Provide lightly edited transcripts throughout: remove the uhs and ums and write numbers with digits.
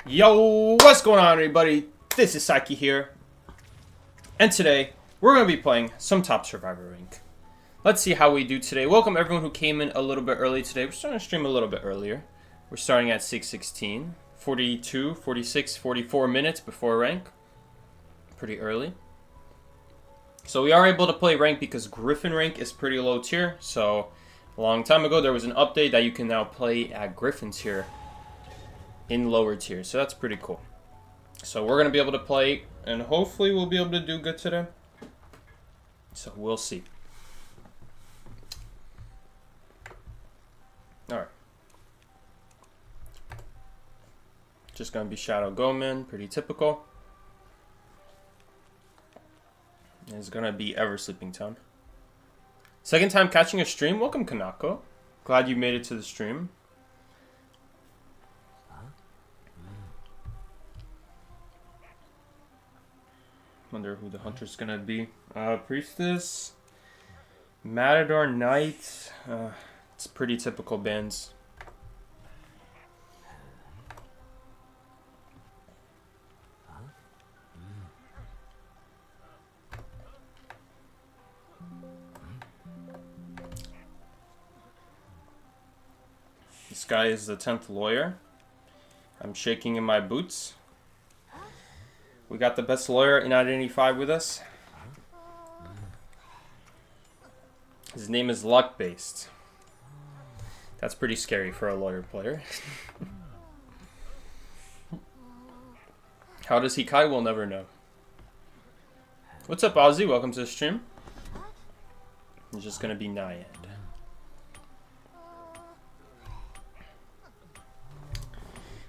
Yo, what's going on, everybody? This is Saiki here, and today we're going to be playing some Top Survivor Rank. Let's see how we do today. Welcome everyone who came in a little bit early today. We're starting to stream a little bit earlier. We're starting at 6:16, 42, 46, 44 minutes before rank. Pretty early. So we are able to play rank because Griffin rank is pretty low tier. So a long time ago there was an update that you can now play at Griffin tier in lower tiers, so that's pretty cool. So we're gonna be able to play, and hopefully we'll be able to do good today. So we'll see. Alright. Just gonna be Shadow Goman, pretty typical. And it's gonna be Ever Sleeping Town. Second time catching a stream, welcome Kanako. Glad you made it to the stream. Wonder who the hunter's gonna be. Priestess, Matador, Knight. It's pretty typical bands. This guy is the 10th lawyer. I'm shaking in my boots. We got the best lawyer in Identity 5 with us. His name is Luck Based. That's pretty scary for a lawyer player. How does he Kai? We'll never know. What's up, Ozzy? Welcome to the stream. It's just gonna be Naiad.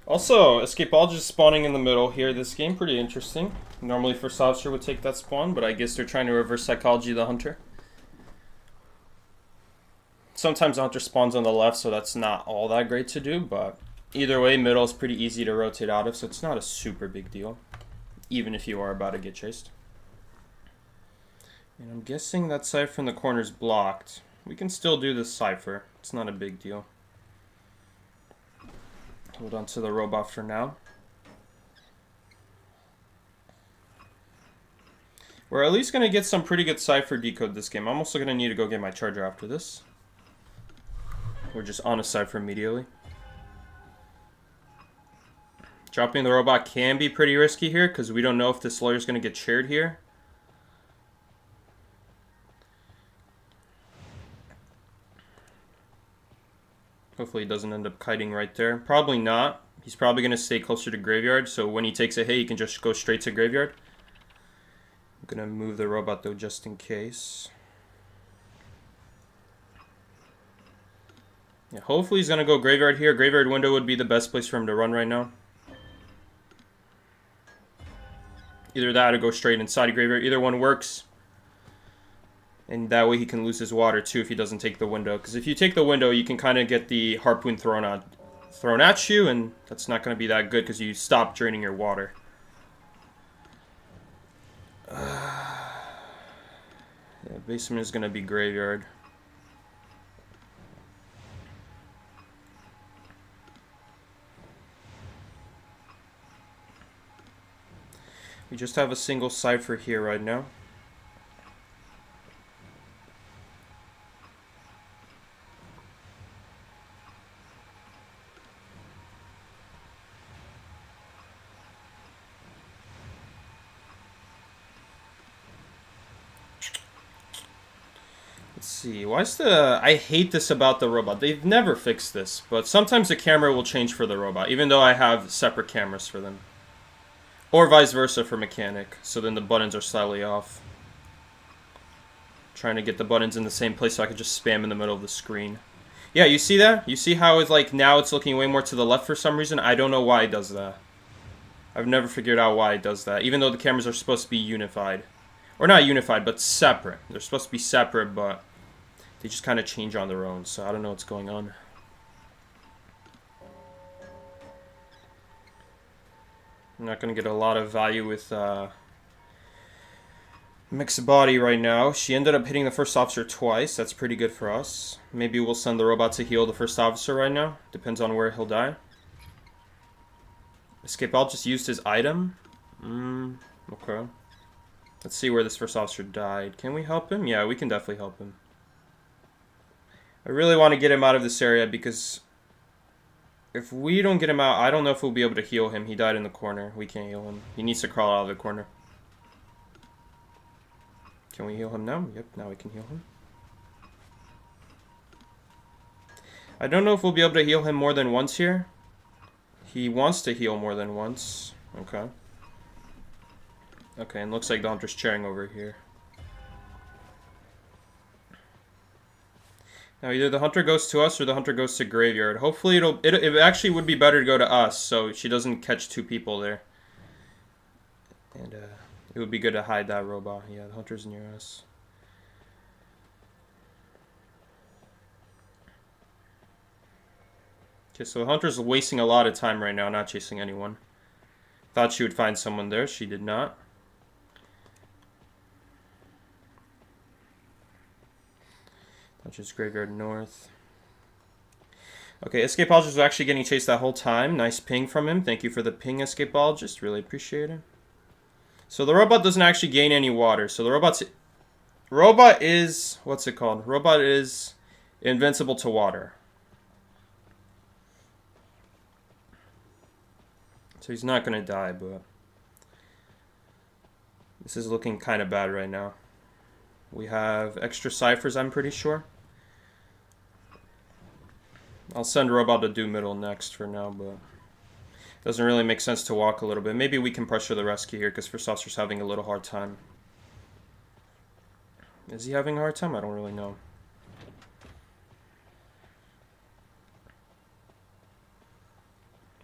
Also, Escapologist spawning in the middle here this game, pretty interesting. Normally First Officer would take that spawn, but I guess they're trying to reverse psychology the Hunter. Sometimes the Hunter spawns on the left, so that's not all that great to do, but either way, middle is pretty easy to rotate out of, so it's not a super big deal, even if you are about to get chased. And I'm guessing that Cypher in the corner is blocked. We can still do this Cypher. It's not a big deal. Hold on to the robot for now. We're at least going to get some pretty good Cypher decode this game. I'm also going to need to go get my charger after this. We're just on a Cypher immediately. Dropping the robot can be pretty risky here because we don't know if this lawyer's going to get shared here. Hopefully he doesn't end up kiting right there. Probably not. He's probably going to stay closer to Graveyard, so when he takes a hit, he can just go straight to Graveyard. I'm going to move the robot, though, just in case. Yeah, hopefully he's going to go Graveyard here. Graveyard window would be the best place for him to run right now. Either that or go straight inside Graveyard. Either one works. And that way he can lose his water too if he doesn't take the window. Because if you take the window, you can kind of get the harpoon thrown at you, and that's not going to be that good because you stop draining your water. Yeah, basement is going to be Graveyard. We just have a single Cypher here right now. Let's see, why is I hate this about the robot. They've never fixed this, but sometimes the camera will change for the robot, even though I have separate cameras for them. Or vice versa for mechanic, so then the buttons are slightly off. Trying to get the buttons in the same place so I can just spam in the middle of the screen. Yeah, you see that? You see how it's like now it's looking way more to the left for some reason? I don't know why it does that. I've never figured out why it does that, even though the cameras are supposed to be unified. Or not unified, but separate. They're supposed to be separate, but they just kind of change on their own, so I don't know what's going on. I'm not going to get a lot of value with Mixed body right now. She ended up hitting the first officer twice. That's pretty good for us. Maybe we'll send the robot to heal the first officer right now. Depends on where he'll die. Escape Ball just used his item. Okay. Let's see where this first officer died. Can we help him? Yeah, we can definitely help him. I really want to get him out of this area because if we don't get him out, I don't know if we'll be able to heal him. He died in the corner. We can't heal him. He needs to crawl out of the corner. Can we heal him now? Yep, now we can heal him. I don't know if we'll be able to heal him more than once here. He wants to heal more than once. Okay. Okay, and looks like the hunter's cheering over here. Now either the hunter goes to us or the hunter goes to graveyard. Hopefully it actually would be better to go to us so she doesn't catch two people there. And it would be good to hide that robot. Yeah, the hunter's near us. Okay, so the hunter's wasting a lot of time right now, not chasing anyone. Thought she would find someone there. She did not. Hunter's graveyard north. Okay, Escapologist was actually getting chased that whole time. Nice ping from him. Thank you for the ping, Escapologist. Really appreciate it. So the robot doesn't actually gain any water. So the robot is, what's it called? Robot is invincible to water. So he's not going to die, but this is looking kind of bad right now. We have extra ciphers, I'm pretty sure. I'll send Robot to do middle next for now, but it doesn't really make sense to walk a little bit. Maybe we can pressure the rescue here because First Officer's having a little hard time. Is he having a hard time? I don't really know.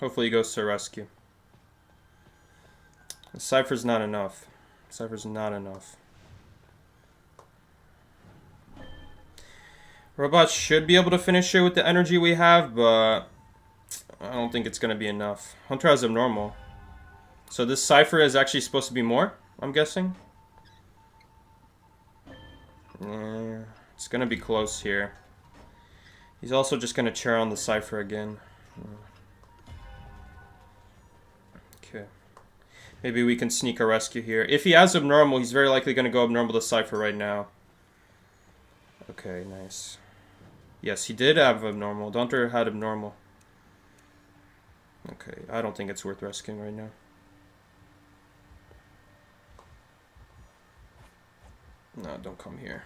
Hopefully he goes to rescue. The Cypher's not enough. Cypher's not enough. Robot should be able to finish it with the energy we have, but I don't think it's going to be enough. Hunter has abnormal. So this Cypher is actually supposed to be more, I'm guessing. It's going to be close here. He's also just going to chair on the Cypher again. Okay. Maybe we can sneak a rescue here. If he has abnormal, he's very likely going to go abnormal to Cypher right now. Okay, nice. Yes, he did have abnormal. Hunter had abnormal. Okay, I don't think it's worth rescuing right now. No, don't come here.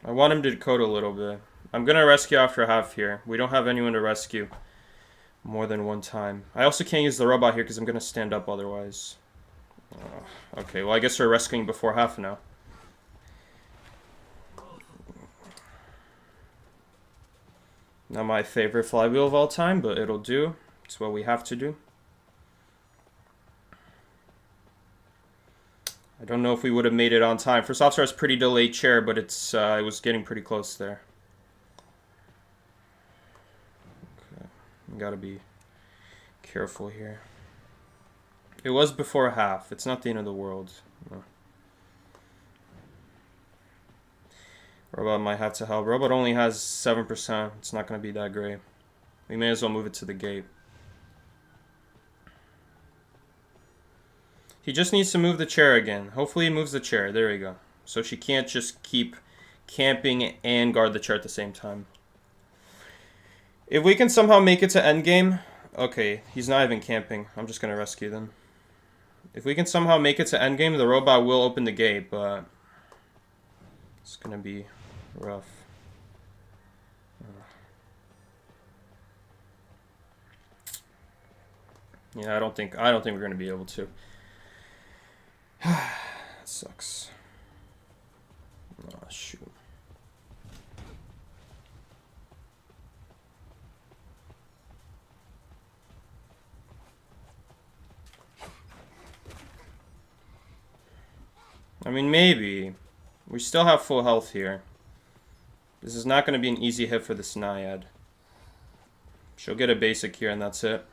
I want him to decode a little bit. I'm going to rescue after half here. We don't have anyone to rescue more than one time. I also can't use the robot here because I'm going to stand up otherwise. Okay, well I guess we're rescuing before half now. Not my favorite flywheel of all time, but it'll do. It's what we have to do. I don't know if we would have made it on time. First Officer has pretty delayed chair, but it was getting pretty close there. Okay, we gotta be careful here. It was before half. It's not the end of the world. No. Robot might have to help. Robot only has 7%. It's not going to be that great. We may as well move it to the gate. He just needs to move the chair again. Hopefully he moves the chair. There we go. So she can't just keep camping and guard the chair at the same time. If we can somehow make it to endgame... Okay, he's not even camping. I'm just going to rescue them. If we can somehow make it to endgame, the robot will open the gate, but it's gonna be rough. Yeah, I don't think we're gonna be able to. That sucks. Oh shoot. I mean, maybe. We still have full health here. This is not going to be an easy hit for this Naiad. She'll get a basic here and that's it.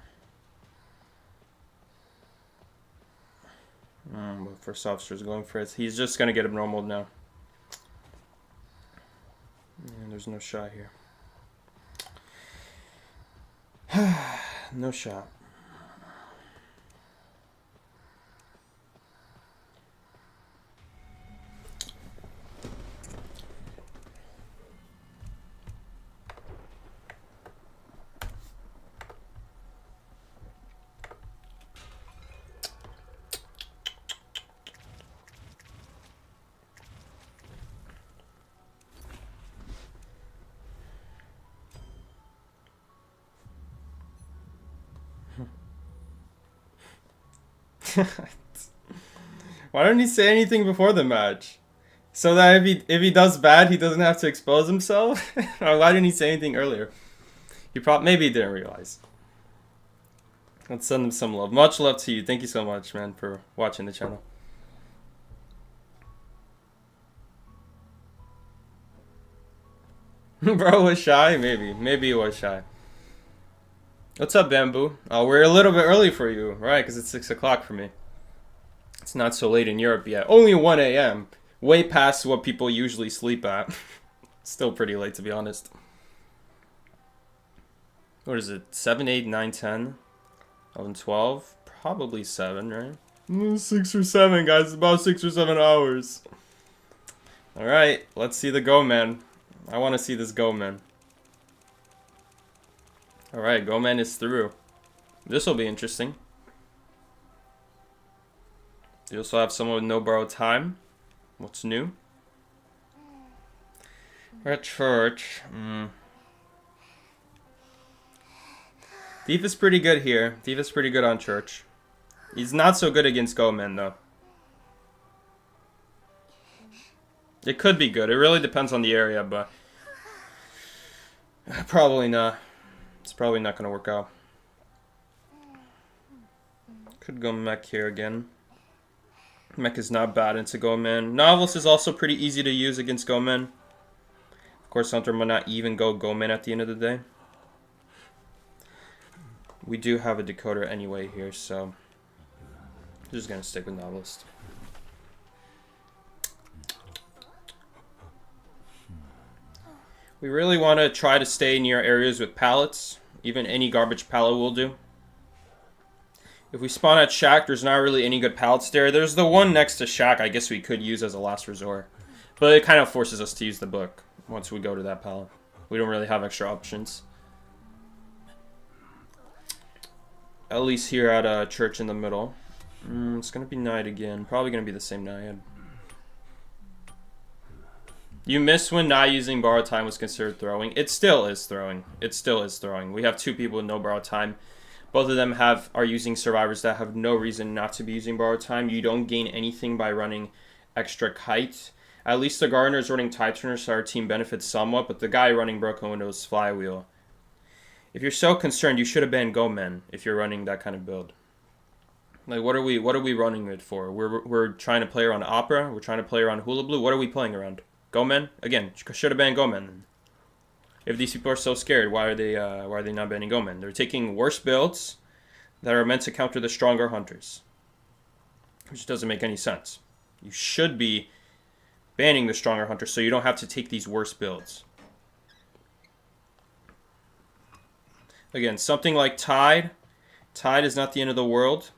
But First Officer's going for it. He's just going to get abnormal now. And there's no shot here. No shot. Why don't he say anything before the match? So that if he does bad, he doesn't have to expose himself? Or why didn't he say anything earlier? Maybe he didn't realize. Let's send him some love. Much love to you. Thank you so much, man, for watching the channel. Bro was shy? Maybe he was shy. What's up, Bamboo? Oh, we're a little bit early for you, right? Because it's 6 o'clock for me. It's not so late in Europe yet. Only 1 a.m. Way past what people usually sleep at. Still pretty late, to be honest. What is it? 7, 8, 9, 10, 11, 12? Probably 7, right? 6 or 7, guys. About 6 or 7 hours. Alright, let's see the go, man. I want to see this go, man. Alright, go, man is through. This will be interesting. You also have someone with no borrowed time. What's new? We're at church. Thief is pretty good here. Thief is pretty good on church. He's not so good against Gomen, though. It could be good. It really depends on the area, but probably not. It's probably not going to work out. Could go mech here again. Mech is not bad into Gomen. Novelist is also pretty easy to use against Gomen. Of course, Hunter might not even go Gomen at the end of the day. We do have a decoder anyway here, so I'm just going to stick with Novelist. We really want to try to stay near areas with pallets. Even any garbage pallet will do. If we spawn at Shack, there's not really any good pallets there. There's the one next to Shack I guess we could use as a last resort. But it kind of forces us to use the book once we go to that pallet. We don't really have extra options. At least here at a church in the middle. It's going to be night again. Probably going to be the same night. You missed when not using borrowed time was considered throwing. It still is throwing. It still is throwing. We have 2 people with no borrowed time. Both of them are using survivors that have no reason not to be using borrowed time. You don't gain anything by running extra kite. At least the gardener is running tide turner, so our team benefits somewhat, but the guy running broken windows flywheel. If you're so concerned, you should have banned Gomen if you're running that kind of build. Like, what are we running it for? We're trying to play around Opera. We're trying to play around Hula Blue. What are we playing around? Gomen? Again, should have banned Gomen. If these people are so scared, why are they not banning Gomen? They're taking worse builds that are meant to counter the stronger hunters, which doesn't make any sense. You should be banning the stronger hunters so you don't have to take these worse builds. Again, something like Tide. Tide is not the end of the world.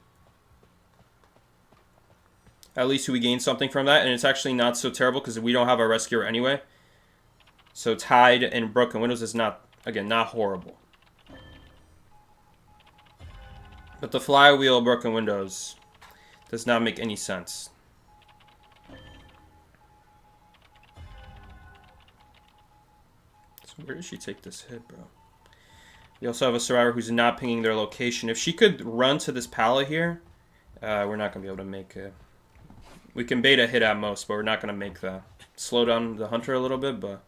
At least we gain something from that, and it's actually not so terrible because we don't have a rescuer anyway. So Tide and Broken Windows is not, again, not horrible. But the flywheel Broken Windows does not make any sense. So where did she take this hit, bro? You also have a survivor who's not pinging their location. If she could run to this pallet here, we're not going to be able to make it. We can bait a hit at most, but we're not going to make that. Slow down the hunter a little bit, but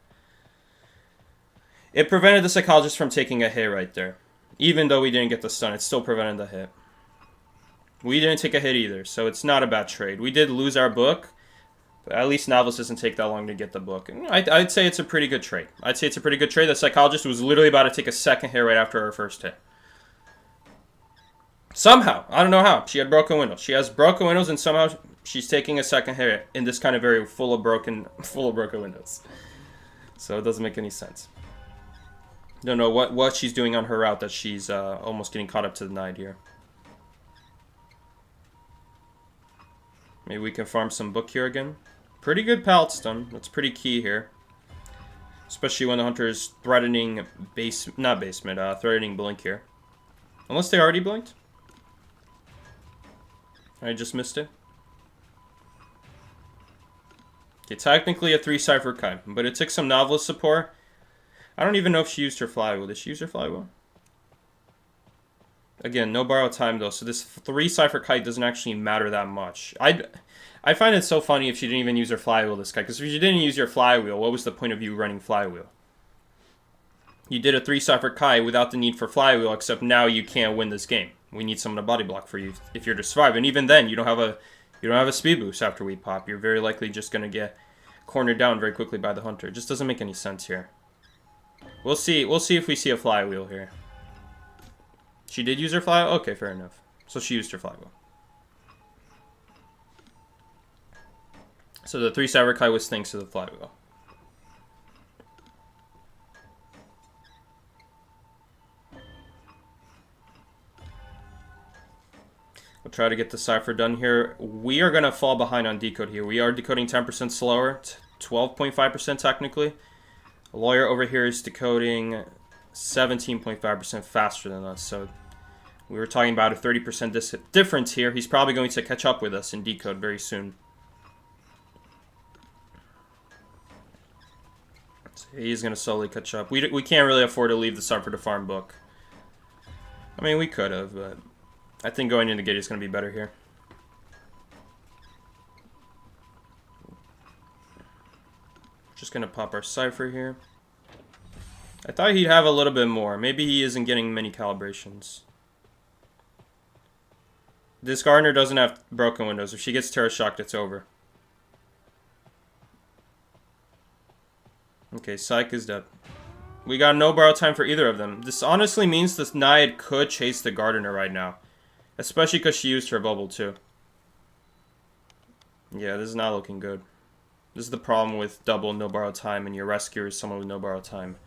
it prevented the psychologist from taking a hit right there. Even though we didn't get the stun, it still prevented the hit. We didn't take a hit either, so it's not a bad trade. We did lose our book, but at least Novelist doesn't take that long to get the book. And I'd say it's a pretty good trade. I'd say it's a pretty good trade. The psychologist was literally about to take a second hit right after her first hit. Somehow, I don't know how, she had broken windows. She has broken windows, and somehow she's taking a second hit in this kind of area full of broken windows. So it doesn't make any sense. Don't know what she's doing on her route that she's almost getting caught up to the knight here. Maybe we can farm some book here again. Pretty good pallet stun. That's pretty key here. Especially when the hunter is threatening threatening blink here. Unless they already blinked. I just missed it. Okay, technically a 3 Cypher Kai, but it took some Novelist support. I don't even know if she used her flywheel. Did she use her flywheel? Again, no borrow time though, so this 3 Cypher Kite doesn't actually matter that much. I find it so funny if she didn't even use her flywheel, this guy, because if you didn't use your flywheel, what was the point of you running flywheel? You did a 3 Cypher Kite without the need for flywheel, except now you can't win this game. We need someone to body block for you if you're to survive, and even then, you don't have a speed boost after we pop. You're very likely just gonna get cornered down very quickly by the hunter. It just doesn't make any sense here. We'll see. We'll see if we see a flywheel here. She did use her flywheel? Okay, fair enough. So she used her flywheel. So the 3 Cypher Kai was thanks to the flywheel. We'll try to get the cipher done here. We are going to fall behind on decode here. We are decoding 10% slower, 12.5% technically. A lawyer over here is decoding 17.5% faster than us. So we were talking about a 30% difference here. He's probably going to catch up with us in decode very soon. So he's going to slowly catch up. We can't really afford to leave the cipher to farm book. I mean, we could have, but I think going into gate is going to be better here. Just going to pop our cipher here. I thought he'd have a little bit more. Maybe he isn't getting many calibrations. This Gardener doesn't have broken windows. If she gets Terra Shocked, it's over. Okay, Psych is dead. We got no borrow time for either of them. This honestly means this Naiad could chase the Gardener right now. Especially because she used her bubble too. Yeah, this is not looking good. This is the problem with double no borrow time and your rescuer is someone with no borrow time.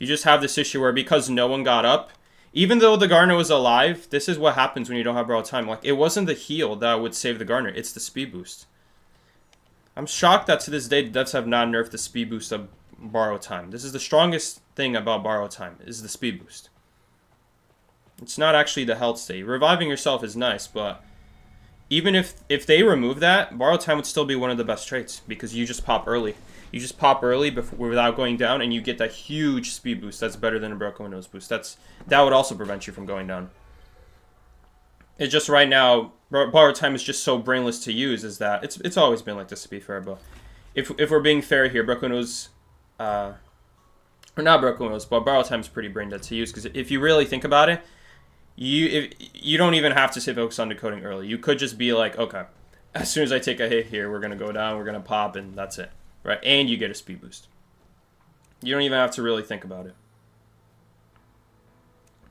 You just have this issue where because no one got up, even though the Gardener was alive, this is what happens when you don't have borrow time. Like, it wasn't the heal that would save the Gardener, it's the speed boost. I'm shocked that to this day the devs have not nerfed the speed boost of borrow time. This is the strongest thing about borrow time, is the speed boost. It's not actually the health state. Reviving yourself is nice, but even if they remove that, borrow time would still be one of the best traits because you just pop early. You just pop early without going down, and you get that huge speed boost. That's better than a broken windows boost. That would also prevent you from going down. It's just right now, borrow time is just so brainless to use. Is that it's always been like this, to be fair. But if we're being fair here, broken windows, or not broken windows, but borrow time is pretty brain dead to use because if you really think about it, you don't even have to sit focus on decoding early. You could just be like, okay, as soon as I take a hit here, we're gonna go down, we're gonna pop, and that's it. Right, and you get a speed boost. You don't even have to really think about it.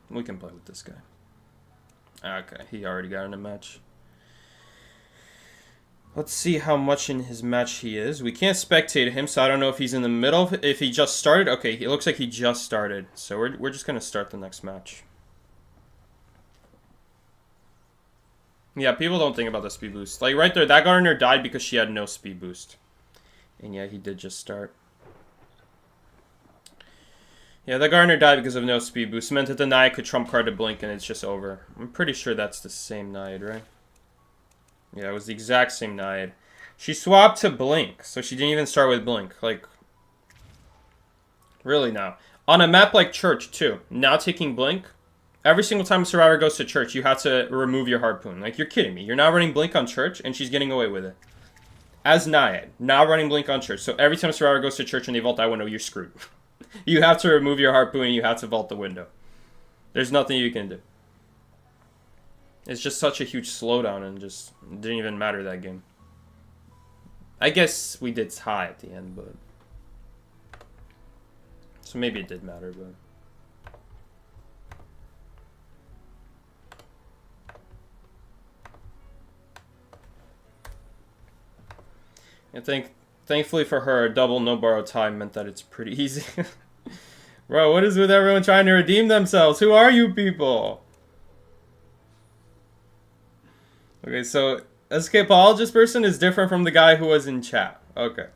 We can play with this guy. Okay, he already got in a match. Let's see how much in his match he is. We can't spectate him, so I don't know if he's in the middle. If he just started, okay, it looks like he just started. So we're just gonna start the next match. Yeah, people don't think about the speed boost. Like right there, that Gardener died because she had no speed boost. And yeah, he did just start. Yeah, the Gardener died because of no speed boost. It meant that the Naiad could trump card to blink and it's just over. I'm pretty sure that's the same Naiad, right? Yeah, it was the exact same Naiad. She swapped to blink, so she didn't even start with blink. Like, really now. On a map like Church, too, now taking blink, every single time a survivor goes to Church, you have to remove your harpoon. Like, you're kidding me. You're now running blink on Church, and she's getting away with it. As Naiad, now running blink on Church. So every time a survivor goes to Church and they vault that window, you're screwed. You have to remove your harpoon and you have to vault the window. There's nothing you can do. It's just such a huge slowdown and just didn't even matter that game. I guess we did tie at the end, but... So maybe it did matter, but... I think, thankfully for her, double no borrow time meant that it's pretty easy. Bro, what is with everyone trying to redeem themselves? Who are you people? Okay, so escapologist person is different from the guy who was in chat. Okay.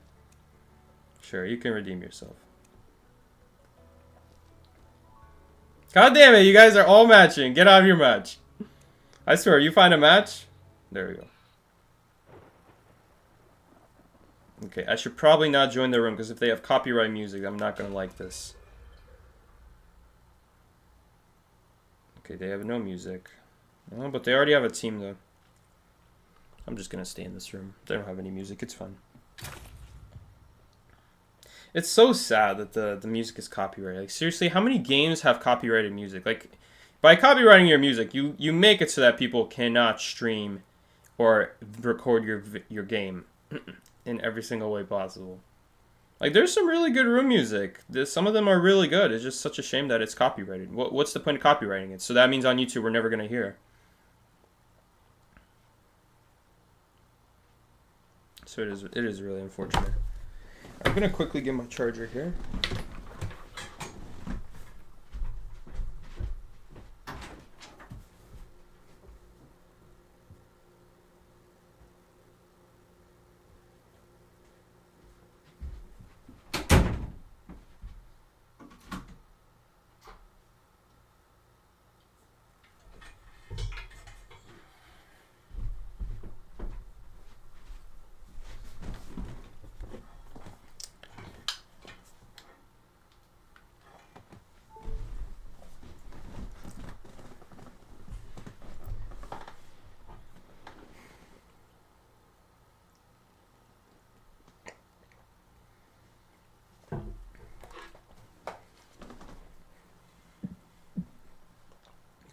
Sure, you can redeem yourself. God damn it, you guys are all matching. Get out of your match. I swear, you find a match? There we go. Okay, I should probably not join the room because if they have copyright music, I'm not going to like this. Okay, they have no music. Oh, but they already have a team though. I'm just going to stay in this room. They don't have any music. It's fun. It's so sad that the music is copyrighted. Like, seriously, how many games have copyrighted music? Like, by copywriting your music, you make it so that people cannot stream or record your game in every single way possible. Like, there's some really good room music. Some of them are really good. It's just such a shame that it's copyrighted. What's the point of copywriting it? So that means on YouTube we're never going to hear. So it is really unfortunate. I'm going to quickly get my charger here.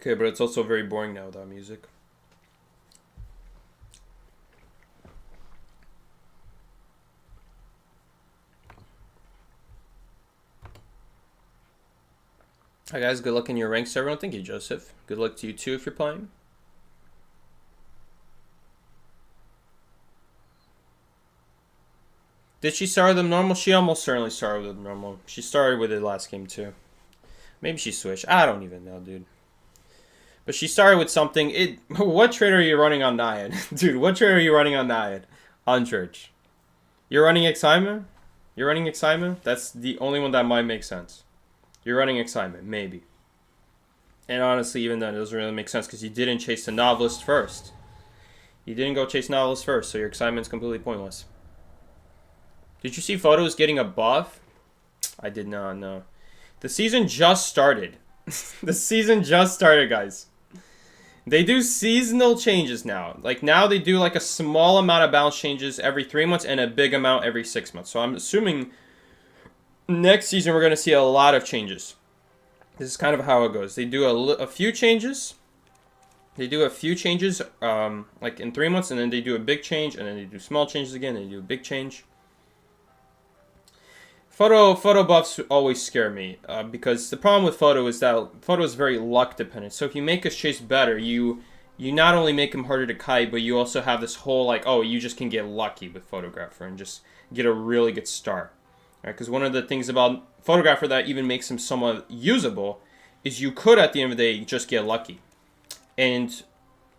Okay, but it's also very boring now without music. Hi guys, good luck in your ranks, everyone. Thank you, Joseph. Good luck to you too if you're playing. Did she start with them normal? She almost certainly started with them normal. She started with it last game too. Maybe she switched. I don't even know, dude. But she started with something. What trade are you running on Naiad? Dude, what trade are you running on Naiad? On Church. You're running Excitement? You're running Excitement? That's the only one that might make sense. You're running Excitement, maybe. And honestly, even then, it doesn't really make sense because you didn't chase the Novelist first. You didn't go chase Novelist first, so your Excitement's completely pointless. Did you see Photos getting a buff? I did not, no. The season just started. The season just started, guys. They do seasonal changes now. Like, now they do, like, a small amount of balance changes every 3 months and a big amount every 6 months. So I'm assuming next season we're going to see a lot of changes. This is kind of how it goes. They do a few changes. They do a few changes, like, in 3 months, and then they do a big change, and then they do small changes again, and they do a big change. Photo buffs always scare me, because the problem with Photo is that Photo is very luck dependent. So if you make his chase better, you not only make him harder to kite, but you also have this whole, like, oh, you just can get lucky with Photographer and just get a really good start. Right? Because one of the things about Photographer that even makes him somewhat usable is you could, at the end of the day, just get lucky. And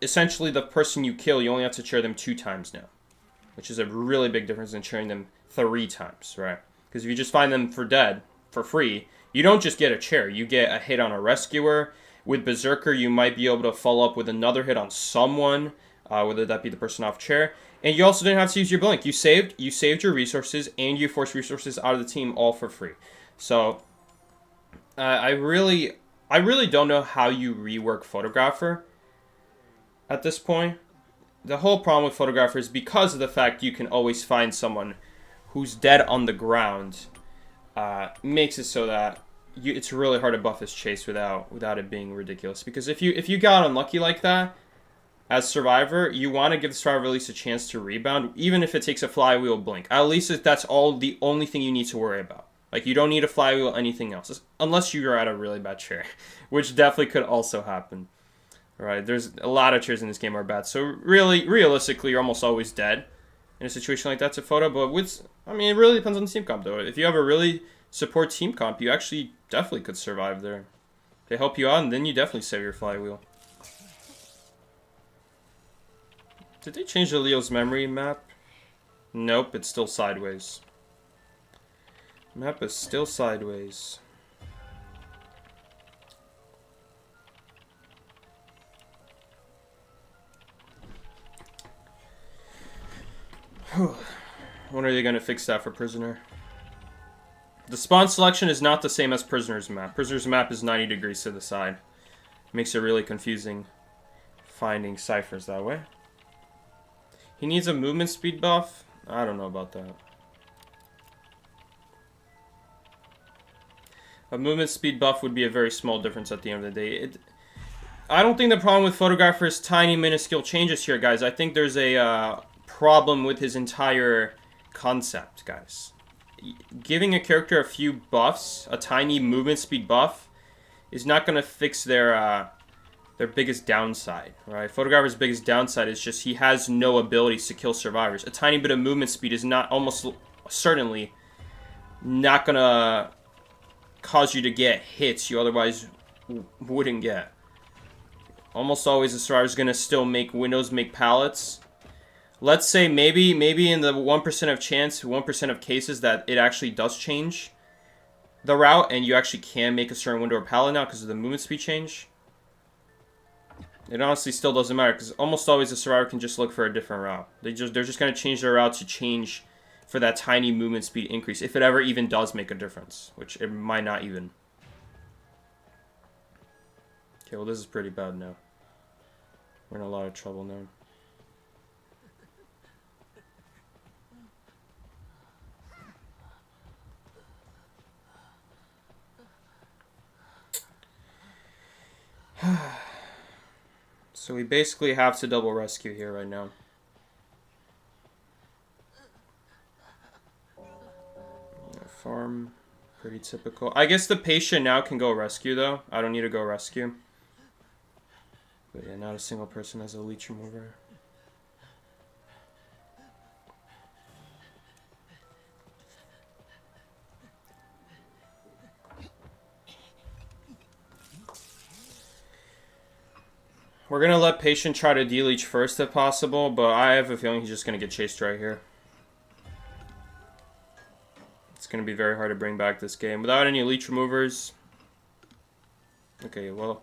essentially the person you kill, you only have to chair them 2 times now, which is a really big difference than chairing them 3 times, right? Because if you just find them for dead, for free, you don't just get a chair. You get a hit on a rescuer. With Berserker, you might be able to follow up with another hit on someone, whether that be the person off chair. And you also didn't have to use your blink. You saved your resources, and you forced resources out of the team all for free. So, I really don't know how you rework Photographer at this point. The whole problem with Photographer is because of the fact you can always find someone who's dead on the ground, makes it so that it's really hard to buff his chase without it being ridiculous. Because if you got unlucky like that, as Survivor, you want to give the Survivor at least a chance to rebound, even if it takes a flywheel blink. At least that's the only thing you need to worry about. Like, you don't need a flywheel, anything else. Unless you're at a really bad chair, which definitely could also happen. Right? There's a lot of chairs in this game are bad. So really, realistically, you're almost always dead in a situation like that to Photo. But it really depends on the team comp, though. If you have a really support team comp, you actually definitely could survive there. They help you out, and then you definitely save your flywheel. Did they change the Leo's memory map? Nope, it's still sideways. Map is still sideways. When are they going to fix that for Prisoner? The spawn selection is not the same as Prisoner's map. Prisoner's map is 90 degrees to the side. Makes it really confusing finding ciphers that way. He needs a movement speed buff? I don't know about that. A movement speed buff would be a very small difference at the end of the day. I don't think the problem with Photographer is tiny minuscule changes here, guys. I think there's a problem with his entire concept, guys. Giving a character a few buffs, a tiny movement speed buff, is not going to fix their biggest downside, right? Photographer's biggest downside is just he has no abilities to kill survivors. A tiny bit of movement speed is not, almost certainly, not going to cause you to get hits you otherwise wouldn't get. Almost always a survivor's going to still make windows, make pallets. Let's say maybe in the 1% of chance, 1% of cases that it actually does change the route and you actually can make a certain window or pallet now because of the movement speed change. It honestly still doesn't matter because almost always a survivor can just look for a different route. They're just going to change their route to change for that tiny movement speed increase, if it ever even does make a difference, which it might not even. Okay, well this is pretty bad now. We're in a lot of trouble now. So we basically have to double rescue here right now. Farm, pretty typical. I guess the patient now can go rescue though. I don't need to go rescue. But yeah, not a single person has a leech remover. We're gonna let patient try to de-leech first if possible, but I have a feeling he's just gonna get chased right here. It's going to be very hard to bring back this game without any leech removers. Okay, well,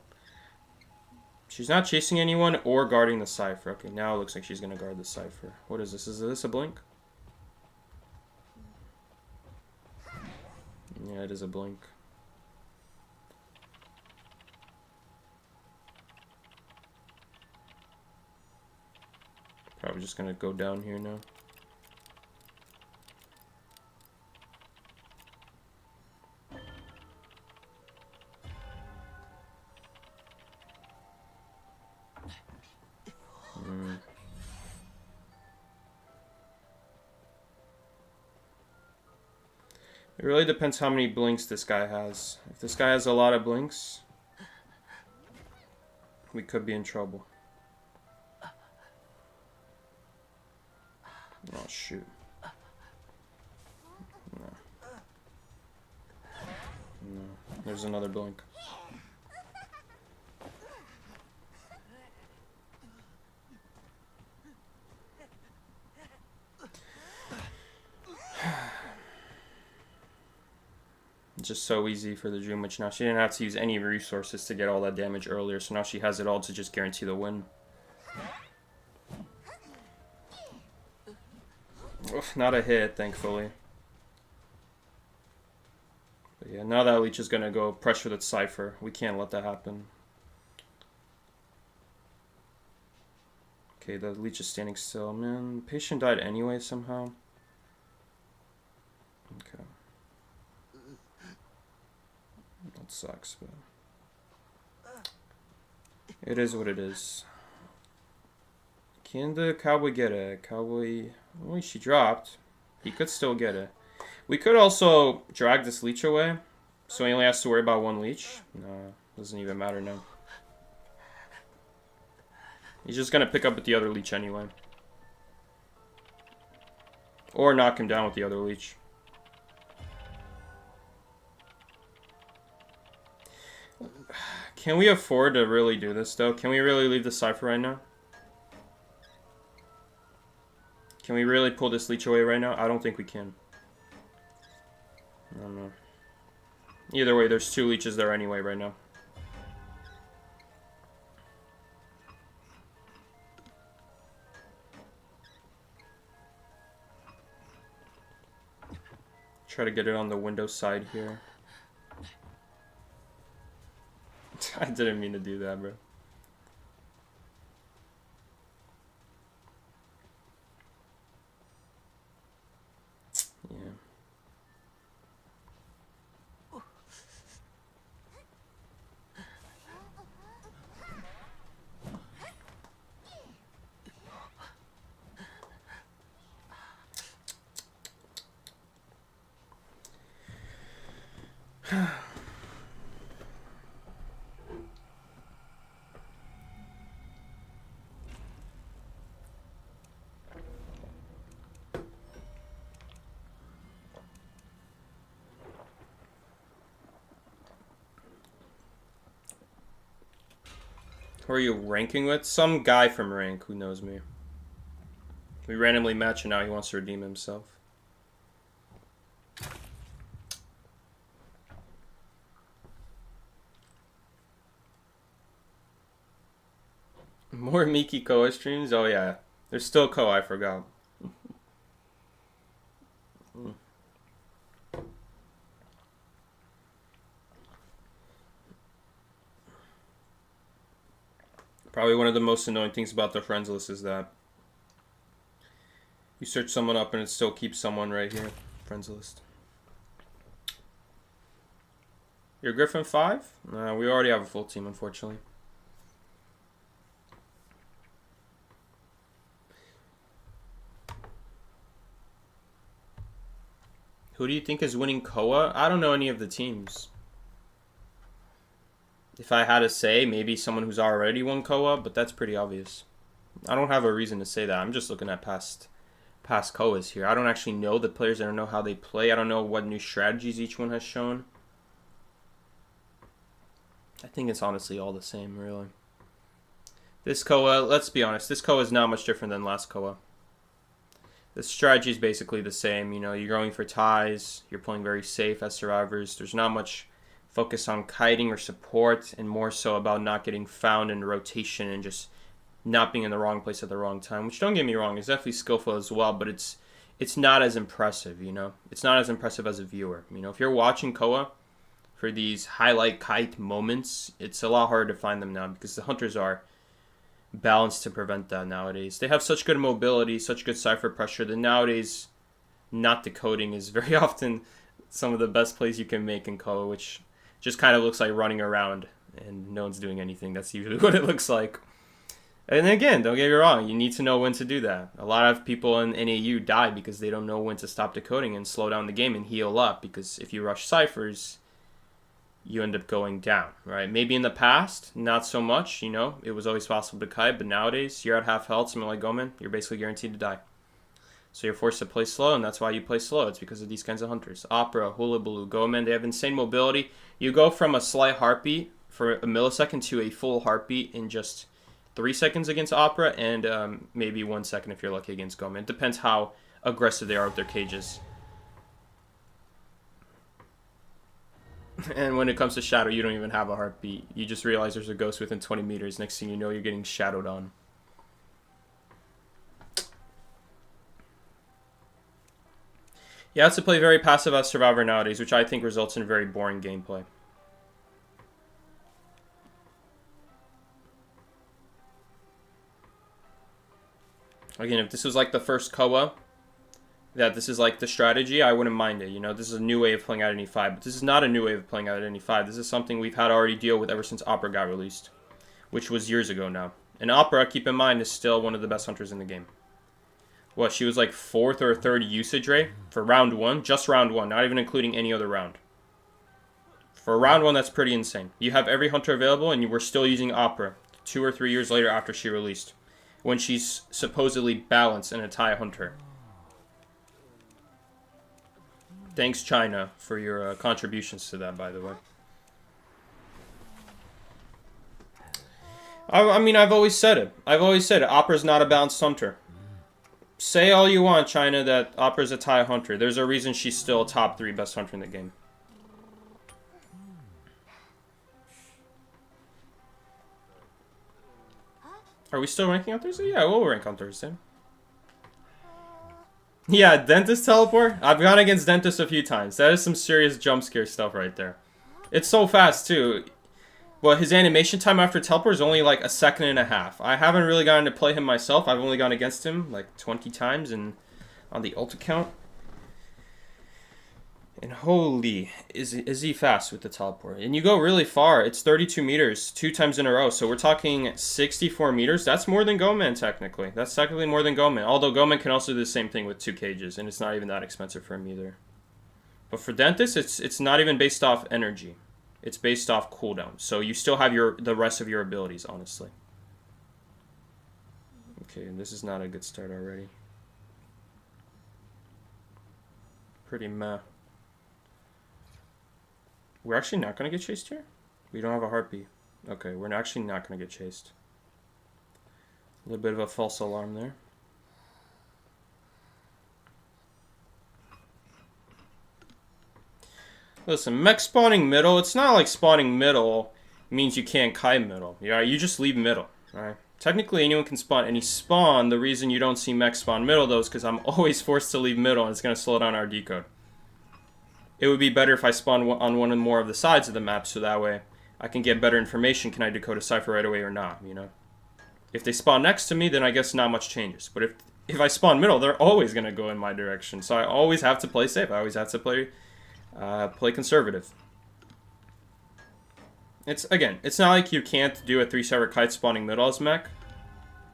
she's not chasing anyone or guarding the cipher. Okay, now it looks like she's going to guard the cipher. What is this? Is this a blink? Yeah, it is a blink. Probably just going to go down here now. It really depends how many blinks this guy has. If this guy has a lot of blinks, we could be in trouble. Oh, shoot. No. No. There's another blink. It's just so easy for the Doom Witch now. She didn't have to use any resources to get all that damage earlier, so now she has it all to just guarantee the win. Oof, not a hit, thankfully. But yeah, now that Leech is going to go pressure that Cypher. We can't let that happen. Okay, the Leech is standing still. Man, patient died anyway somehow. Okay. That sucks, but it is what it is. Can the cowboy get it? Cowboy... Oh, she dropped. He could still get it. We could also drag this leech away, so he only has to worry about one leech. No, doesn't even matter now. He's just gonna pick up with the other leech anyway. Or knock him down with the other leech. Can we afford to really do this, though? Can we really leave the Cypher right now? Can we really pull this leech away right now? I don't think we can. I don't know. Either way, there's 2 leeches there anyway right now. Try to get it on the window side here. I didn't mean to do that, bro. Yeah. Who are you ranking with? Some guy from rank who knows me. We randomly match and now he wants to redeem himself. More Miki Koa streams? Oh yeah. There's still Koa, I forgot. Probably one of the most annoying things about the friends list is that you search someone up and it still keeps someone right here. Friends list. You're Griffin 5? No, we already have a full team, unfortunately. Who do you think is winning Koa? I don't know any of the teams. If I had to say, maybe someone who's already won Koa, but that's pretty obvious. I don't have a reason to say that. I'm just looking at past Koas here. I don't actually know the players. I don't know how they play. I don't know what new strategies each one has shown. I think it's honestly all the same, really. This Koa, let's be honest, this Koa is not much different than last Koa. The strategy is basically the same. You know, you're going for ties. You're playing very safe as survivors. There's not much focus on kiting or support, and more so about not getting found in rotation and just not being in the wrong place at the wrong time. Which, don't get me wrong, is definitely skillful as well, but it's not as impressive. You know, it's not as impressive as a viewer. You know, if you're watching Koa for these highlight kite moments, it's a lot harder to find them now because the hunters are balanced to prevent that nowadays. They have such good mobility, such good cipher pressure that nowadays not decoding is very often some of the best plays you can make in Koa, which just kind of looks like running around and no one's doing anything. That's usually what it looks like. And again, don't get me wrong, you need to know when to do that. A lot of people in NAU die because they don't know when to stop decoding and slow down the game and heal up, because if you rush ciphers, you end up going down, right? Maybe in the past, not so much, you know, it was always possible to kite, but nowadays, you're at half health, something like Gomen, you're basically guaranteed to die. So you're forced to play slow, and that's why you play slow. It's because of these kinds of hunters. Opera, Hullabaloo, Gomen, they have insane mobility. You go from a slight heartbeat for a millisecond to a full heartbeat in just 3 seconds against Opera, and maybe 1 second if you're lucky against Gomen. It depends how aggressive they are with their cages. And when it comes to Shadow, you don't even have a heartbeat. You just realize there's a ghost within 20 meters. Next thing you know, you're getting shadowed on. You have to play very passive as Survivor nowadays, which I think results in very boring gameplay. Again, if this was like the first Koa, that this is like the strategy, I wouldn't mind it. You know, this is a new way of playing out NE5, but this is not a new way of playing out NE5. This is something we've had already deal with ever since Opera got released, which was years ago now. And Opera, keep in mind, is still one of the best hunters in the game. What, she was like 4th or 3rd usage rate for round 1? Just round 1, not even including any other round. For round 1, that's pretty insane. You have every hunter available, and you were still using Opera 2 or 3 years later after she released, when she's supposedly balanced and a tie hunter. Thanks, China, for your contributions to that, by the way. I mean, I've always said it. I've always said it. Opera's not a balanced hunter. Say all you want, China, that Opera's a TIE hunter. There's a reason she's still a top 3 best hunter in the game. Are we still ranking on Thursday? Yeah, we'll rank on Thursday. Yeah, Dentist teleport? I've gone against Dentist a few times. That is some serious jump scare stuff right there. It's so fast, too. Well, his animation time after teleport is only like 1.5 seconds. I haven't really gotten to play him myself. I've only gone against him like 20 times and on the ult account. And holy, is he fast with the teleport. And you go really far. It's 32 meters 2 times in a row. So we're talking 64 meters. That's more than Goman, technically. That's technically more than Goman. Although Goman can also do the same thing with 2 cages. And it's not even that expensive for him either. But for Dentist, it's not even based off energy. It's based off cooldown. So you still have the rest of your abilities, honestly. Okay, this is not a good start already. Pretty meh. We're actually not going to get chased here? We don't have a heartbeat. Okay, we're actually not going to get chased. A little bit of a false alarm there. Listen, mech spawning middle, it's not like spawning middle means you can't kite middle. Yeah, you just leave middle, alright? Technically, anyone can spawn any spawn. The reason you don't see mech spawn middle, though, is because I'm always forced to leave middle, and it's going to slow down our decode. It would be better if I spawned on one or more of the sides of the map, so that way I can get better information. Can I decode a cipher right away or not, you know? If they spawn next to me, then I guess not much changes. But if I spawn middle, they're always going to go in my direction. So I always have to play safe. I always have to play conservative. It's not like you can't do a 3-cipher kite spawning middle as mech.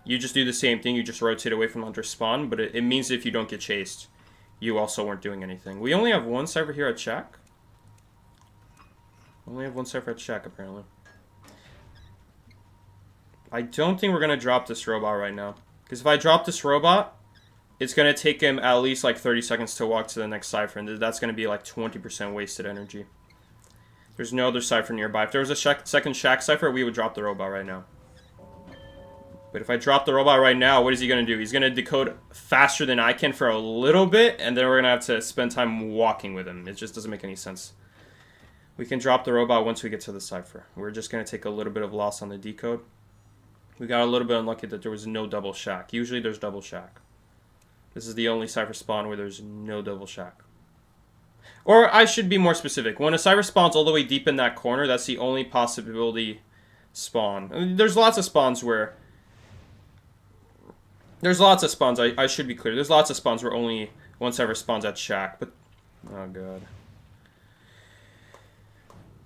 You just do the same thing. You just rotate away from hunter spawn, but it means if you don't get chased, you also weren't doing anything. We only have 1 cipher here at Shack. Only have 1 cipher at Shack, apparently. I don't think we're going to drop this robot right now. Because if I drop this robot, it's going to take him at least like 30 seconds to walk to the next cipher. And that's going to be like 20% wasted energy. There's no other cipher nearby. If there was a second Shack cipher, we would drop the robot right now. But if I drop the robot right now, what is he going to do? He's going to decode faster than I can for a little bit, and then we're going to have to spend time walking with him. It just doesn't make any sense. We can drop the robot once we get to the cipher. We're just going to take a little bit of loss on the decode. We got a little bit unlucky that there was no double Shack. Usually there's double Shack. This is the only cipher spawn where there's no double Shack. Or I should be more specific. When a cipher spawns all the way deep in that corner, that's the only possibility spawn. I mean, there's lots of spawns where... There's lots of spawns, I should be clear. There's lots of spawns where only 1 cipher spawns at Shack, but... Oh, God.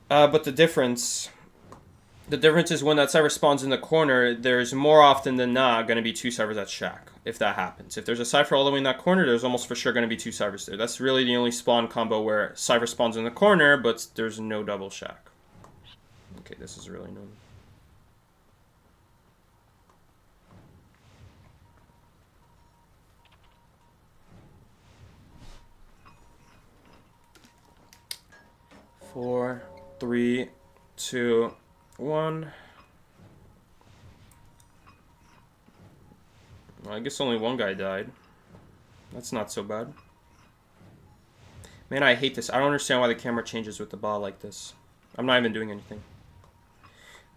But the difference is when that cipher spawns in the corner, there's more often than not going to be 2 ciphers at Shack, if that happens. If there's a cipher all the way in that corner, there's almost for sure going to be 2 ciphers there. That's really the only spawn combo where cipher spawns in the corner, but there's no double Shack. Okay, this is really annoying. Four, 3, 2, 1. Well, I guess only 1 guy died. That's not so bad. Man, I hate this. I don't understand why the camera changes with the ball like this. I'm not even doing anything.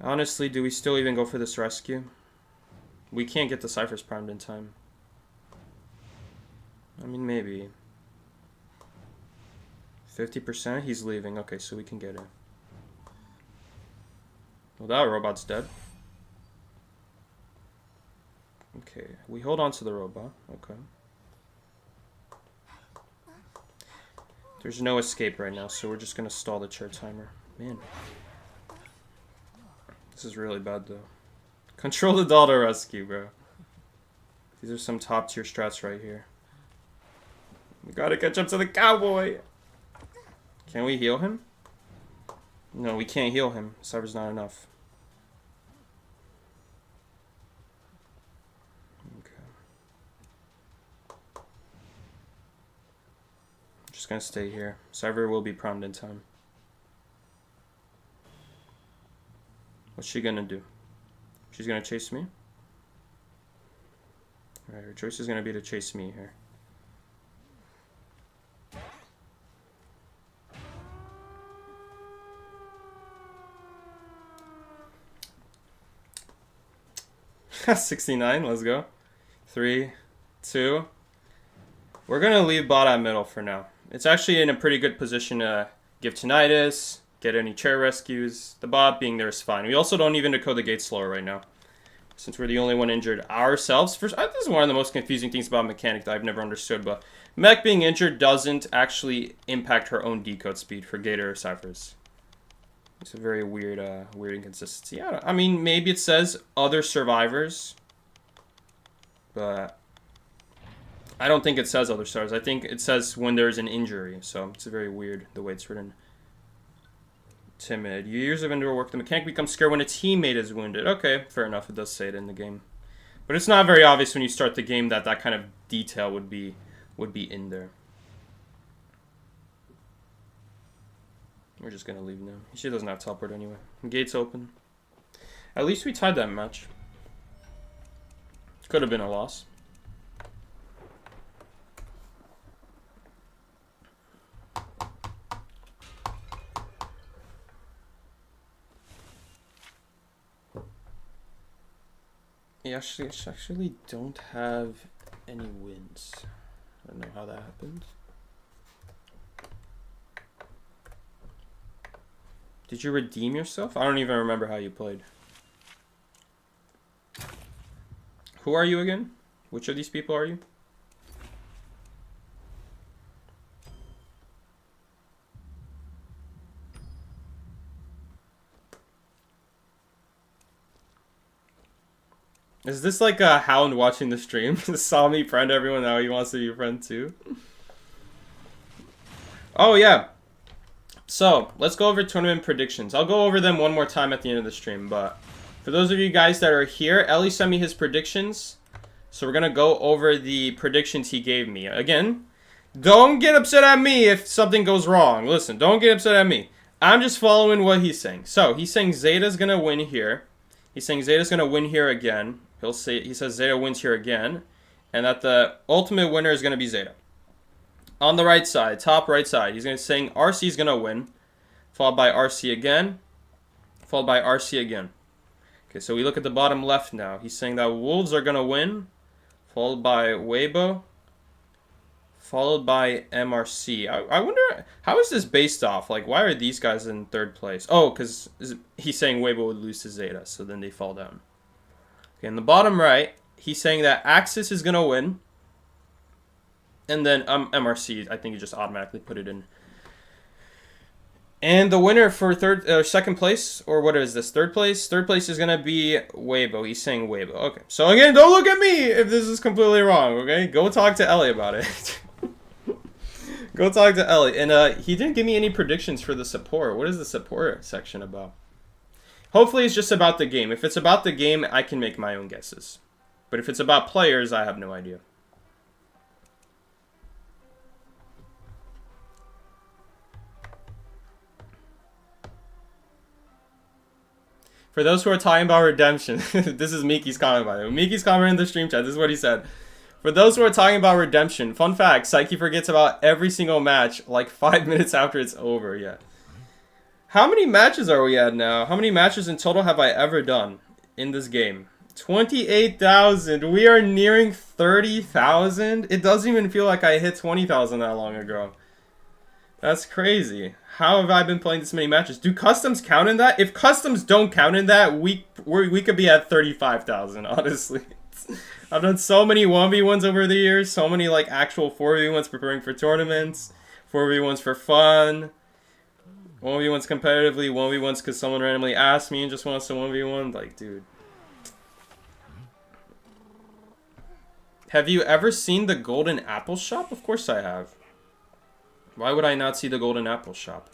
Honestly, do we still even go for this rescue? We can't get the ciphers primed in time. I mean, maybe. 50%? He's leaving. Okay, so we can get in. Well, that robot's dead. Okay, we hold on to the robot. Okay. There's no escape right now, so we're just gonna stall the chair timer. Man. This is really bad, though. Control the doll to rescue, bro. These are some top tier strats right here. We gotta catch up to the cowboy! Can we heal him? No, we can't heal him. Cyber's not enough. Okay. I'm just gonna stay here. Cyber will be primed in time. What's she gonna do? She's gonna chase me. Alright, her choice is gonna be to chase me here. $69, let's go. 3, 2. We're gonna leave bot at middle for now. It's actually in a pretty good position to give Tinnitus, get any chair rescues. The bot being there is fine. We also don't even decode the gate slower right now, since we're the only one injured ourselves. First, this is one of the most confusing things about Mechanic that I've never understood, but Mech being injured doesn't actually impact her own decode speed for Gator or Cyphers. It's a very weird inconsistency. I mean, maybe it says other survivors, but I don't think it says other stars. I think it says when there's an injury, so it's very weird the way it's written. Timid. Years of indoor work. The mechanic becomes scared when a teammate is wounded. Okay, fair enough. It does say it in the game, but it's not very obvious when you start the game that that kind of detail would be in there. We're just gonna leave now. She doesn't have teleport anyway. Gate's open. At least we tied that match. Could have been a loss. Yeah, actually don't have any wins. I don't know how that happened. Did you redeem yourself? I don't even remember how you played. Who are you again? Which of these people are you? Is this like a hound watching the stream? Saw me friend everyone, now he wants to be a friend too. Oh yeah. So, let's go over tournament predictions. I'll go over them one more time at the end of the stream, but for those of you guys that are here, Ellie sent me his predictions. So we're going to go over the predictions he gave me. Again, don't get upset at me if something goes wrong. Listen, don't get upset at me. I'm just following what he's saying. So, he's saying Zeta's going to win here. He's saying Zeta's going to win here again. He says Zeta wins here again. And that the ultimate winner is going to be Zeta. On the right side, top right side, he's saying RC is going to win. Followed by RC again. Followed by RC again. Okay, so we look at the bottom left now. He's saying that Wolves are going to win. Followed by Weibo. Followed by MRC. I wonder, how is this based off? Like, why are these guys in third place? Oh, because he's saying Weibo would lose to Zeta, so then they fall down. Okay, in the bottom right, he's saying that Axis is going to win. And then MRC, I think you just automatically put it in. And the winner for second place, or what is this, third place? Third place is going to be Weibo. He's saying Weibo. Okay, so again, don't look at me if this is completely wrong, okay? Go talk to Ellie about it. Go talk to Ellie. And he didn't give me any predictions for the support. What is the support section about? Hopefully it's just about the game. If it's about the game, I can make my own guesses. But if it's about players, I have no idea. For those who are talking about redemption, this is Miki's comment, by the way. Miki's comment in the stream chat. This is what he said. For those who are talking about redemption, fun fact, Psyche forgets about every single match like 5 minutes after it's over. Yeah. How many matches are we at now? How many matches in total have I ever done in this game? 28,000. We are nearing 30,000. It doesn't even feel like I hit 20,000 that long ago. That's crazy. How have I been playing this many matches? Do customs count in that? If customs don't count in that, we could be at 35,000, honestly. I've done so many 1v1s over the years, so many like actual 4v1s preparing for tournaments, 4v1s for fun, 1v1s competitively, 1v1s because someone randomly asked me and just wants to 1v1. Like, dude. Have you ever seen the Golden Apple Shop? Of course I have. Why would I not see the Golden Apple Shop?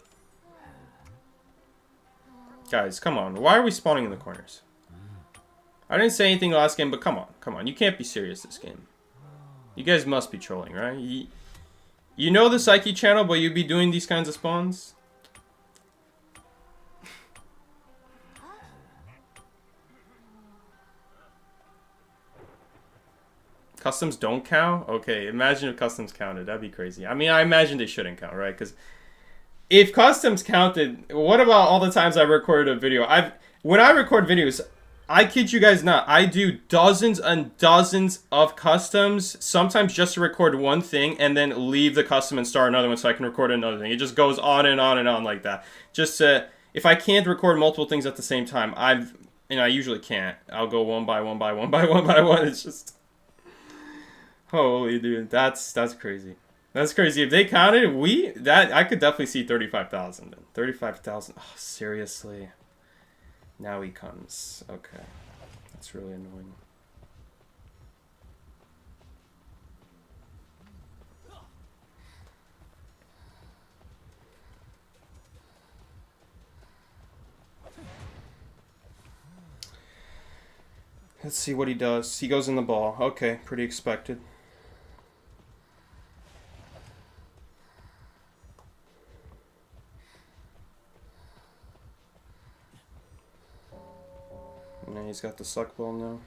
Guys, come on. Why are we spawning in the corners? I didn't say anything last game, but come on. Come on. You can't be serious this game. You guys must be trolling, right? You know the Psyche channel, but you'd be doing these kinds of spawns? Customs don't count? Okay, imagine if customs counted. That'd be crazy. I mean, I imagine they shouldn't count, right? Because if customs counted, what about all the times I recorded a video? When I record videos, I kid you guys not, I do dozens and dozens of customs, sometimes just to record one thing and then leave the custom and start another one so I can record another thing. It just goes on and on and on like that. Just if I can't record multiple things at the same time, I usually can't. I'll go one by one by one by one by one. It's just, holy dude, that's crazy. That's crazy. If they counted, I could definitely see 35,000. 35,000. Oh, seriously. Now he comes. Okay. That's really annoying. Let's see what he does. He goes in the ball. Okay, pretty expected. And he's got the suck ball now.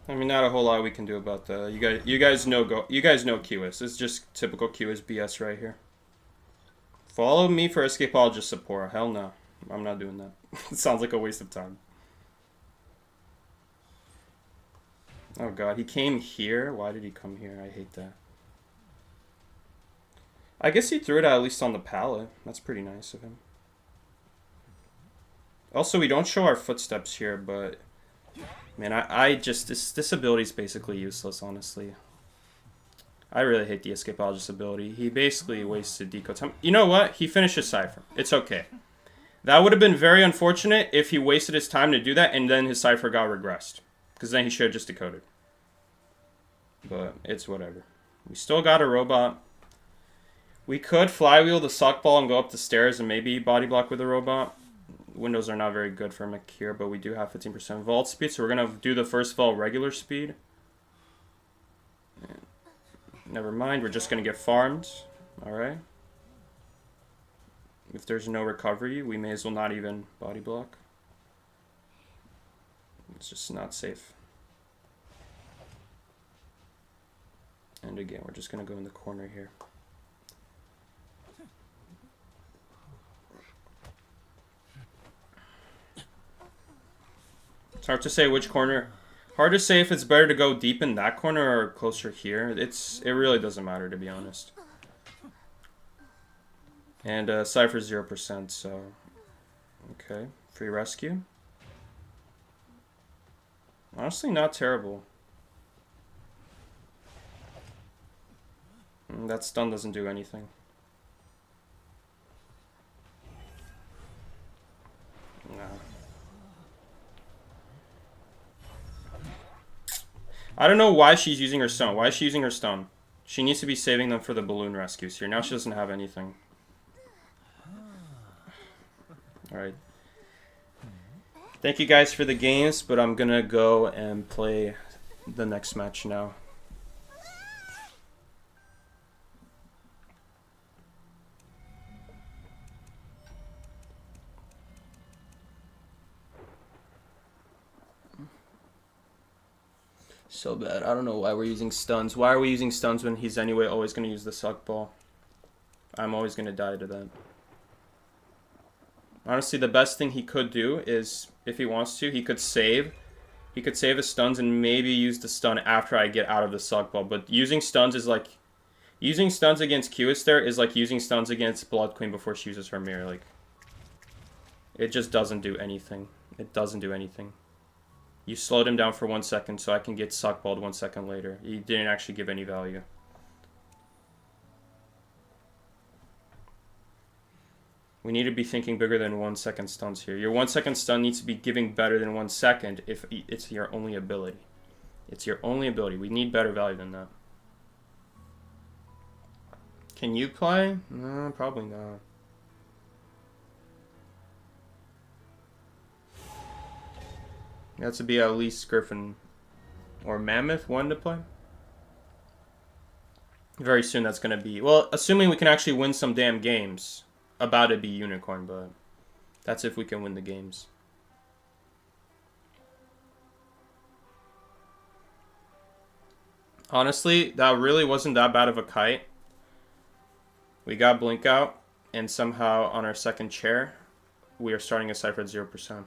I mean, not a whole lot we can do about that. You guys know QS. It's just typical QS BS right here. Follow me for Escapologist support. Hell no. I'm not doing that. It sounds like a waste of time. Oh god, he came here? Why did he come here? I hate that. I guess he threw it at least on the pallet. That's pretty nice of him. Also, we don't show our footsteps here, but... Man, I just... This ability is basically useless, honestly. I really hate the Escapologist ability. He basically wasted deco time. You know what? He finished his Cypher. It's okay. That would have been very unfortunate if he wasted his time to do that and then his Cypher got regressed. Because then he should have just decoded. But it's whatever. We still got a robot. We could flywheel the suck ball and go up the stairs and maybe body block with a robot. Windows are not very good for mech here, but we do have 15% vault speed, so we're going to do the first vault regular speed. Never mind, we're just going to get farmed. Alright. If there's no recovery, we may as well not even body block. It's just not safe. And again, we're just going to go in the corner here. It's hard to say which corner. Hard to say if it's better to go deep in that corner or closer here. It really doesn't matter, to be honest. And Cypher's 0%, so... Okay, free rescue. Honestly, not terrible. That stun doesn't do anything. No. I don't know why she's using her stun. Why is she using her stun? She needs to be saving them for the balloon rescues here. Now she doesn't have anything. Alright. Thank you guys for the games, but I'm gonna go and play the next match now. So bad. I don't know why we're using stuns. Why are we using stuns when he's anyway always going to use the suck ball? I'm always going to die to that. Honestly, the best thing he could do is, if he wants to, he could save. He could save his stuns and maybe use the stun after I get out of the suck ball. But using stuns is like... Using stuns against Q-Aster is like using stuns against Blood Queen before she uses her mirror. Like, it just doesn't do anything. It doesn't do anything. You slowed him down for 1 second so I can get suckballed 1 second later. He didn't actually give any value. We need to be thinking bigger than 1 second stuns here. Your 1 second stun needs to be giving better than 1 second if it's your only ability. It's your only ability. We need better value than that. Can you play? No, probably not. It has to be at least Griffin or Mammoth one to play. Very soon that's going to be... Well, assuming we can actually win some damn games. About to be unicorn, but... That's if we can win the games. Honestly, that really wasn't that bad of a kite. We got blink out, and somehow on our second chair, we are starting a cipher at 0%.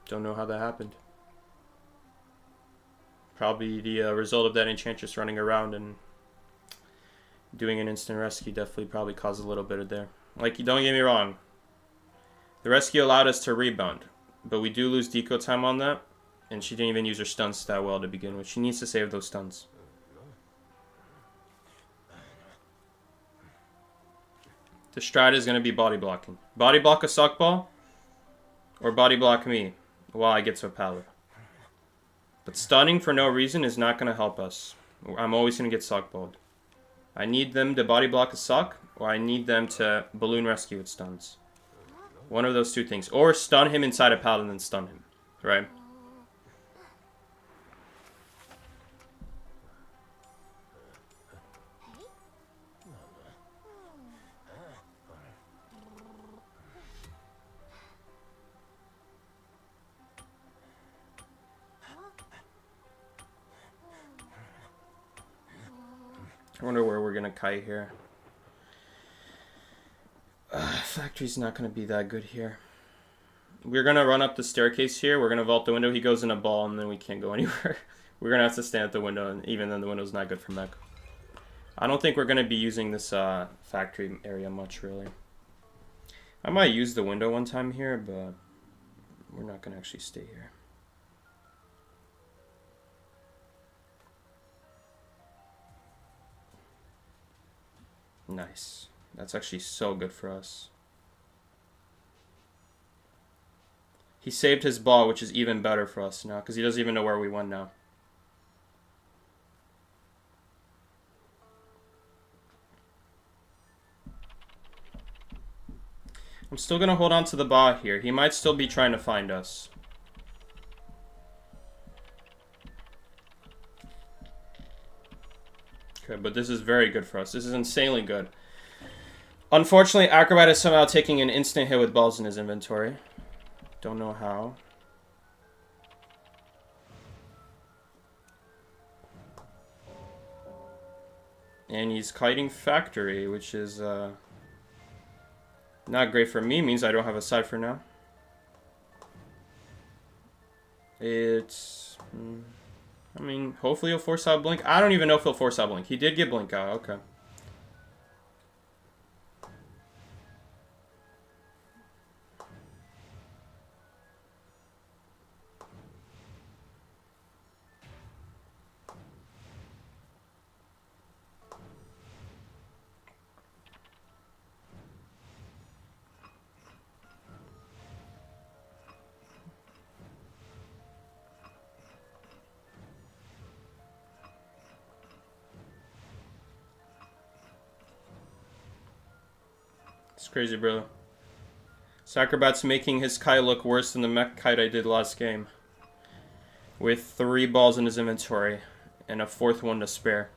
Don't know how that happened. Probably the result of that enchantress running around and doing an instant rescue definitely probably caused a little bit of there. Like, don't get me wrong. The rescue allowed us to rebound, but we do lose deco time on that. And she didn't even use her stuns that well to begin with. She needs to save those stuns. The strat is going to be body blocking. Body block a suck ball, or body block me while I get to a pallet. But stunning for no reason is not going to help us. I'm always going to get suck balled. I need them to body block a suck, or I need them to balloon rescue with stuns. One of those two things. Or stun him inside a pallet and then stun him. Right? I wonder where we're gonna kite here. Factory's not gonna be that good here. We're gonna run up the staircase here. We're gonna vault the window. He goes in a ball, and then we can't go anywhere. We're gonna have to stand at the window, and even then the window's not good for mech. I don't think we're gonna be using this factory area much, really. I might use the window one time here, but we're not gonna actually stay here. Nice. That's actually so good for us. He saved his ball, which is even better for us now, because he doesn't even know where we went now. I'm still going to hold on to the ball here. He might still be trying to find us. Okay, but this is very good for us. This is insanely good. Unfortunately, Acrobat is somehow taking an instant hit with balls in his inventory. Don't know how. And he's kiting factory, which is not great for me. Means I don't have a cipher now. It's... I mean, hopefully he'll force out blink. I don't even know if he'll force out blink. He did get blink out. Okay. It's crazy, bro. Sacrobat's making his kite look worse than the mech kite I did last game. With 3 balls in his inventory and a 4th one to spare.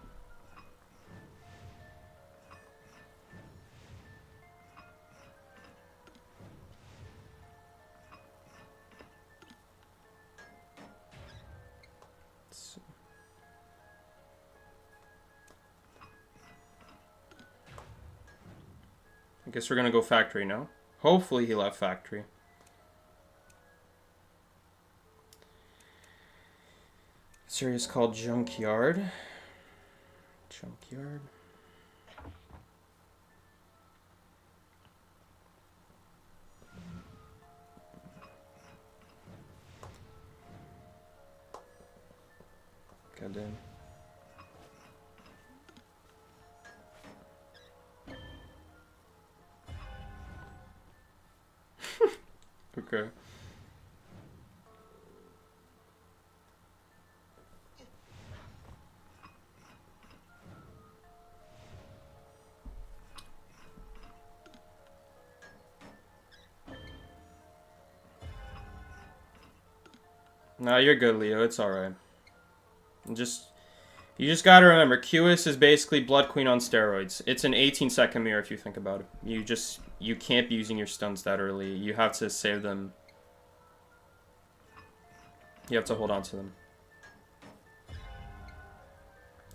I guess we're gonna go factory now. Hopefully he left factory. This area is called Junkyard. Junkyard. Goddamn. Okay. Nah, you're good, Leo. It's alright. Just You just gotta remember, QS is basically Blood Queen on steroids. It's an 18-second mirror if you think about it. You can't be using your stuns that early. You have to save them. You have to hold on to them.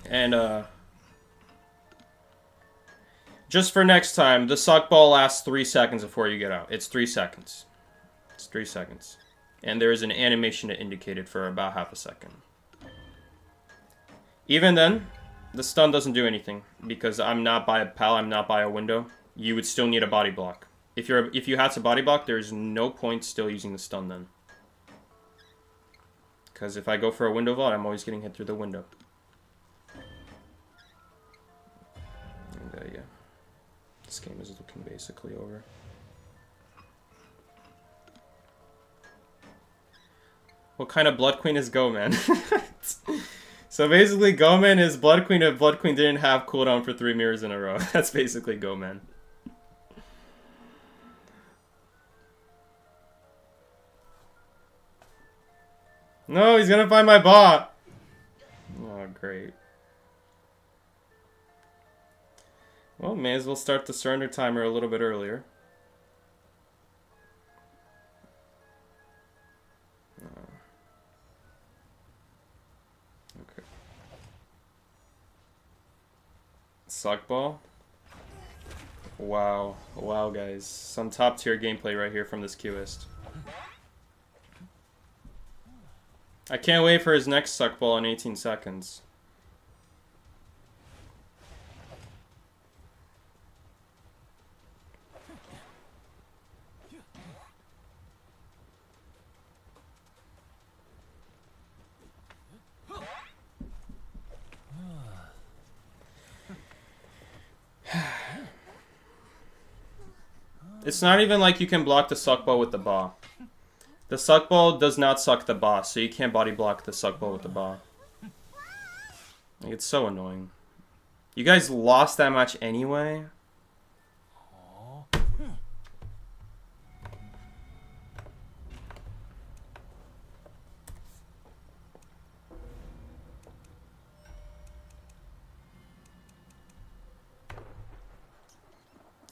And, just for next time, the suck ball lasts 3 seconds before you get out. It's 3 seconds. It's 3 seconds. And there is an animation to indicate it for about half a second. Even then, the stun doesn't do anything because I'm not by a pal, I'm not by a window. You would still need a body block. If you had to body block, there's no point still using the stun then. Because if I go for a window vault, I'm always getting hit through the window. And yeah, this game is looking basically over. What kind of Blood Queen is Goman? So basically, Goman is Blood Queen if Blood Queen didn't have cooldown for 3 mirrors in a row. That's basically Goman. No, he's gonna find my bot! Oh, great. Well, may as well start the surrender timer a little bit earlier. Suck ball. Wow. Wow, guys. Some top tier gameplay right here from this Qist. I can't wait for his next suck ball in 18 seconds. It's not even like you can block the suck ball with the ba. The suck ball does not suck the ba, so you can't body block the suck ball with the ba. Like, it's so annoying. You guys lost that match anyway?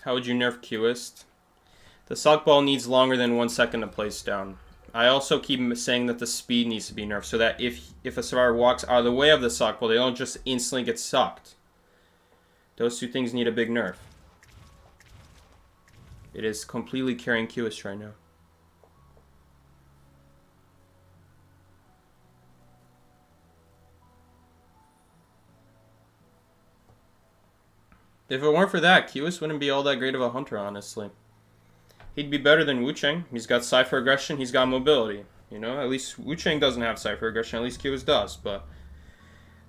How would you nerf Qist? The suck ball needs longer than 1 second to place down. I also keep saying that the speed needs to be nerfed so that if a survivor walks out of the way of the suck ball, they don't just instantly get sucked. Those two things need a big nerf. It is completely carrying Qist right now. If it weren't for that, Qist wouldn't be all that great of a hunter, honestly. He'd be better than Wu Cheng. He's got Cypher Aggression, he's got mobility. You know, at least Wu Cheng doesn't have Cypher Aggression, at least Qist does. But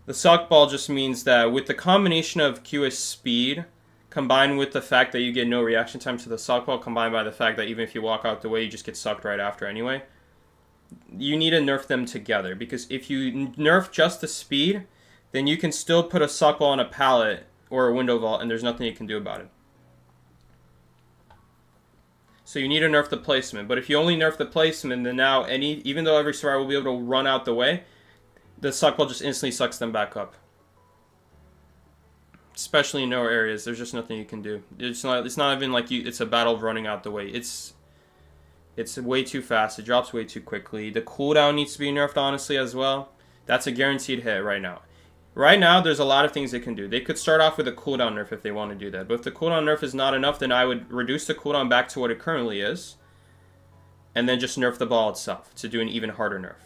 the suck ball just means that with the combination of Qist speed, combined with the fact that you get no reaction time to the suck ball, combined by the fact that even if you walk out the way, you just get sucked right after anyway, you need to nerf them together. Because if you nerf just the speed, then you can still put a suck ball on a pallet or a window vault, and there's nothing you can do about it. So you need to nerf the placement. But if you only nerf the placement, then now even though every survivor will be able to run out the way, the suck ball just instantly sucks them back up. Especially in narrow areas, there's just nothing you can do. It's not even like it's a battle of running out the way. It's way too fast. It drops way too quickly. The cooldown needs to be nerfed, honestly, as well. That's a guaranteed hit right now. Right now, there's a lot of things they can do. They could start off with a cooldown nerf if they want to do that. But if the cooldown nerf is not enough, then I would reduce the cooldown back to what it currently is. And then just nerf the ball itself to do an even harder nerf.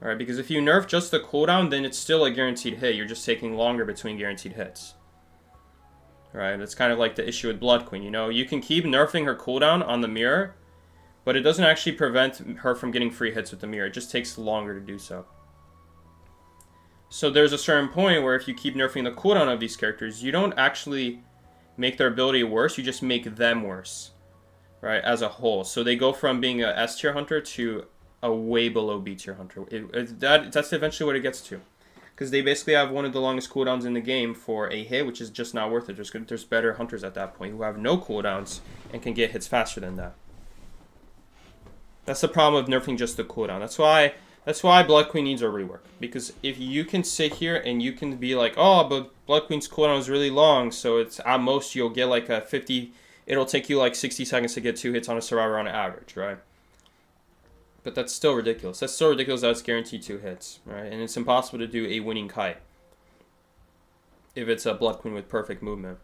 Alright, because if you nerf just the cooldown, then it's still a guaranteed hit. You're just taking longer between guaranteed hits. Alright, it's kind of like the issue with Blood Queen. You know, you can keep nerfing her cooldown on the mirror, but it doesn't actually prevent her from getting free hits with the mirror. It just takes longer to do so. So there's a certain point where if you keep nerfing the cooldown of these characters, you don't actually make their ability worse, you just make them worse, right, as a whole. So they go from being a S tier hunter to a way below B tier hunter. That's eventually what it gets to. Because they basically have one of the longest cooldowns in the game for a hit, which is just not worth it. There's better hunters at that point who have no cooldowns and can get hits faster than that. That's the problem of nerfing just the cooldown. That's why That's why Blood Queen needs a rework. Because if you can sit here and you can be like, oh, but Blood Queen's cooldown is really long, so it's at most you'll get like a 50... It'll take you like 60 seconds to get 2 hits on a Survivor on average, right? But that's still ridiculous. That's so ridiculous that it's guaranteed 2 hits, right? And it's impossible to do a winning kite if it's a Blood Queen with perfect movement.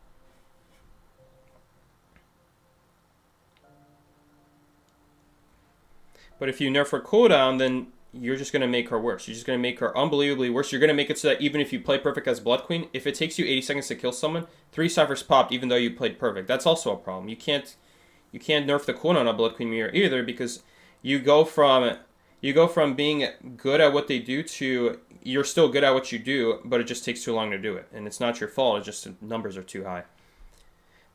But if you nerf her cooldown, then you're just going to make her worse. You're just going to make her unbelievably worse. You're going to make it so that even if you play perfect as Blood Queen, if it takes you 80 seconds to kill someone, 3 ciphers popped even though you played perfect. That's also a problem. You can't nerf the cooldown on Blood Queen Mirror either, because you go from being good at what they do to you're still good at what you do, but it just takes too long to do it. And it's not your fault. It's just the numbers are too high.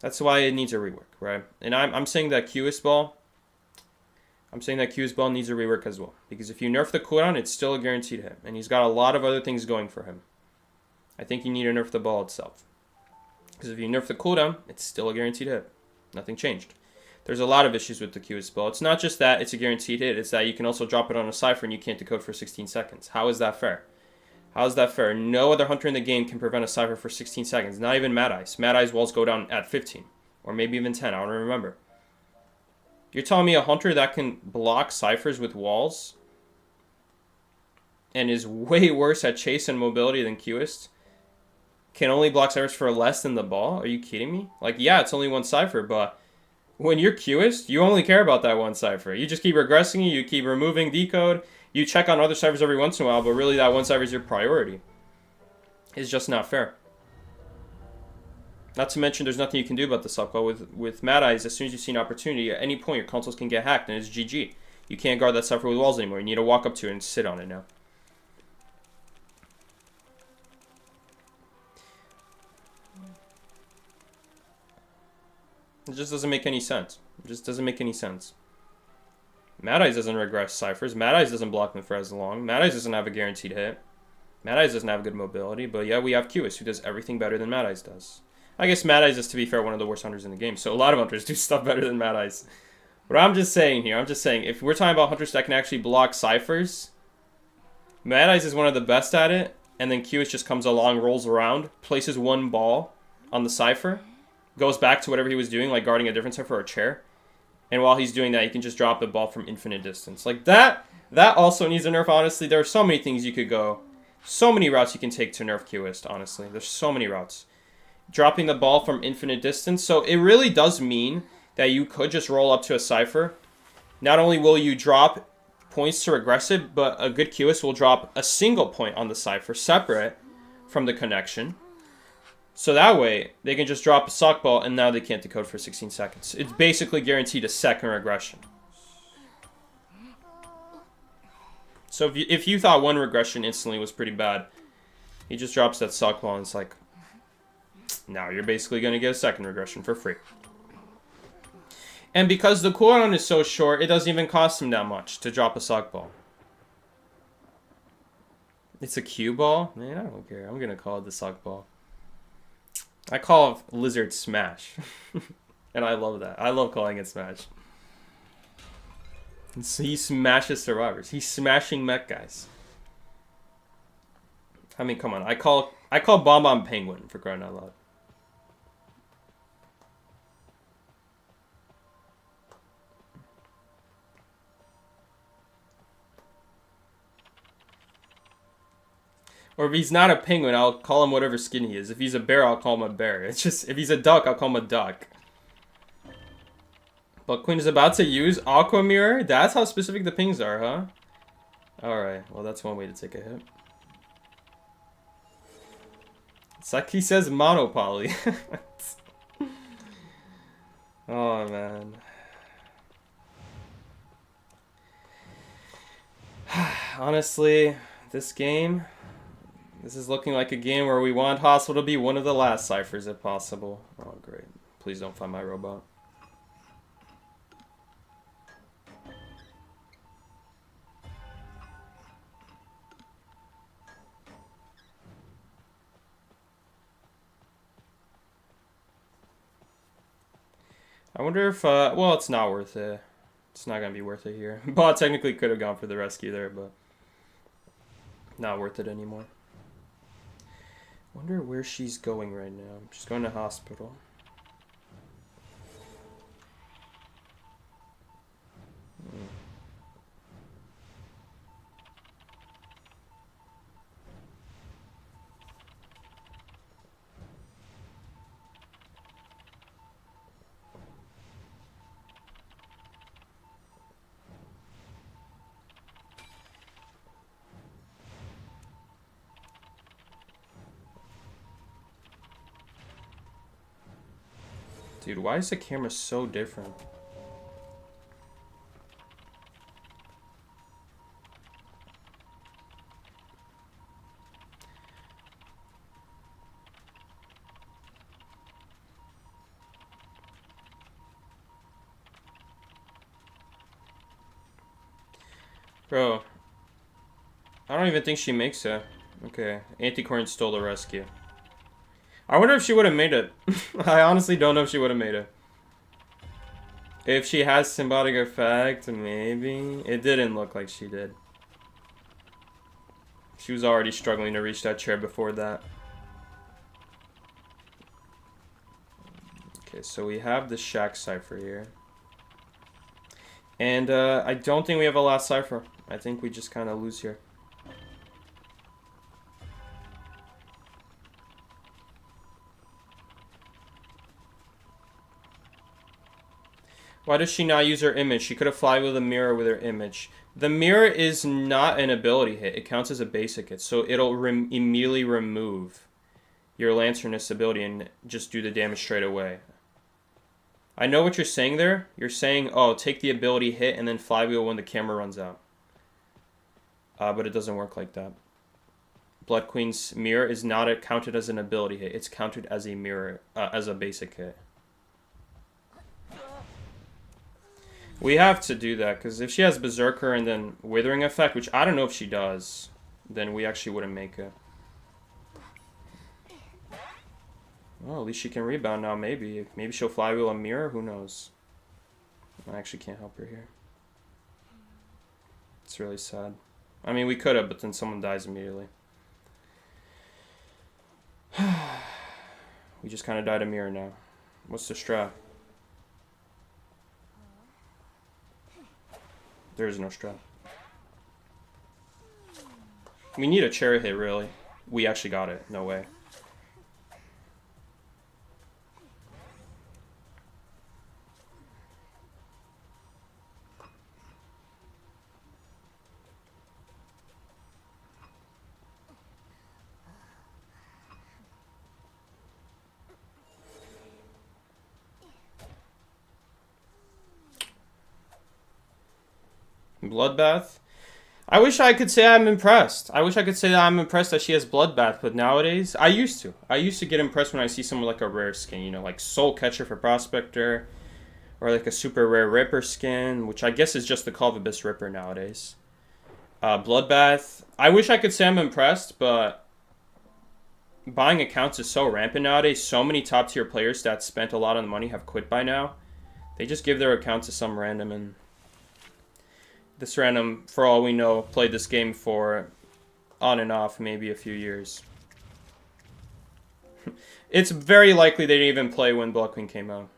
That's why it needs a rework, right? And I'm saying that QS Ball needs a rework as well. Because if you nerf the cooldown, it's still a guaranteed hit. And he's got a lot of other things going for him. I think you need to nerf the ball itself. Because if you nerf the cooldown, it's still a guaranteed hit. Nothing changed. There's a lot of issues with the QS Ball. It's not just that it's a guaranteed hit. It's that you can also drop it on a Cypher and you can't decode for 16 seconds. How is that fair? How is that fair? No other Hunter in the game can prevent a Cypher for 16 seconds. Not even Mad Eyes. Mad Eyes walls go down at 15. Or maybe even 10. I don't remember. You're telling me a Hunter that can block Cyphers with walls and is way worse at chase and mobility than QS can only block Cyphers for less than the ball? Are you kidding me? Like, yeah, it's only one Cypher, but when you're QS, you only care about that one Cypher. You just keep regressing it, you keep removing decode, you check on other Cyphers every once in a while, but really that one Cypher is your priority. It's just not fair. Not to mention, there's nothing you can do about the subcall. With Mad Eyes, as soon as you see an opportunity, at any point, your consoles can get hacked, and it's GG. You can't guard that Cypher with walls anymore. You need to walk up to it and sit on it now. It just doesn't make any sense. It just doesn't make any sense. Mad Eyes doesn't regress Cyphers. Mad Eyes doesn't block them for as long. Mad Eyes doesn't have a guaranteed hit. Mad Eyes doesn't have good mobility, but yeah, we have QS, who does everything better than Mad Eyes does. I guess Mad Eyes is, to be fair, one of the worst hunters in the game, so a lot of hunters do stuff better than Mad Eyes. But I'm just saying here, if we're talking about hunters that can actually block Cyphers, Mad Eyes is one of the best at it, and then QS just comes along, rolls around, places one ball on the Cypher, goes back to whatever he was doing, like guarding a different Cypher or a chair, and while he's doing that, he can just drop the ball from infinite distance. Like, that also needs a nerf, honestly. There are so many things you could go, so many routes you can take to nerf QS, honestly. There's so many routes. Dropping the ball from infinite distance. So it really does mean that you could just roll up to a Cypher. Not only will you drop points to regress it, but a good QS will drop a single point on the Cypher separate from the connection. So that way, they can just drop a sock ball and now they can't decode for 16 seconds. It's basically guaranteed a second regression. So if you thought one regression instantly was pretty bad, he just drops that sock ball and it's like, now you're basically going to get a second regression for free. And because the cooldown is so short, it doesn't even cost him that much to drop a sock ball. It's a cue ball? Man, I don't care. I'm going to call it the sock ball. I call it Lizard Smash. And I love that. I love calling it Smash. So he smashes survivors. He's smashing mech guys. I mean, come on. I call Bomb Bomb Penguin, for crying out loud. Or if he's not a penguin, I'll call him whatever skin he is. If he's a bear, I'll call him a bear. It's just, if he's a duck, I'll call him a duck. But Queen is about to use Aqua Mirror? That's how specific the pings are, huh? Alright, well that's one way to take a hit. It's like he says monopoly. Oh, man. Honestly, this game... This is looking like a game where we want Hospital to be one of the last Cyphers if possible. Oh, great. Please don't find my robot. I wonder if, well, it's not worth it. It's not going to be worth it here. Bot technically could have gone for the rescue there, but Not worth it anymore. Wonder where she's going right now. She's going to hospital. Dude, why is the camera so different? Bro, I don't even think she makes it. Okay, Anticorn stole the rescue. I wonder if she would have made it. I honestly don't know if she would have made it. If she has symbiotic effect, maybe. It didn't look like she did. She was already struggling to reach that chair before that. Okay, so we have the Shack Cypher here. And I don't think we have a last Cypher. I think we just kind of lose here. Why does she not use her image? She could have fly with a mirror with her image. The mirror is not an ability hit. It counts as a basic hit. So it'll immediately remove your Lanterness ability and just do the damage straight away. I know what you're saying there. You're saying, oh, take the ability hit and then flywheel when the camera runs out. But it doesn't work like that. Blood Queen's mirror is not counted as an ability hit. It's counted as a mirror, as a basic hit. We have to do that, because if she has Berserker and then Withering Effect, which I don't know if she does, then we actually wouldn't make it. Well, at least she can rebound now, maybe. Maybe she'll flywheel a mirror, who knows. I actually can't help her here. It's really sad. I mean, we could have, but then someone dies immediately. We just kind of died a mirror now. What's the strat? There is no strat. We need a chair hit, really. We actually got it. No way. Bloodbath. I wish I could say I'm impressed. I wish I could say that I'm impressed that she has Bloodbath, but nowadays, I used to. I used to get impressed when I see someone like a rare skin, you know, like Soul Catcher for Prospector, or like a super rare Ripper skin, which I guess is just the Call of Abyss Ripper nowadays. Bloodbath. I wish I could say I'm impressed, but buying accounts is so rampant nowadays. So many top tier players that spent a lot of money have quit by now. They just give their accounts to some random, and this random, for all we know, played this game for on and off maybe a few years. It's very likely they didn't even play when Blood Queen came out.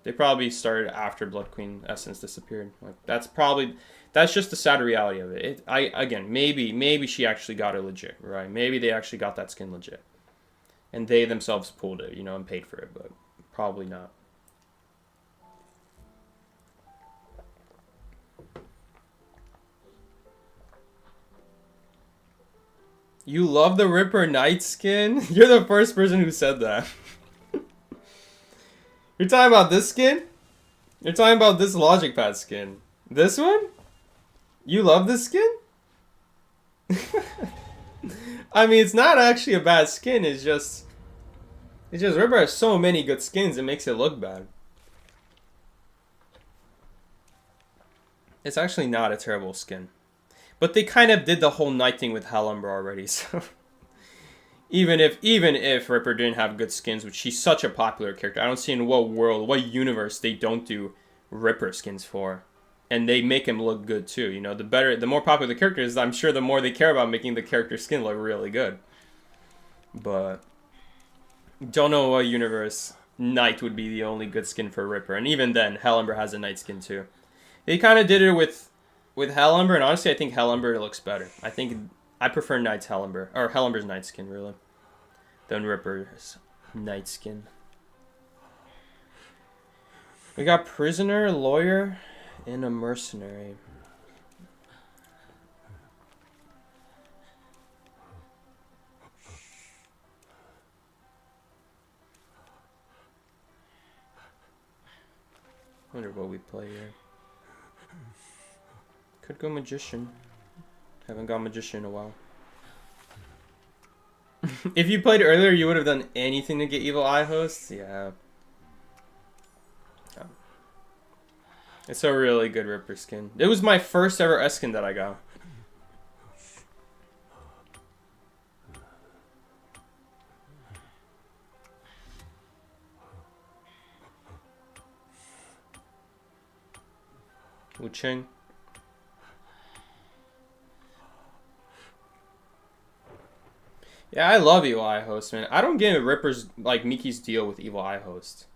They probably started after Blood Queen Essence disappeared. Like that's just the sad reality of it. Again, maybe she actually got it legit, right? Maybe they actually got that skin legit, and they themselves pulled it, you know, and paid for it, but probably not. You love the Ripper Knight skin? You're the first person who said that. You're talking about this skin? You're talking about this Logic Pad skin? This one? You love this skin? I mean, it's not actually a bad skin. It's just Ripper has so many good skins, it makes it look bad. It's actually not a terrible skin. But they kind of did the whole Knight thing with Halumbra already, so even if Ripper didn't have good skins, which she's such a popular character, I don't see in what world, what universe they don't do Ripper skins for. and they make him look good too. You know, the more popular the character is, I'm sure the more they care about making the character skin look really good. But don't know what universe Knight would be the only good skin for Ripper, and even then, Hellember has a Knight skin too. They kind of did it with Hellember, and honestly, I think Hellember looks better. I prefer Knight's Hellember, or Hellember's Knight skin really, than Ripper's Knight skin. We got prisoner, lawyer, and a mercenary. Wonder what we play here. Could go magician. Haven't got magician in a while. If you played earlier, you would have done anything to get Evil Eye hosts. Yeah. It's a really good Ripper skin. It was my first ever S skin that I got. Wu Cheng. Yeah, I love Evil Eye Host, man. I don't get Ripper's, like, Mickey's deal with Evil Eye Host.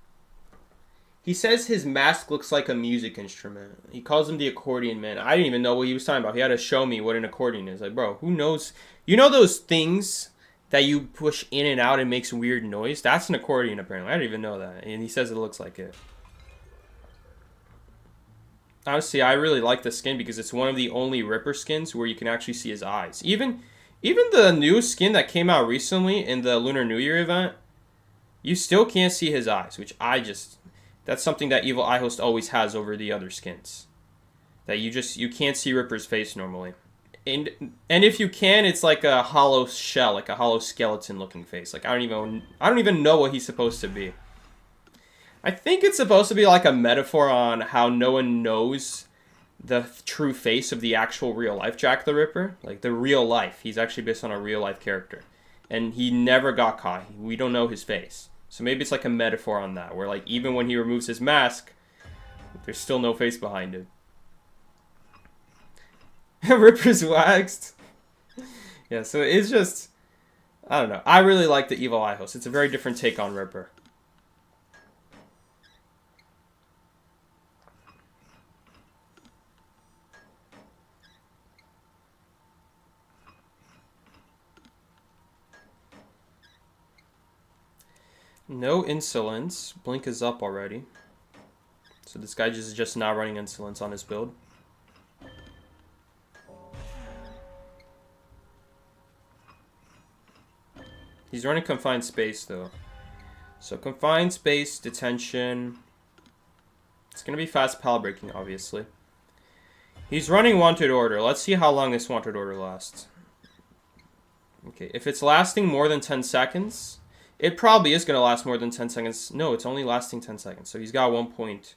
He says his mask looks like a music instrument. He calls him the accordion man. I didn't even know what he was talking about. He had to show me what an accordion is. Like, bro, who knows? You know those things that you push in and out and makes weird noise? That's an accordion, apparently. I didn't even know that. And he says it looks like it. Honestly, I really like the skin because it's one of the only Ripper skins where you can actually see his eyes. Even the new skin that came out recently in the Lunar New Year event, you still can't see his eyes, which that's something that Evil Eye Host always has over the other skins. That you can't see Ripper's face normally. And if you can, it's like a hollow shell, like a hollow skeleton looking face. Like I don't even know what he's supposed to be. I think it's supposed to be like a metaphor on how no one knows the true face of the actual real life Jack the Ripper. Like the real life. He's actually based on a real life character. And he never got caught. We don't know his face. So maybe it's like a metaphor on that, where like even when he removes his mask, there's still no face behind it. Ripper's waxed. Yeah, so it's just, I don't know. I really like the Evil Eye Host. It's a very different take on Ripper. No insolence. Blink is up already. So this guy is just not running insolence on his build. He's running confined space though. So confined space, detention. It's going to be fast pal breaking, obviously. He's running wanted order. Let's see how long this wanted order lasts. Okay, if it's lasting more than 10 seconds... It probably is going to last more than 10 seconds. No, it's only lasting 10 seconds. So he's got 1 point.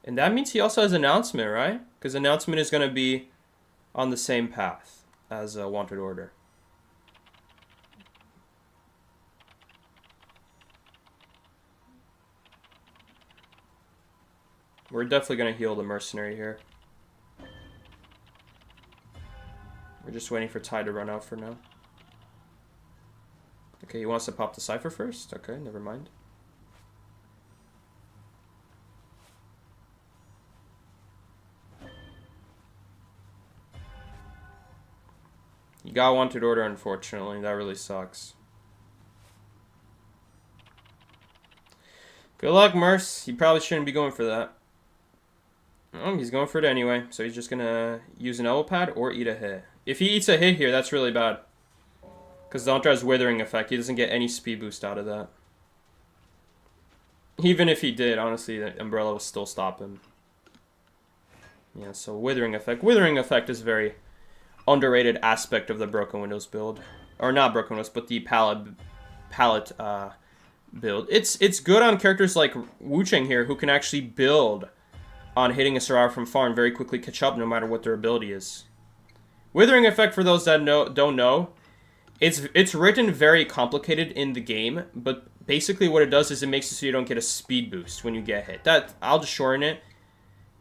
And that means he also has announcement, right? Because announcement is going to be on the same path as a wanted order. We're definitely going to heal the mercenary here. We're just waiting for Ty to run out for now. Okay, he wants to pop the Cypher first? Okay, never mind. You got wanted order, unfortunately. That really sucks. Good luck, Merce. He probably shouldn't be going for that. Oh, he's going for it anyway. So he's just going to use an elbow pad or eat a hit. If he eats a hit here, that's really bad. Because Dontra has Withering Effect. He doesn't get any speed boost out of that. Even if he did, honestly, the Umbrella will still stop him. Yeah, so Withering Effect. Withering Effect is a very underrated aspect of the Broken Windows build. Or not Broken Windows, but the palette build. It's good on characters like Wu Cheng here, who can actually build on hitting a survivor from far and very quickly catch up no matter what their ability is. Withering Effect, for those that don't know, it's written very complicated in the game, but basically what it does is it makes it so you don't get a speed boost when you get hit. I'll just shorten it.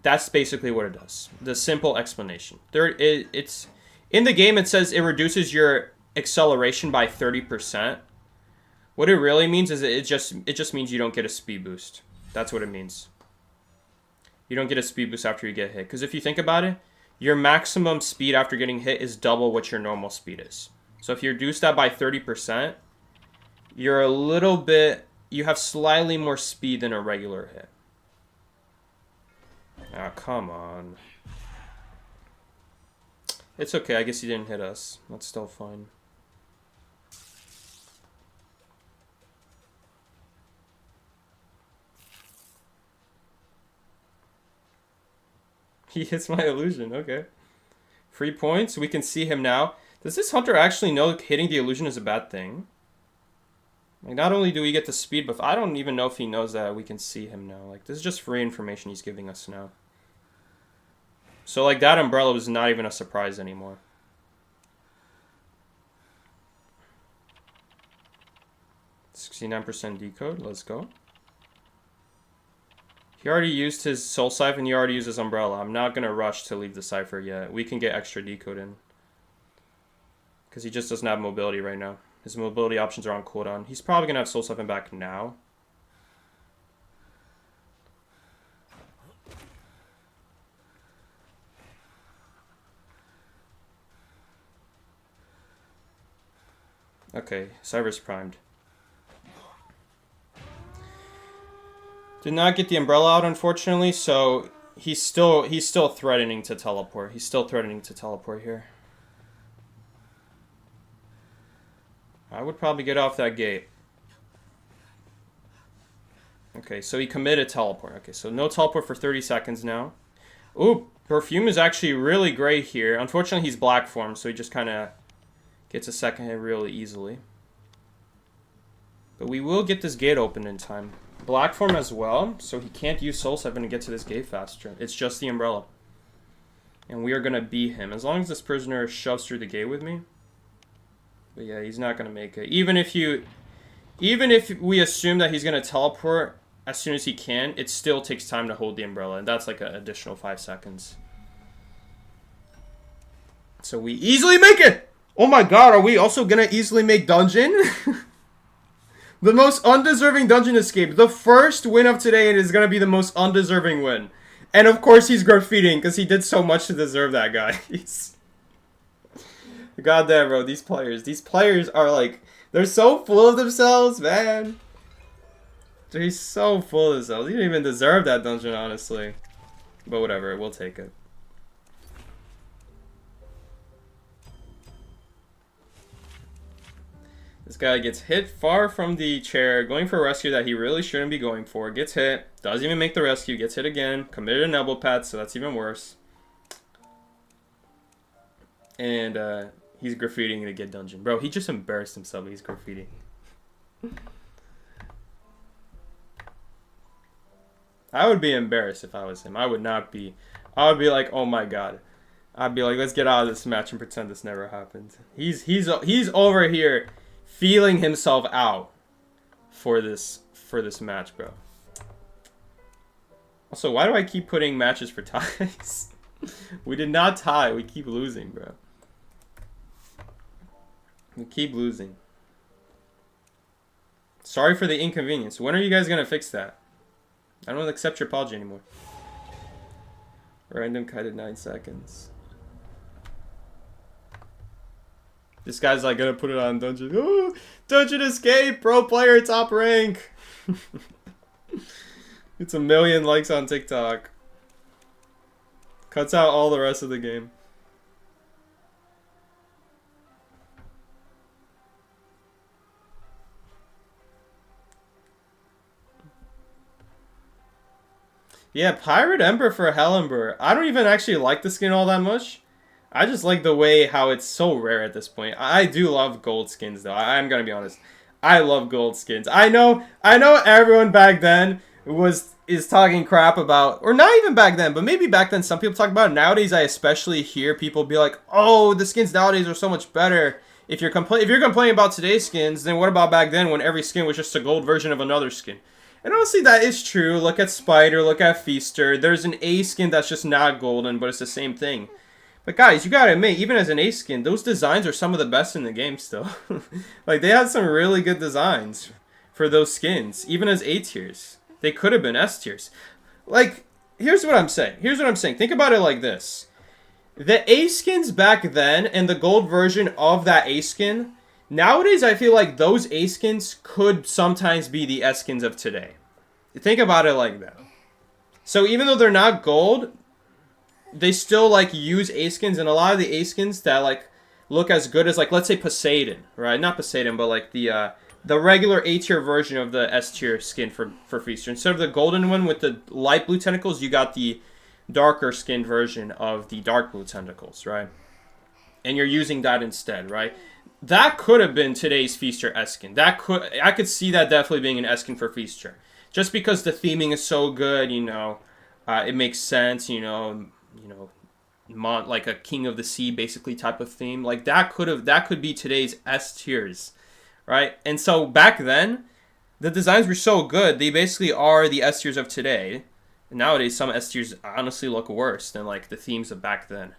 That's basically what it does. The simple explanation. It's in the game. It says it reduces your acceleration by 30%. What it really means is it just means you don't get a speed boost. That's what it means. You don't get a speed boost after you get hit. Because if you think about it, your maximum speed after getting hit is double what your normal speed is. So if you reduce that by 30%, you're a little bit... You have slightly more speed than a regular hit. Ah, come on. It's okay. I guess he didn't hit us. That's still fine. He hits my illusion. Okay. Free points. We can see him now. Does this hunter actually know hitting the illusion is a bad thing? Like, not only do we get the speed buff, I don't even know if he knows that we can see him now. Like, this is just free information he's giving us now. So, like, that umbrella was not even a surprise anymore. %69% decode. Let's go. He already used his Soul Siphon. He already used his umbrella. I'm not going to rush to leave the Cypher yet. We can get extra decode in. Because he just doesn't have mobility right now. His mobility options are on cooldown. He's probably going to have Soul Siphon back now. Okay, Cypher's primed. Did not get the umbrella out, unfortunately, so he's still threatening to teleport. He's still threatening to teleport here. I would probably get off that gate. Okay, so he committed teleport. Okay, so no teleport for 30 seconds now. Ooh, Perfume is actually really great here. Unfortunately, he's black form, so he just kind of gets a second hit really easily. But we will get this gate open in time. Black form as well, so he can't use Soul Siphon to get to this gate faster. It's just the umbrella. And we are going to beat him. As long as this prisoner shoves through the gate with me. But yeah, he's not going to make it. Even if we assume that he's going to teleport as soon as he can, it still takes time to hold the umbrella. And that's like an additional 5 seconds. So we easily make it! Oh my god, are we also going to easily make dungeon? The most undeserving dungeon escape. The first win of today is going to be the most undeserving win. And of course he's graffitiing because he did so much to deserve that, guys. God damn, bro. These players are like, they're so full of themselves, man. They're so full of themselves. He didn't even deserve that dungeon, honestly. But whatever, we'll take it. This guy gets hit far from the chair, going for a rescue that he really shouldn't be going for. Gets hit, doesn't even make the rescue, gets hit again, committed an elbow pad, so that's even worse. And he's graffitiing to get dungeon. Bro, he just embarrassed himself. He's graffitiing. I would be embarrassed if I was him. I would not be. I would be like, oh my god. I'd be like, let's get out of this match and pretend this never happened. He's over here feeling himself out for this match, bro. Also, why do I keep putting matches for ties? We did not tie. We keep losing, bro. We keep losing. Sorry for the inconvenience. When are you guys gonna fix that? I don't accept your apology anymore. Random kited 9 seconds. This guy's like gonna put it on dungeon. Oh, dungeon escape, pro player, top rank. It's 1 million likes on TikTok. Cuts out all the rest of the game. Yeah, Pirate Ember for Hellenberg. I don't even actually like the skin all that much. I just like the way how it's so rare at this point. I do love gold skins though. I'm gonna be honest. I love gold skins. I know everyone back then is talking crap about, or not even back then, but maybe back then some people talk about it. Nowadays I especially hear people be like, "Oh, the skins nowadays are so much better." If you're complaining about today's skins, then what about back then when every skin was just a gold version of another skin? And honestly, that is true. Look at Spider, look at Feaster. There's an A skin that's just not golden, but it's the same thing. But guys, you gotta admit, even as an A skin, those designs are some of the best in the game still. Like, they had some really good designs for those skins, even as A tiers. They could have been S tiers. Like, here's what I'm saying. Think about it like this. The A skins back then and the gold version of that A skin, nowadays I feel like those A skins could sometimes be the S skins of today. Think about it like that. So even though they're not gold, they still like use A skins, and a lot of the A skins that like look as good as, like, let's say Poseidon, right? Not Poseidon, but like the regular A tier version of the S tier skin for Feaster. Instead of the golden one with the light blue tentacles, you got the darker skinned version of the dark blue tentacles, right? And you're using that instead, right? That could have been today's Feaster S skin. I could see that definitely being an S skin for Feaster, just because the theming is so good, you know. It makes sense, you know, like a King of the Sea basically type of theme. Like that could be today's S tiers, right? And so back then, the designs were so good, they basically are the S tiers of today. And nowadays, some S tiers honestly look worse than like the themes of back then.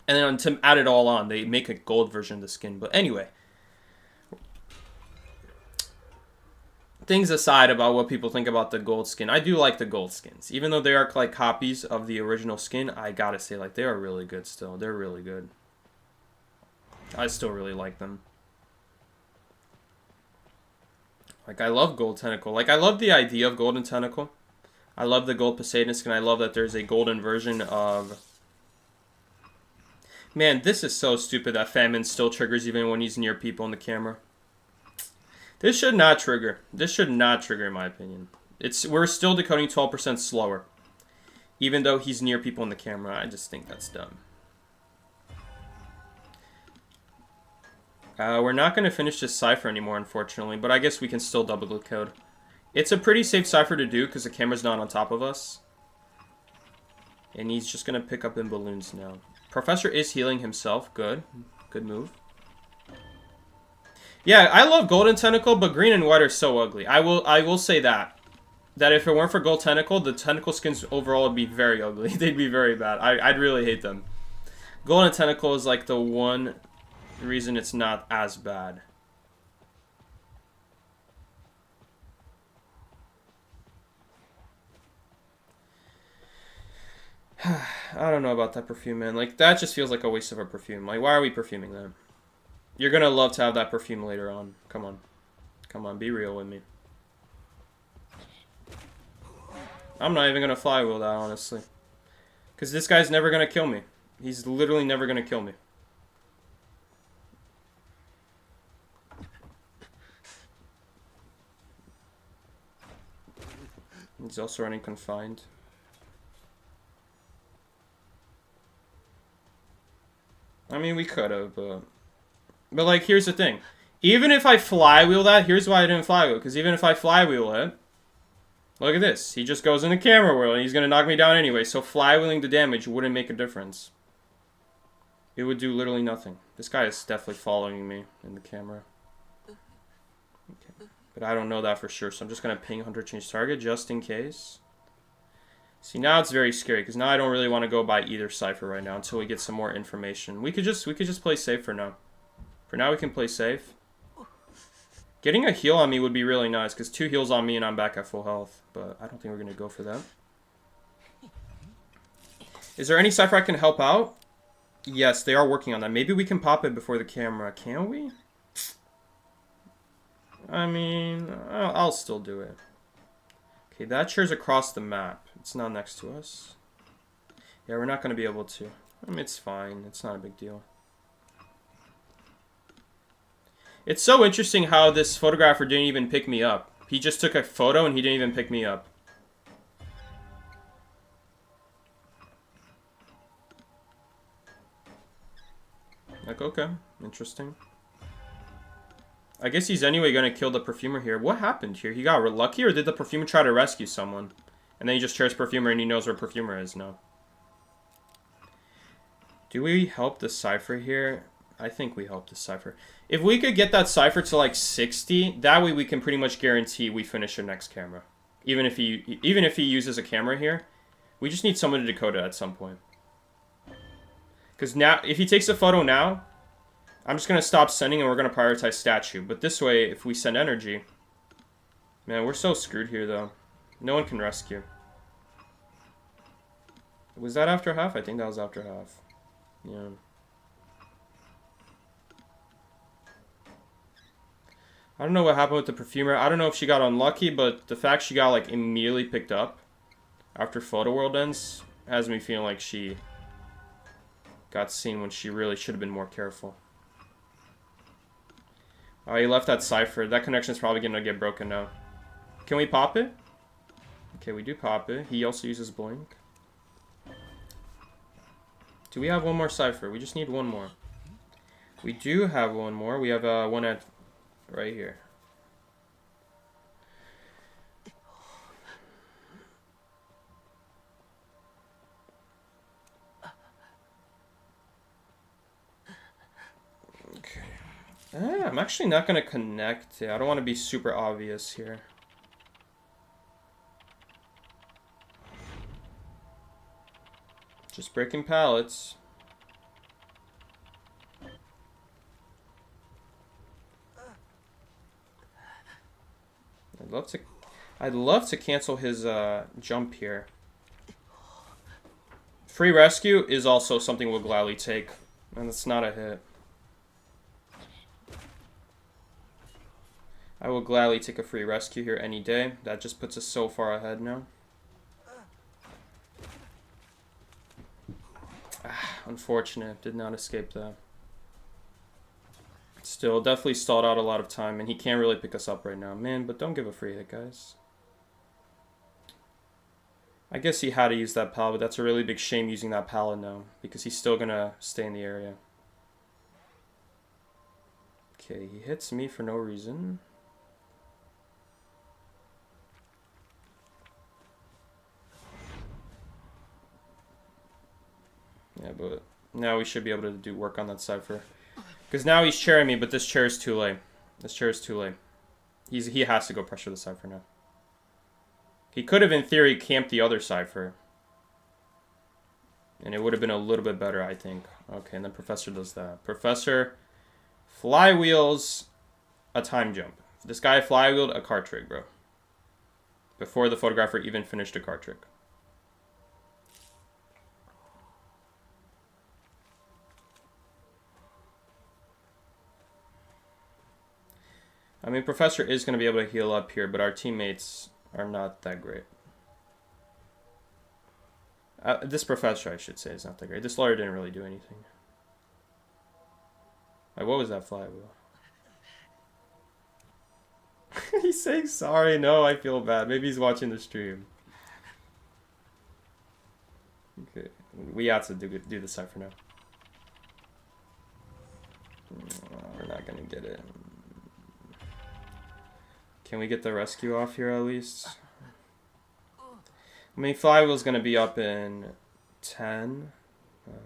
And then to add it all on, they make a gold version of the skin. But anyway, things aside about what people think about the gold skin, I do like the gold skins. Even though they are like copies of the original skin, I gotta say, like, they are really good still. They're really good. I still really like them. Like, I love Gold Tentacle. Like, I love the idea of Golden Tentacle. I love the Gold Poseidon skin. I love that there's a golden version of... Man, this is so stupid that Famine still triggers even when he's near people in the camera. This should not trigger. This should not trigger, in my opinion. We're still decoding 12% slower, even though he's near people in the camera. I just think that's dumb. We're not going to finish this cipher anymore, unfortunately, but I guess we can still double decode. It's a pretty safe cipher to do because the camera's not on top of us. And he's just going to pick up in balloons now. Professor is healing himself. Good. Good move. Yeah, I love Golden Tentacle, but green and white are so ugly. I will say that. That if it weren't for Gold Tentacle, the Tentacle skins overall would be very ugly. They'd be very bad. I'd really hate them. Golden Tentacle is like the one reason it's not as bad. I don't know about that perfume, man. Like, that just feels like a waste of a perfume. Like, why are we perfuming that? You're gonna love to have that perfume later on. Come on. Come on, be real with me. I'm not even gonna flywheel that, honestly. Because this guy's never gonna kill me. He's literally never gonna kill me. He's also running confined. I mean, we could have, but like, here's the thing. Even if I flywheel that, here's why I didn't flywheel. Because even if I flywheel it, look at this. He just goes in the camera wheel, and he's going to knock me down anyway. So flywheeling the damage wouldn't make a difference. It would do literally nothing. This guy is definitely following me in the camera. Okay. But I don't know that for sure, so I'm just going to ping Hunter change target just in case. See, now it's very scary, because now I don't really want to go by either cipher right now until we get some more information. We could just play safe for now. For now, we can play safe. Getting a heal on me would be really nice, because 2 heals on me and I'm back at full health. But I don't think we're going to go for that. Is there any cipher I can help out? Yes, they are working on that. Maybe we can pop it before the camera. Can we? I mean, I'll still do it. Okay, that chair's across the map. It's not next to us. Yeah, we're not going to be able to. I mean, it's fine. It's not a big deal. It's so interesting how this photographer didn't even pick me up. He just took a photo and he didn't even pick me up. Like, okay. Interesting. I guess he's anyway going to kill the perfumer here. What happened here? He got lucky, or did the perfumer try to rescue someone? And then he just shares perfumer and he knows where perfumer is now. Do we help the cipher here? I think we helped the Cypher. If we could get that Cypher to like 60, that way we can pretty much guarantee we finish the next camera. Even if he uses a camera here, we just need someone to decode it at some point. Because now, if he takes a photo now, I'm just going to stop sending and we're going to prioritize statue. But this way, if we send energy... Man, we're so screwed here, though. No one can rescue. Was that after half? I think that was after half. Yeah. I don't know what happened with the perfumer. I don't know if she got unlucky, but the fact she got, like, immediately picked up after Photo World ends has me feeling like she got seen when she really should have been more careful. Oh, he left that Cypher. That connection's probably going to get broken now. Can we pop it? Okay, we do pop it. He also uses Blink. Do we have one more Cypher? We just need one more. We do have one more. We have one at right here. Okay. I'm actually not going to connect it. I don't want to be super obvious here. Just breaking pallets. I'd love to cancel his jump here. Free rescue is also something we'll gladly take, and it's not a hit. I will gladly take a free rescue here any day. That just puts us so far ahead now. Unfortunate, did not escape that. Still, definitely stalled out a lot of time, and he can't really pick us up right now. Man, but don't give a free hit, guys. I guess he had to use that pallet, but that's a really big shame using that pallet now, because he's still gonna stay in the area. Okay, he hits me for no reason. Yeah, but now we should be able to do work on that Cypher. Because now he's chairing me, but this chair is too late. This chair is too late. He has to go pressure the Cypher now. He could have, in theory, camped the other Cypher. And it would have been a little bit better, I think. Okay, and then Professor does that. Professor flywheels a time jump. This guy flywheeled a card trick, bro. Before the photographer even finished a card trick. I mean, Professor is going to be able to heal up here, but our teammates are not that great. This Professor, I should say, is not that great. This lawyer didn't really do anything. Like, what was that flywheel? He's saying sorry. No, I feel bad. Maybe he's watching the stream. Okay, we have to do the Cypher now. We're not going to get it. Can we get the rescue off here at least? I mean, flywheel's going to be up in 10. 9.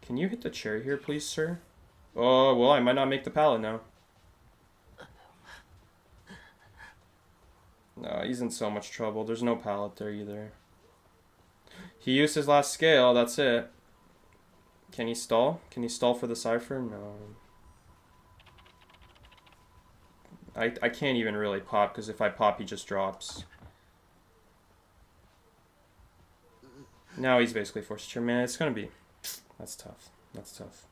Can you hit the chair here, please, sir? Oh, well, I might not make the pallet now. No, he's in so much trouble. There's no pallet there either. He used his last scale, that's it. Can he stall? Can he stall for the Cypher? No. I can't even really pop, because if I pop, he just drops. Now he's basically forced to chair. Man, it's going to be... That's tough. That's tough.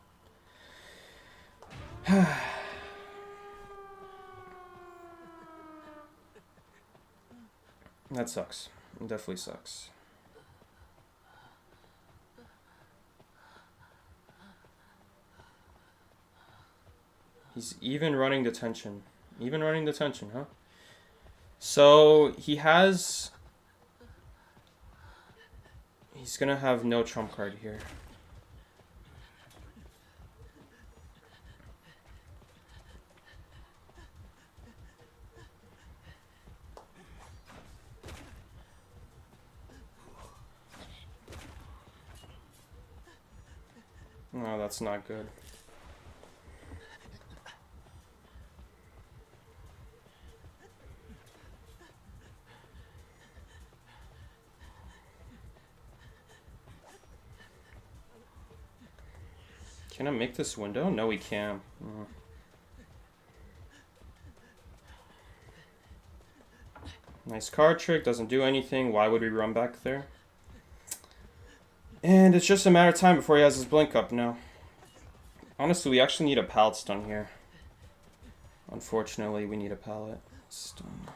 That sucks. It definitely sucks. He's even running detention. Even running detention, huh? So, he has... He's gonna have no trump card here. No, that's not good. Can I make this window? No, we can't. Oh. Nice card trick, doesn't do anything. Why would we run back there? And it's just a matter of time before he has his blink up now. Honestly, we actually need a pallet stun here. Unfortunately, we need a pallet stun.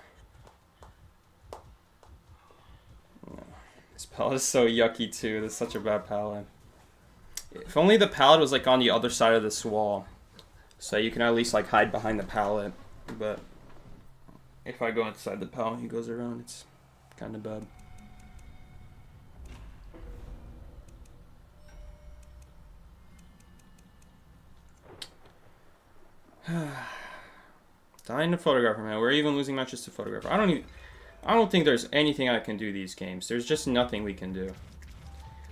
No. This pallet is so yucky too. This is such a bad pallet. If only the pallet was like on the other side of this wall, so you can at least like hide behind the pallet. But if I go inside the pallet, he goes around. It's kind of bad. Dying to photographer, man. We're even losing matches to photographer. I don't think there's anything I can do these games. There's just nothing we can do.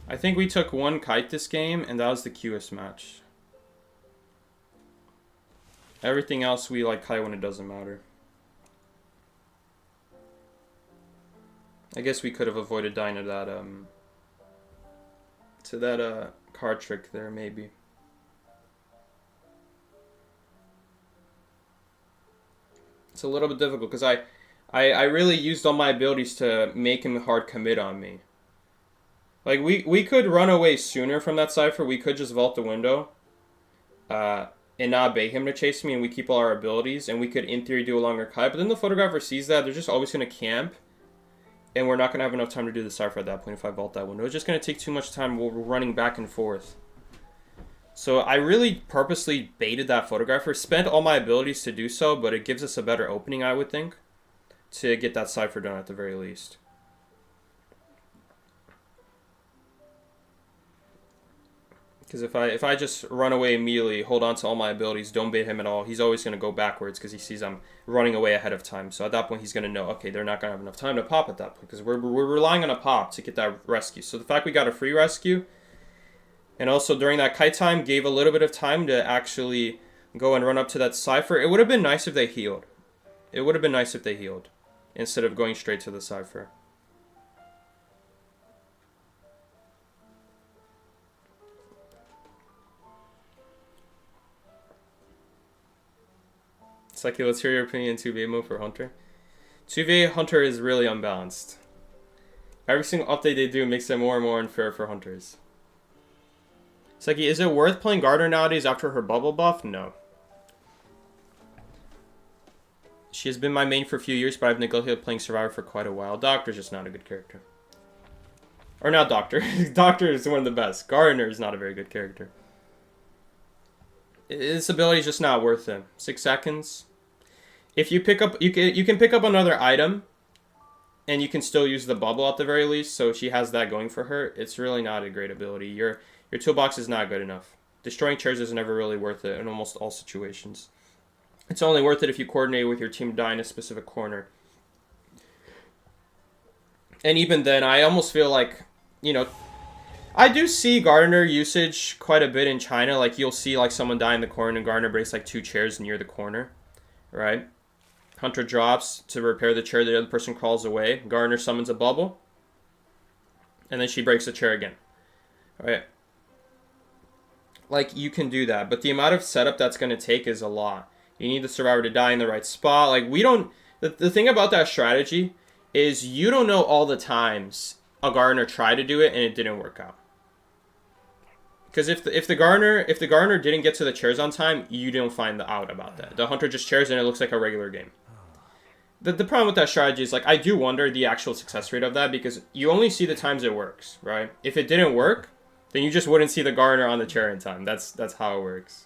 I think we took one kite this game, and that was the QS match. Everything else we like kite when it doesn't matter. I guess we could have avoided dying to that card trick there, maybe. It's a little bit difficult because I really used all my abilities to make him hard commit on me. Like, we could run away sooner from that cipher. We could just vault the window and not bait him to chase me, and we keep all our abilities, and we could, in theory, do a longer kite. But then the photographer sees that. They're just always going to camp, and we're not going to have enough time to do the cipher at that point if I vault that window. It's just going to take too much time while we're running back and forth. So I really purposely baited that photographer, spent all my abilities to do so, but it gives us a better opening, I would think, to get that cipher done at the very least. Because if I just run away immediately, hold on to all my abilities, don't bait him at all, he's always going to go backwards because he sees I'm running away ahead of time. So at that point, he's going to know, okay, they're not going to have enough time to pop at that point because we're relying on a pop to get that rescue. So the fact we got a free rescue, and also during that kite time, gave a little bit of time to actually go and run up to that cipher. It would have been nice if they healed. It would have been nice if they healed instead of going straight to the cipher. It's like, let's hear your opinion. 2v move for Hunter. 2v Hunter is really unbalanced. Every single update they do makes it more and more unfair for Hunters. Seki, is it worth playing Gardner nowadays after her bubble buff? No. She has been my main for a few years, but I've neglected playing Survivor for quite a while. Doctor's just not a good character. Or not Doctor. Doctor is one of the best. Gardner is not a very good character. His ability is just not worth it. 6 seconds. If you pick up, you can pick up another item, and you can still use the bubble at the very least. So she has that going for her. It's really not a great ability. Your toolbox is not good enough. Destroying chairs is never really worth it in almost all situations. It's only worth it if you coordinate with your team to die in a specific corner. And even then, I almost feel like, you know, I do see Gardner usage quite a bit in China. Like, you'll see like someone die in the corner and Gardner breaks like 2 chairs near the corner, right? Hunter drops to repair the chair. The other person crawls away. Gardner summons a bubble. And then she breaks the chair again, right? Like, you can do that. But the amount of setup that's going to take is a lot. You need the survivor to die in the right spot. Like, we don't... The thing about that strategy is you don't know all the times a Gardner tried to do it and it didn't work out. Because if the Gardner didn't get to the chairs on time, you don't find the out about that. The Hunter just chairs and it looks like a regular game. The problem with that strategy is, like, I do wonder the actual success rate of that because you only see the times it works, right? If it didn't work, then you just wouldn't see the Gardner on the chair in time. That's how it works.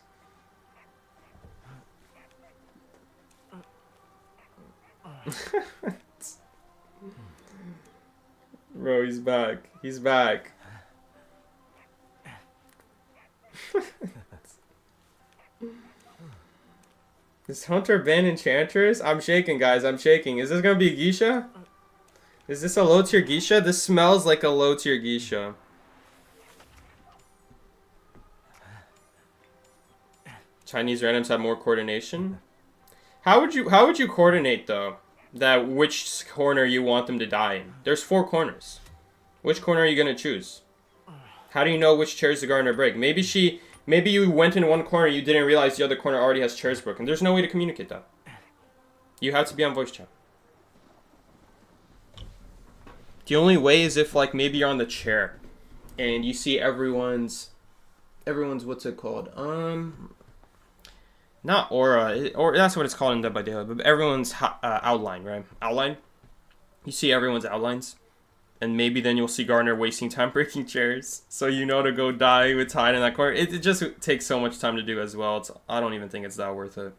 Bro, he's back. He's back. Is Hunter ban Enchantress? I'm shaking, guys. I'm shaking. Is this gonna be a Geisha? Is this a low tier Geisha? This smells like a low tier Geisha. Chinese randoms have more coordination. How would you coordinate though? That which corner you want them to die in? There's 4 corners. Which corner are you gonna choose? How do you know which chairs the gardener break? Maybe you went in one corner, you didn't realize the other corner already has chairs broken. There's no way to communicate that. You have to be on voice chat. The only way is if like maybe you're on the chair, and you see everyone's what's it called? Not aura, or that's what it's called in Dead by Daylight, but everyone's outline, right? Outline. You see everyone's outlines, and maybe then you'll see Gardner wasting time breaking chairs, so you know to go die with Tide in that corner. It just takes so much time to do as well. I don't even think it's that worth it.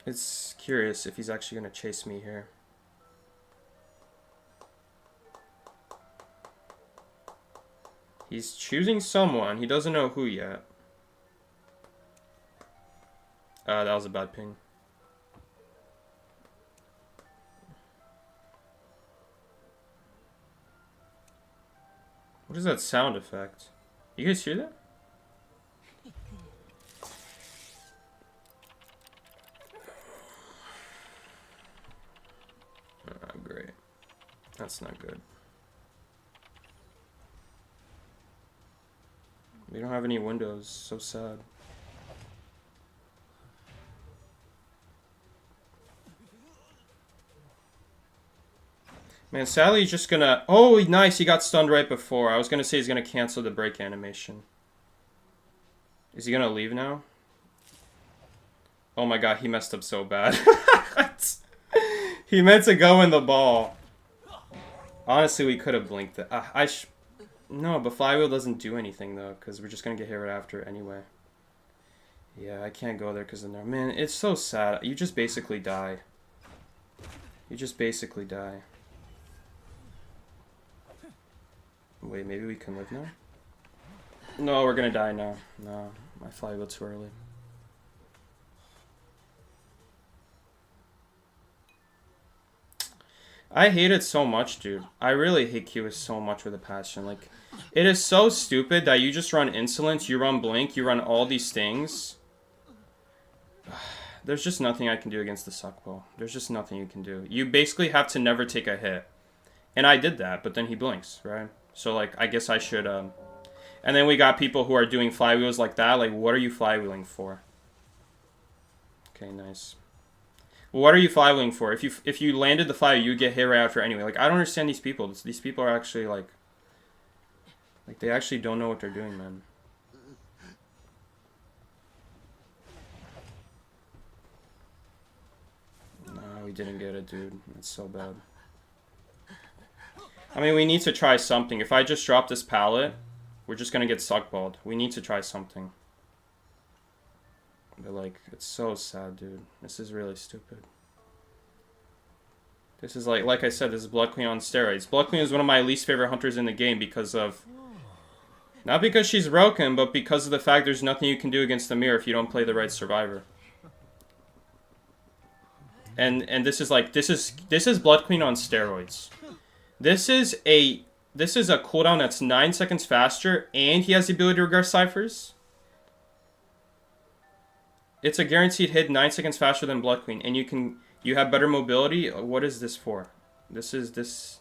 It's curious if he's actually gonna chase me here. He's choosing someone. He doesn't know who yet. That was a bad ping. What is that sound effect? You guys hear that? Great. That's not good. We don't have any windows. So sad. Man, sadly he's just gonna... Oh, nice. He got stunned right before. I was gonna say he's gonna cancel the break animation. Is he gonna leave now? Oh my god, he messed up so bad. He meant to go in the ball. Honestly, we could have blinked it. No, but Flywheel doesn't do anything, though, because we're just going to get hit right after anyway. Yeah, I can't go there because of the... Man, it's so sad. You just basically die. You just basically die. Wait, maybe we can live now? No, we're going to die now. No, my Flywheel too early. I hate it so much, dude. I really hate Q so much with a passion. Like, it is so stupid that you just run Insolence, you run Blink, you run all these things. There's just nothing I can do against the Suckball. There's just nothing you can do. You basically have to never take a hit. And I did that, but then he blinks, right? So, like, I guess I should, And then we got people who are doing flywheels like that. Like, what are you flywheeling for? Okay, nice. What are you flywheeling for? If you landed the flywheel, you get hit right after anyway. Like, I don't understand these people. These people are actually, like, they actually don't know what they're doing, man. No, we didn't get it, dude. That's so bad. I mean, we need to try something. If I just drop this pallet, we're just gonna get suckballed. We need to try something. But, like, it's so sad, dude. This is really stupid. This is like I said, this is Blood Queen on steroids. Blood Queen is one of my least favorite hunters in the game because of... Not because she's broken, but because of the fact there's nothing you can do against the mirror if you don't play the right survivor. And this is like, this is Blood Queen on steroids. This is a cooldown that's 9 seconds faster, and he has the ability to regress ciphers. It's a guaranteed hit 9 seconds faster than Blood Queen, and you have better mobility. What is this for? This.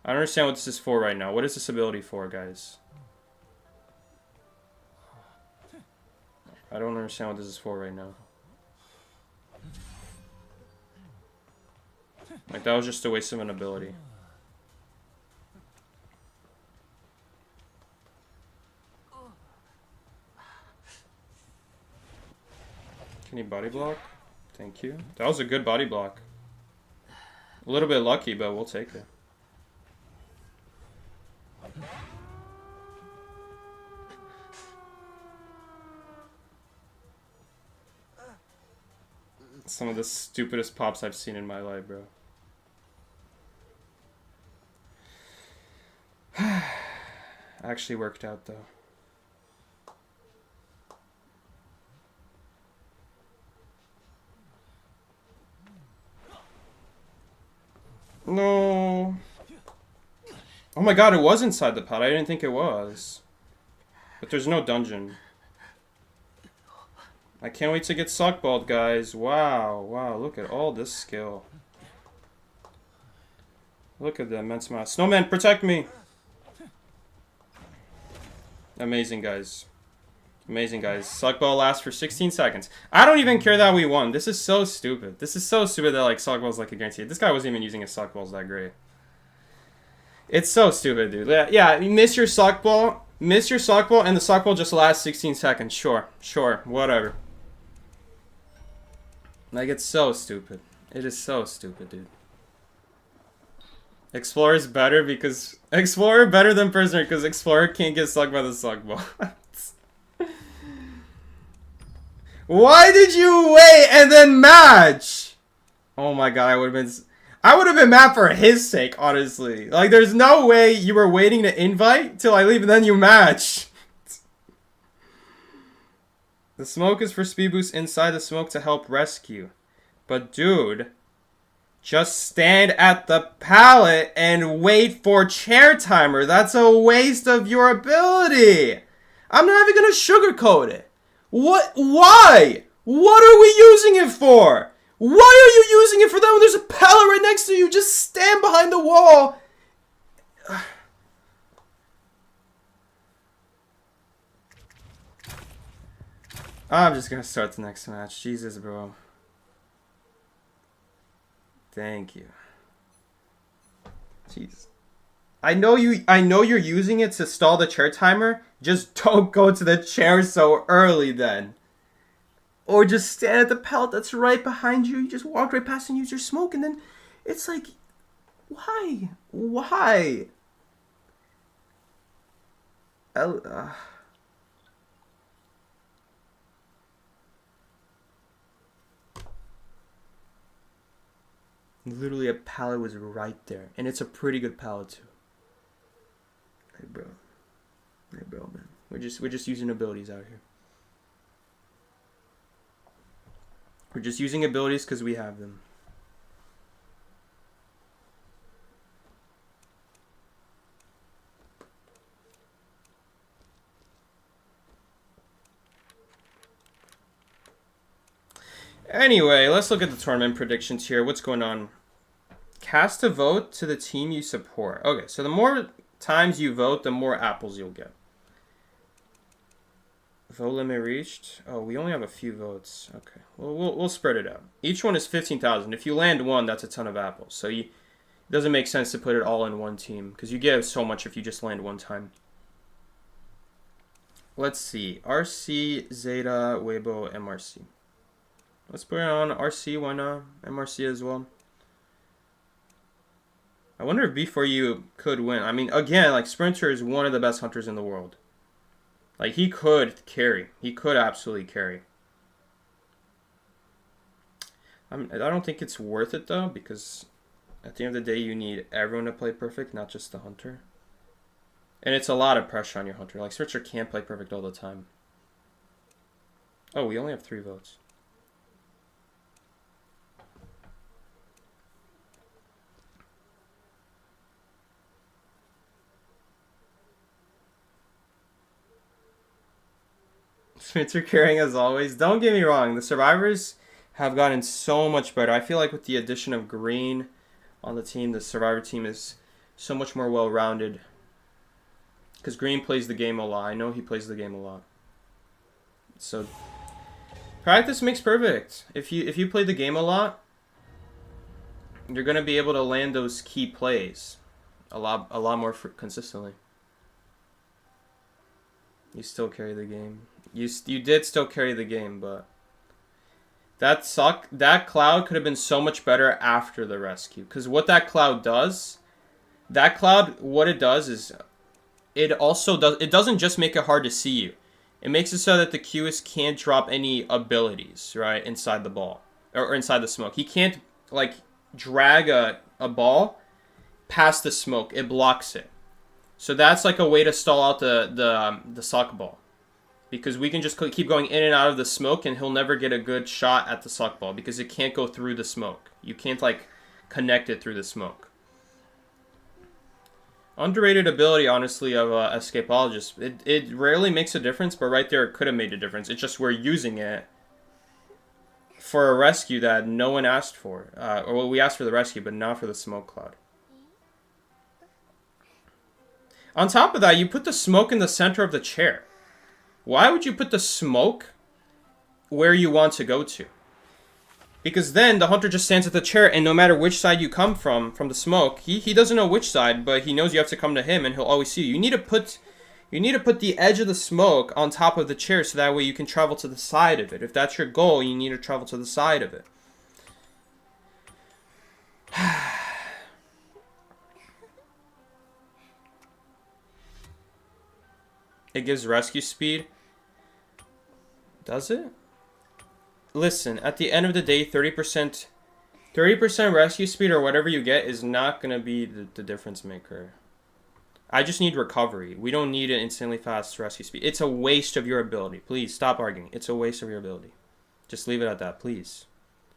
I don't understand what this is for right now. What is this ability for, guys? I don't understand what this is for right now. Like, that was just a waste of an ability. Can you body block? Thank you. That was a good body block. A little bit lucky, but we'll take it. Some of the stupidest pops I've seen in my life, bro. Actually worked out, though. No. Oh my god, it was inside the pot. I didn't think it was. But there's no dungeon. I can't wait to get suckballed, guys. Wow, wow, look at all this skill. Look at the immense amount. Snowman, protect me! Amazing, guys. Amazing, guys. Suckball lasts for 16 seconds. I don't even care that we won. This is so stupid. This is so stupid that, like, suckball's like a guarantee. This guy wasn't even using his suckballs that great. It's so stupid, dude. Yeah, you miss your suckball, and the suckball just lasts 16 seconds. Sure, whatever. Like, it's so stupid. It is so stupid, dude. Explorer's better because... Explorer better than Prisoner because Explorer can't get sucked by the suckball. Why did you wait and then match? Oh my god, I would have been mad for his sake, honestly. Like, there's no way you were waiting to invite till I leave and then you match. The smoke is for speed boost inside the smoke to help rescue. But dude, just stand at the pallet and wait for chair timer. That's a waste of your ability. I'm not even gonna sugarcoat it. What? Why? What are we using it for? Why are you using it for that when there's a pallet right next to you? Just stand behind the wall. I'm just gonna start the next match. Jesus, bro. Thank you. Jeez. I know you're using it to stall the chair timer. Just don't go to the chair so early then. Or just stand at the pallet that's right behind you. You just walk right past and use your smoke, and then it's like, why? Why? Literally, a pallet was right there, and it's a pretty good pallet too. Hey, bro. Hey, bro, man. We're just using abilities out here. We're just using abilities because we have them. Anyway, let's look at the tournament predictions here. What's going on? Cast a vote to the team you support. Okay, so the more times you vote, the more apples you'll get. Vote limit reached. Oh, we only have a few votes. Okay, well, we'll spread it out. Each one is 15,000. If you land one, that's a ton of apples. So it doesn't make sense to put it all in one team because you get so much if you just land one time. Let's see. RC, Zeta, Weibo, MRC. Let's put it on RC, why not? MRC as well. I wonder if B4U could win. I mean, again, like, Sprinter is one of the best hunters in the world. Like, he could carry. He could absolutely carry. I don't think it's worth it, though, because at the end of the day, you need everyone to play perfect, not just the hunter. And it's a lot of pressure on your hunter. Like, Sprinter can't play perfect all the time. Oh, we only have 3 votes. Sprinter carrying as always. Don't get me wrong, the survivors have gotten so much better. I feel like with the addition of Green on the team, the survivor team is so much more well-rounded. Because Green plays the game a lot. I know he plays the game a lot. So practice makes perfect. If you play the game a lot, you're gonna be able to land those key plays a lot more consistently. You still carry the game. You did still carry the game, but that cloud could have been so much better after the rescue. Because what that cloud does, what it does is it doesn't just make it hard to see you. It makes it so that the Qus can't drop any abilities, right, inside the ball or inside the smoke. He can't like drag a ball past the smoke. It blocks it. So that's like a way to stall out the suck ball. Because we can just keep going in and out of the smoke and he'll never get a good shot at the suck ball because it can't go through the smoke. You can't like connect it through the smoke. Underrated ability, honestly, of Escapologist. It rarely makes a difference, but right there it could have made a difference. It's just we're using it for a rescue that no one asked for. Or well, we asked for the rescue, but not for the smoke cloud. On top of that, you put the smoke in the center of the chair. Why would you put the smoke where you want to go to? Because then the hunter just stands at the chair, and no matter which side you come from the smoke, he doesn't know which side, but he knows you have to come to him, and he'll always see you. You need to put the edge of the smoke on top of the chair, so that way you can travel to the side of it. If that's your goal, you need to travel to the side of it. It gives rescue speed. Does it? Listen, at the end of the day, 30% rescue speed or whatever you get is not going to be the difference maker. I just need recovery. We don't need an insanely fast rescue speed. It's a waste of your ability. Please, stop arguing. It's a waste of your ability. Just leave it at that, please.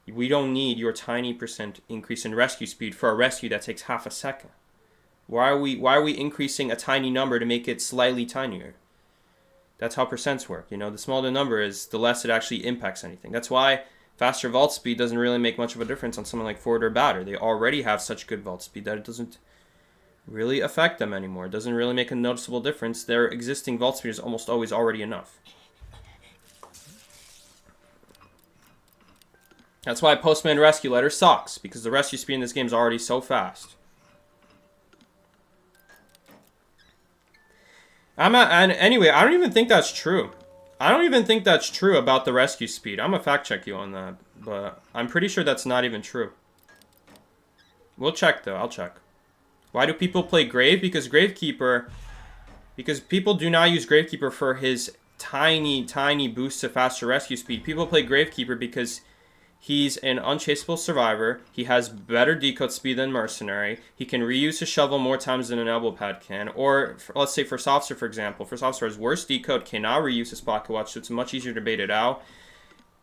We don't need your tiny percent increase in rescue speed for a rescue that takes half a second. Why are we increasing a tiny number to make it slightly tinier? That's how percents work. You know, the smaller the number is, the less it actually impacts anything. That's why faster vault speed doesn't really make much of a difference on someone like Forward or Batter. They already have such good vault speed that it doesn't really affect them anymore. It doesn't really make a noticeable difference. Their existing vault speed is almost always already enough. That's why Postman Rescue Letter sucks, because the rescue speed in this game is already so fast. Anyway, I don't even think that's true. I don't even think that's true about the rescue speed. I'm gonna fact check you on that, but I'm pretty sure that's not even true. We'll check though, I'll check. Why do people play Grave? Because people do not use Gravekeeper for his tiny boost to faster rescue speed. People play Gravekeeper because he's an unchaseable survivor. He has better decode speed than Mercenary. He can reuse his shovel more times than an elbow pad can. Or, let's say First Officer, for example. First Officer has worse decode, cannot reuse his pocket watch, so it's much easier to bait it out.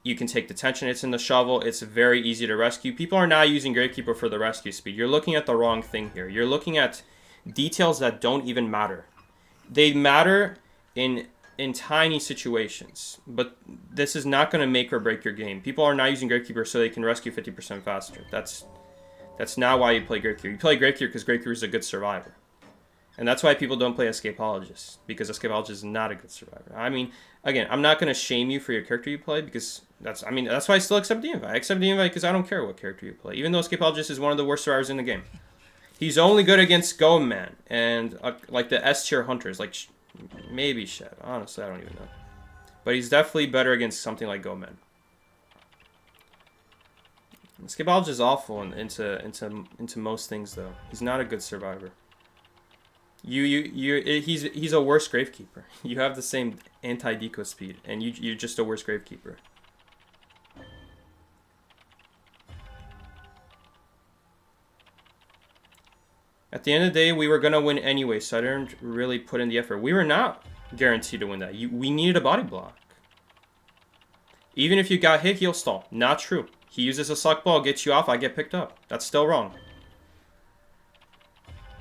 You can take detention hits in the shovel. It's very easy to rescue. People are not using Gravekeeper for the rescue speed. You're looking at the wrong thing here. You're looking at details that don't even matter. They matter in tiny situations, but this is not going to make or break your game. People are not using Gravekeeper so they can rescue 50% faster. That's not why you play Gravekeeper. You play Gravekeeper because Gravekeeper is a good survivor. And that's why people don't play Escapologist, because Escapologist is not a good survivor. I mean, again, I'm not going to shame you for your character you play, because that's why I still accept the invite. I accept the invite because I don't care what character you play, even though Escapologist is one of the worst survivors in the game. He's only good against Goemon and like the S tier hunters, like maybe Shed. Honestly, I don't even know. But he's definitely better against something like Goemon. Escapologist is awful into most things though. He's not a good survivor. He's a worse Gravekeeper. You have the same anti-deco speed, and you're just a worse Gravekeeper. At the end of the day, we were going to win anyway, so I didn't really put in the effort. We were not guaranteed to win that. We needed a body block. Even if you got hit, he'll stall. Not true. He uses a suck ball, gets you off, I get picked up. That's still wrong.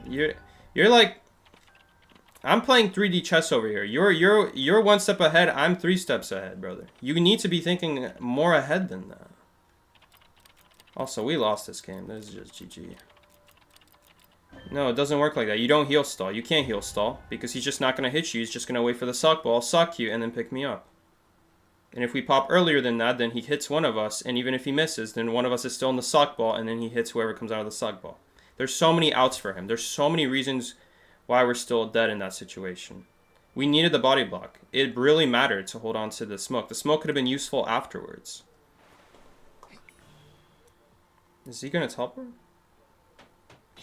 You're like... I'm playing 3D chess over here. You're one step ahead, I'm 3 steps ahead, brother. You need to be thinking more ahead than that. Also, we lost this game. This is just GG. No, it doesn't work like that. You don't heal stall. You can't heal stall because he's just not going to hit you. He's just going to wait for the suck ball, suck you, and then pick me up. And if we pop earlier than that, then he hits one of us, and even if he misses, then one of us is still in the suck ball, and then he hits whoever comes out of the suck ball. There's so many outs for him. There's so many reasons why we're still dead in that situation. We needed the body block. It really mattered to hold on to the smoke. The smoke could have been useful afterwards. Is he going to teleport?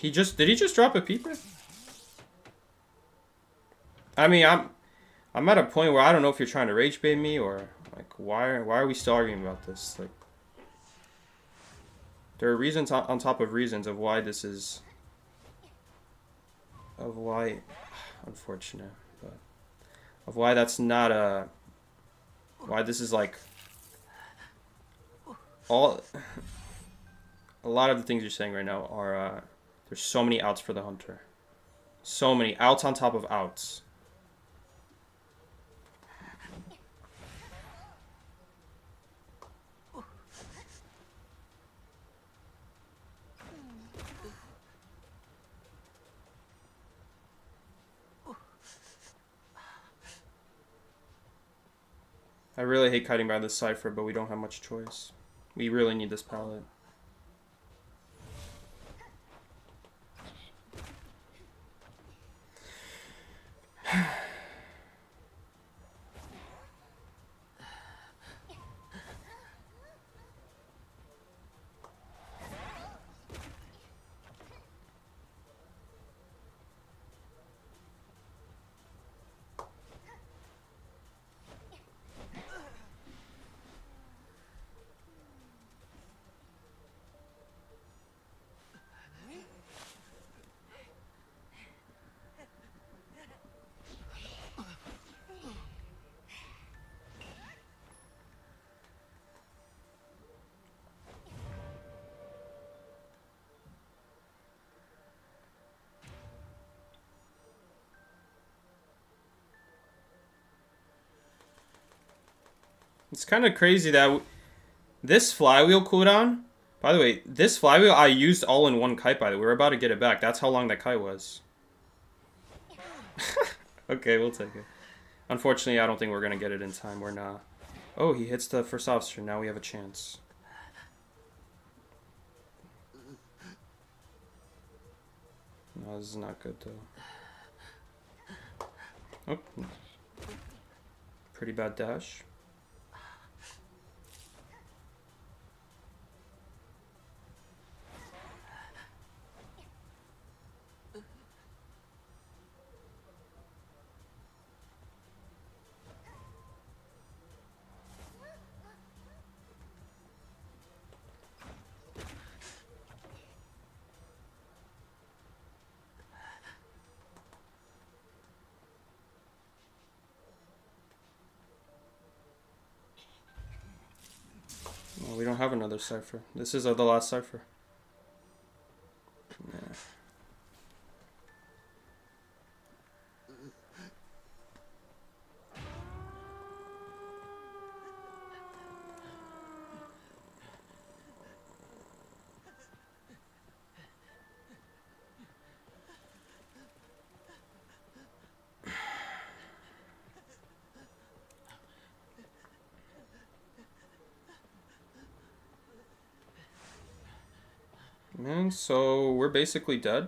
Did he just drop a peeper? I mean, I'm at a point where I don't know if you're trying to rage bait me or like why are we still arguing about this? Like, there are reasons on top of reasons of why this is, of why, unfortunate, but of why that's not why this is like a lot of the things you're saying right now are there's so many outs for the hunter. So many. Outs on top of outs. I really hate kiting by this Cypher, but we don't have much choice. We really need this pallet. It's kind of crazy that this flywheel cooldown, by the way, this flywheel I used all in one kite, by the way. We're about to get it back. That's how long that kite was. Okay, we'll take it. Unfortunately, I don't think we're going to get it in time. We're not. Oh, he hits the first officer. Now we have a chance. No, this is not good, though. Oh. Pretty bad dash. Well, we don't have another Cypher. This is the last Cypher. Nah. Man, so we're basically dead.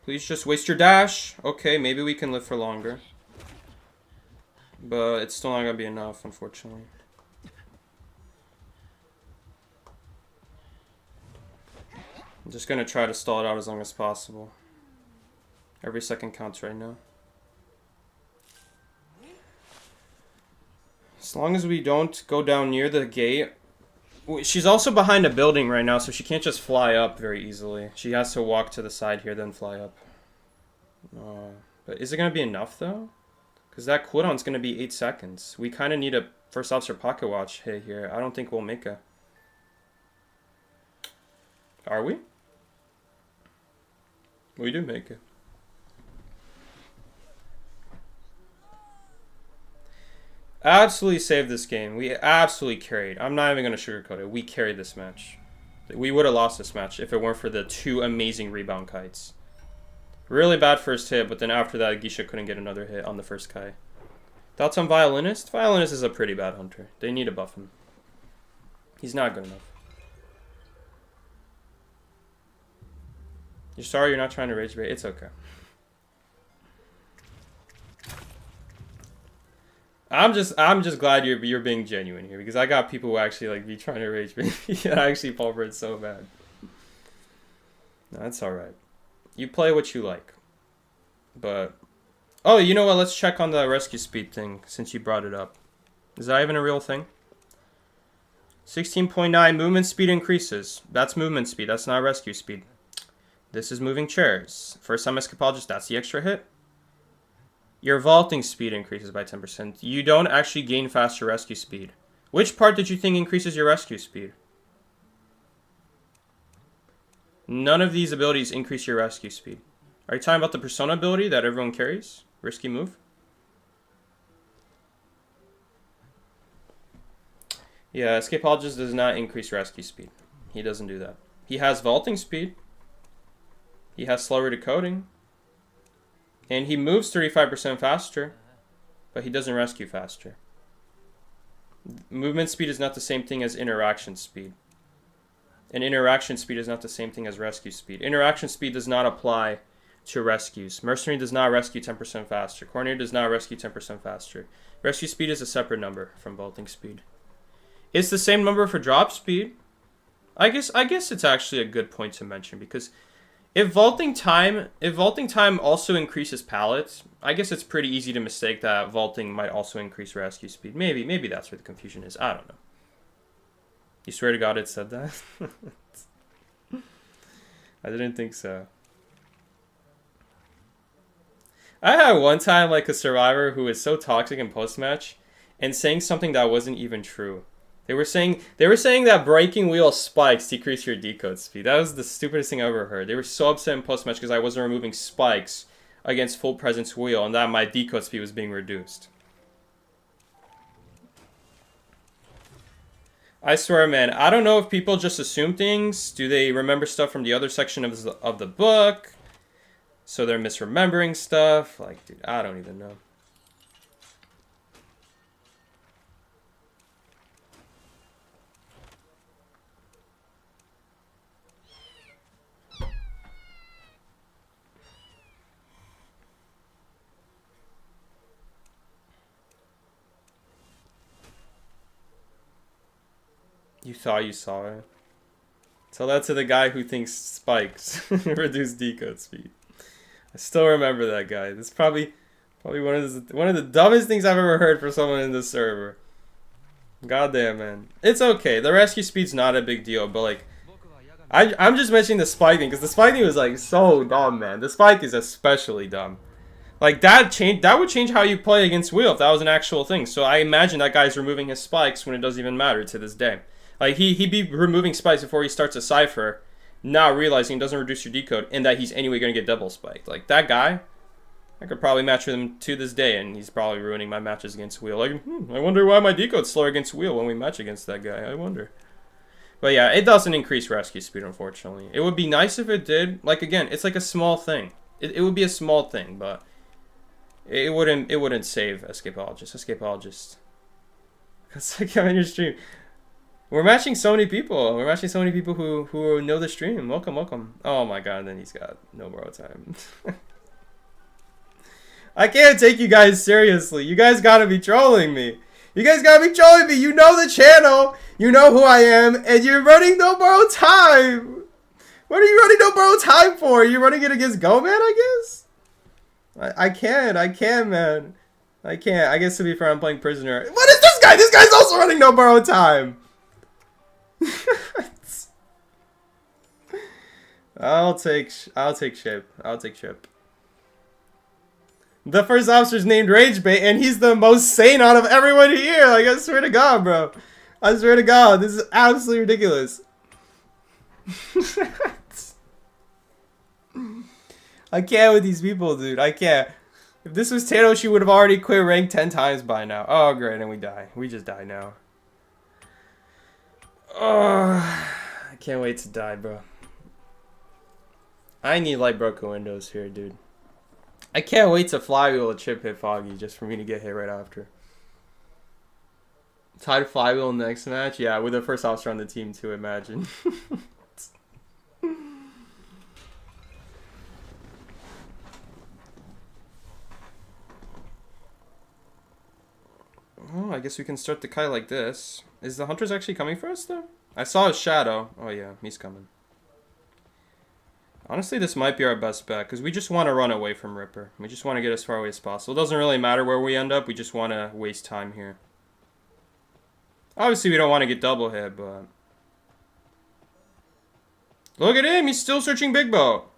Please just waste your dash. Okay, maybe we can live for longer. But it's still not gonna be enough, unfortunately. I'm just gonna try to stall it out as long as possible. Every second counts right now. As long as we don't go down near the gate. She's also behind a building right now, so she can't just fly up very easily. She has to walk to the side here, then fly up. But is it going to be enough, though? Because that cooldown's going to be 8 seconds. We kind of need a first officer pocket watch hit here. I don't think we'll make it. Are we? We do make it. Absolutely saved this game. We absolutely carried. I'm not even going to sugarcoat it. We carried this match. We would have lost this match if it weren't for the 2 amazing rebound kites. Really bad first hit, but then after that, Geisha couldn't get another hit on the first kite. Thoughts on Violinist? Violinist is a pretty bad hunter. They need to buff him. He's not good enough. You're sorry you're not trying to rage bait? It's okay. I'm just glad you're being genuine here, because I got people who actually like be trying to rage bait. Yeah, I actually fall for it so bad. No, that's alright. You play what you like. But oh, you know what? Let's check on the rescue speed thing since you brought it up. Is that even a real thing? 16.9 movement speed increases. That's movement speed. That's not rescue speed. This is moving chairs. First time escapologist, that's the extra hit. Your vaulting speed increases by 10%. You don't actually gain faster rescue speed. Which part did you think increases your rescue speed? None of these abilities increase your rescue speed. Are you talking about the Persona ability that everyone carries? Risky move? Yeah, Escapologist does not increase rescue speed. He doesn't do that. He has vaulting speed. He has slower decoding. And he moves 35% faster. But he doesn't rescue faster. Movement speed is not the same thing as interaction speed. And interaction speed is not the same thing as rescue speed. Interaction speed does not apply to rescues. Mercenary does not rescue 10% faster. Coordinator does not rescue 10% faster. Rescue speed is a separate number from vaulting speed. It's the same number for drop speed. I guess it's actually a good point to mention, because if vaulting time also increases pallets, I guess it's pretty easy to mistake that vaulting might also increase rescue speed. Maybe that's where the confusion is. I don't know. You swear to God it said that? I didn't think so. I had one time like a survivor who was so toxic in post-match and saying something that wasn't even true. They were saying that breaking wheel spikes decrease your decode speed. That was the stupidest thing I ever heard. They were so upset in post-match because I wasn't removing spikes against full presence wheel and that my decode speed was being reduced. I swear, man, I don't know if people just assume things. Do they remember stuff from the other section of the book? So they're misremembering stuff? Like, dude, I don't even know. You thought you saw it. Tell that to the guy who thinks spikes reduce decode speed. I still remember that guy. This is probably one of the dumbest things I've ever heard for someone in this server. Goddamn, man. It's okay. The rescue speed's not a big deal, but like, I'm just mentioning the spike thing because the spike thing was like so dumb, man. The spike is especially dumb. Like that would change how you play against Wheel if that was an actual thing. So I imagine that guy's removing his spikes when it doesn't even matter to this day. Like he'd be removing spikes before he starts a cipher, not realizing it doesn't reduce your decode and that he's anyway going to get double spiked. Like that guy, I could probably match with him to this day, and he's probably ruining my matches against Wheel. Like, I wonder why my decode's slower against Wheel when we match against that guy. I wonder. But yeah, it doesn't increase rescue speed, unfortunately. It would be nice if it did. Like again, it's like a small thing. It would be a small thing, but it wouldn't save Escapologist. Because like I'm in your stream. We're matching so many people. We're matching so many people who know the stream. Welcome. Oh my god, and then he's got no borrow time. I can't take you guys seriously. You guys gotta be trolling me. You know the channel. You know who I am. And you're running no borrow time. What are you running no borrow time for? Are you running it against Go-Man, I guess? I can't, man. I can't. I guess to be fair, I'm playing Prisoner. What is this guy? This guy's also running no borrow time. I'll take Chip. The first officer's named Ragebait, and he's the most sane out of everyone here. Like, I swear to God, bro. I swear to God, this is absolutely ridiculous. I can't with these people, dude. I can't. If this was Tano, she would have already quit rank 10 times by now. Oh, great, and we die. We just die now. Oh, I can't wait to die, bro. I need light broken windows here, dude. I can't wait to flywheel a Chip hit Foggy just for me to get hit right after. Tied flywheel next match? Yeah, with the first officer on the team too, imagine. Oh, I guess we can start the Kai like this. Is the Hunters actually coming for us, though? I saw his shadow. Oh, yeah, he's coming. Honestly, this might be our best bet, because we just want to run away from Ripper. We just want to get as far away as possible. It doesn't really matter where we end up. We just want to waste time here. Obviously, we don't want to get double hit, but... Look at him! He's still searching Big Boat!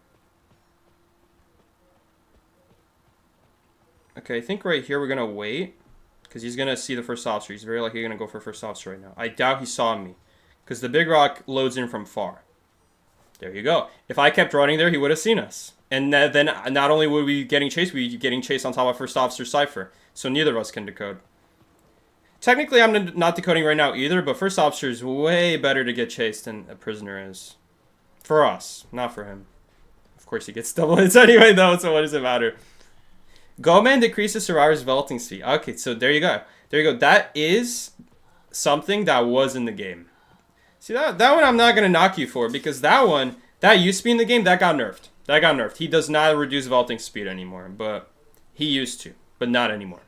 Okay, I think right here we're going to wait. Because he's going to see the first officer. He's very likely going to go for first officer right now. I doubt he saw me. Because the big rock loads in from far. There you go. If I kept running there, he would have seen us. And then not only would we be getting chased, we'd be getting chased on top of First Officer Cypher. So neither of us can decode. Technically, I'm not decoding right now either, but First Officer is way better to get chased than a prisoner is. For us, not for him. Of course, he gets double hits anyway, though, so what does it matter? Goman decreases Survivor's vaulting speed. Okay, so there you go. There you go. That is something that was in the game. See, that one I'm not going to knock you for, because that one, that used to be in the game, that got nerfed. That got nerfed. He does not reduce vaulting speed anymore, but he used to, but not anymore.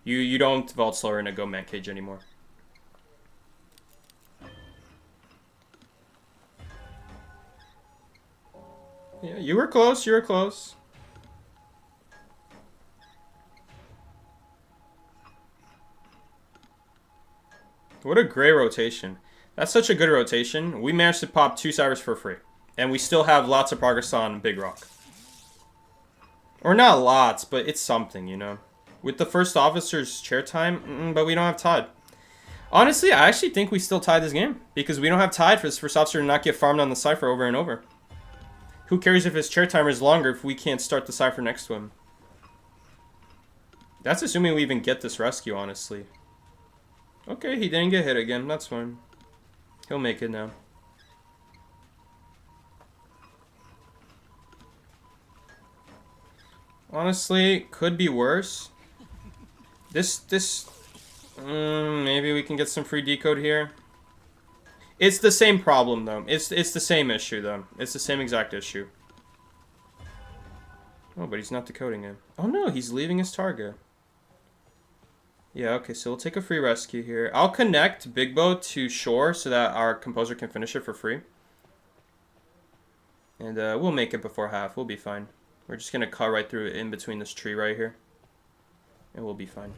You don't vault slower in a Goman cage anymore. Yeah, you were close, you were close. What a great rotation. That's such a good rotation. We managed to pop 2 Cyphers for free. And we still have lots of progress on Big Rock. Or not lots, but it's something, you know. With the First Officer's chair time, but we don't have Tide. Honestly, I actually think we still tied this game. Because we don't have Tide for this First Officer to not get farmed on the Cypher over and over. Who cares if his chair timer is longer if we can't start the Cypher next to him? That's assuming we even get this rescue, honestly. Okay, he didn't get hit again. That's fine. He'll make it now. Honestly, could be worse. Maybe we can get some free decode here. It's the same problem, though. It's the same issue, though. It's the same exact issue. Oh, but he's not decoding it. Oh, no, he's leaving his target. Yeah, okay, so we'll take a free rescue here. I'll connect Big Bow to shore so that our composer can finish it for free. And we'll make it before half. We'll be fine. We're just going to cut right through it in between this tree right here. And we'll be fine.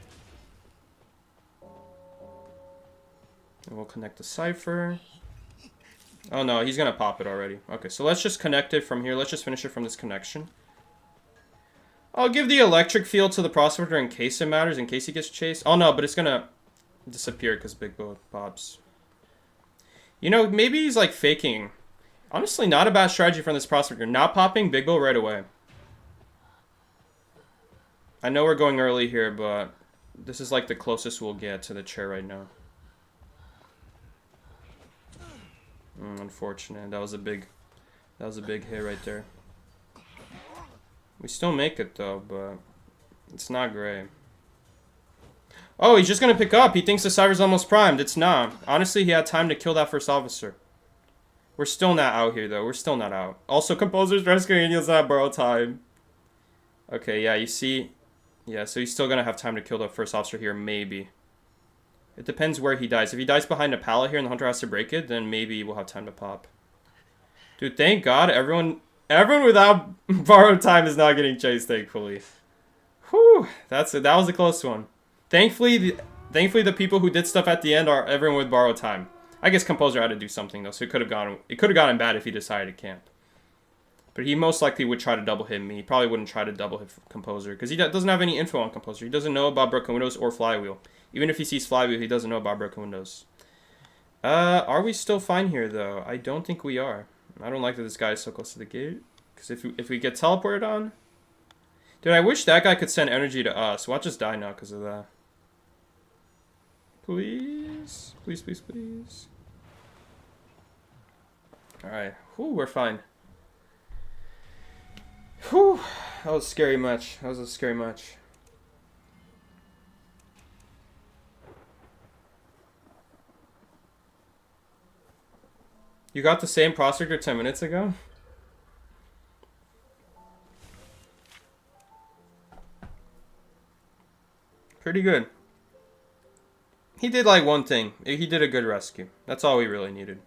And we'll connect the Cypher. Oh no, he's going to pop it already. Okay, so let's just connect it from here. Let's just finish it from this connection. I'll give the electric field to the Prospector in case it matters, in case he gets chased. Oh no, but it's going to disappear because Big Bow pops. You know, maybe he's like faking. Honestly, not a bad strategy from this Prospector. Not popping Big Bow right away. I know we're going early here, but this is like the closest we'll get to the chair right now. Unfortunate. That was a big hit right there. We still make it though, but it's not great. Oh, he's just gonna pick up. He thinks the Cypher's almost primed. It's not. Honestly, he had time to kill that First Officer. We're still not out here though. We're still not out. Also, Composer's rescuing and he'll not borrow time. Okay, yeah, you see. Yeah, so he's still gonna have time to kill the First Officer here, maybe. It depends where he dies. If he dies behind a pallet here and the Hunter has to break it, then maybe we'll have time to pop. Dude, thank God everyone without borrowed time is not getting chased, thankfully. Whew, that was a close one. Thankfully the people who did stuff at the end are everyone with borrowed time. I guess Composer had to do something though, so it could have gotten bad if he decided to camp. But he most likely would try to double hit me. He probably wouldn't try to double hit Composer because he doesn't have any info on Composer. He doesn't know about Broken Windows or Flywheel. Even if he sees Flywheel, he doesn't know about Broken Windows. Are we still fine here though? I don't think we are. I don't like that this guy is so close to the gate. Because if we get teleported on... Dude, I wish that guy could send energy to us. Watch us die now because of that. Please? Please, please, please. Alright. Whew, we're fine. Whew. That was a scary match. That was a scary match. You got the same Prospector 10 minutes ago? Pretty good. He did like one thing. He did a good rescue. That's all we really needed.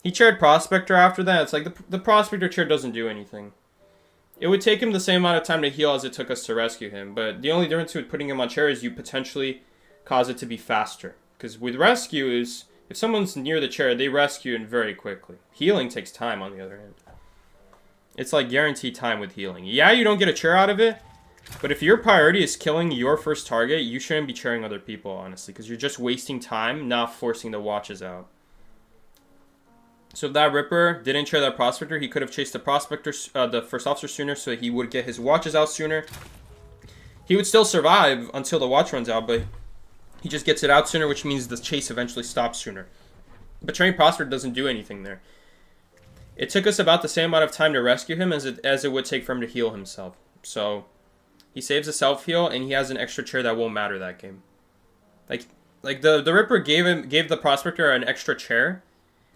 He chaired Prospector after that. It's like the Prospector chair doesn't do anything. It would take him the same amount of time to heal as it took us to rescue him. But the only difference with putting him on chair is you potentially cause it to be faster. Because with rescue is... If someone's near the chair, they rescue him very quickly. Healing takes time, on the other hand. It's like guaranteed time with healing. Yeah, you don't get a chair out of it, but if your priority is killing your first target, you shouldn't be chairing other people, honestly, because you're just wasting time, not forcing the watches out. So if that Ripper didn't chair that Prospector, he could have chased the Prospector, the first officer sooner, so he would get his watches out sooner. He would still survive until the watch runs out, but he just gets it out sooner, which means the chase eventually stops sooner. But Trained Prospector doesn't do anything there. It took us about the same amount of time to rescue him as it would take for him to heal himself. So he saves a self-heal, and he has an extra chair that won't matter that game. Like the Ripper gave the Prospector an extra chair.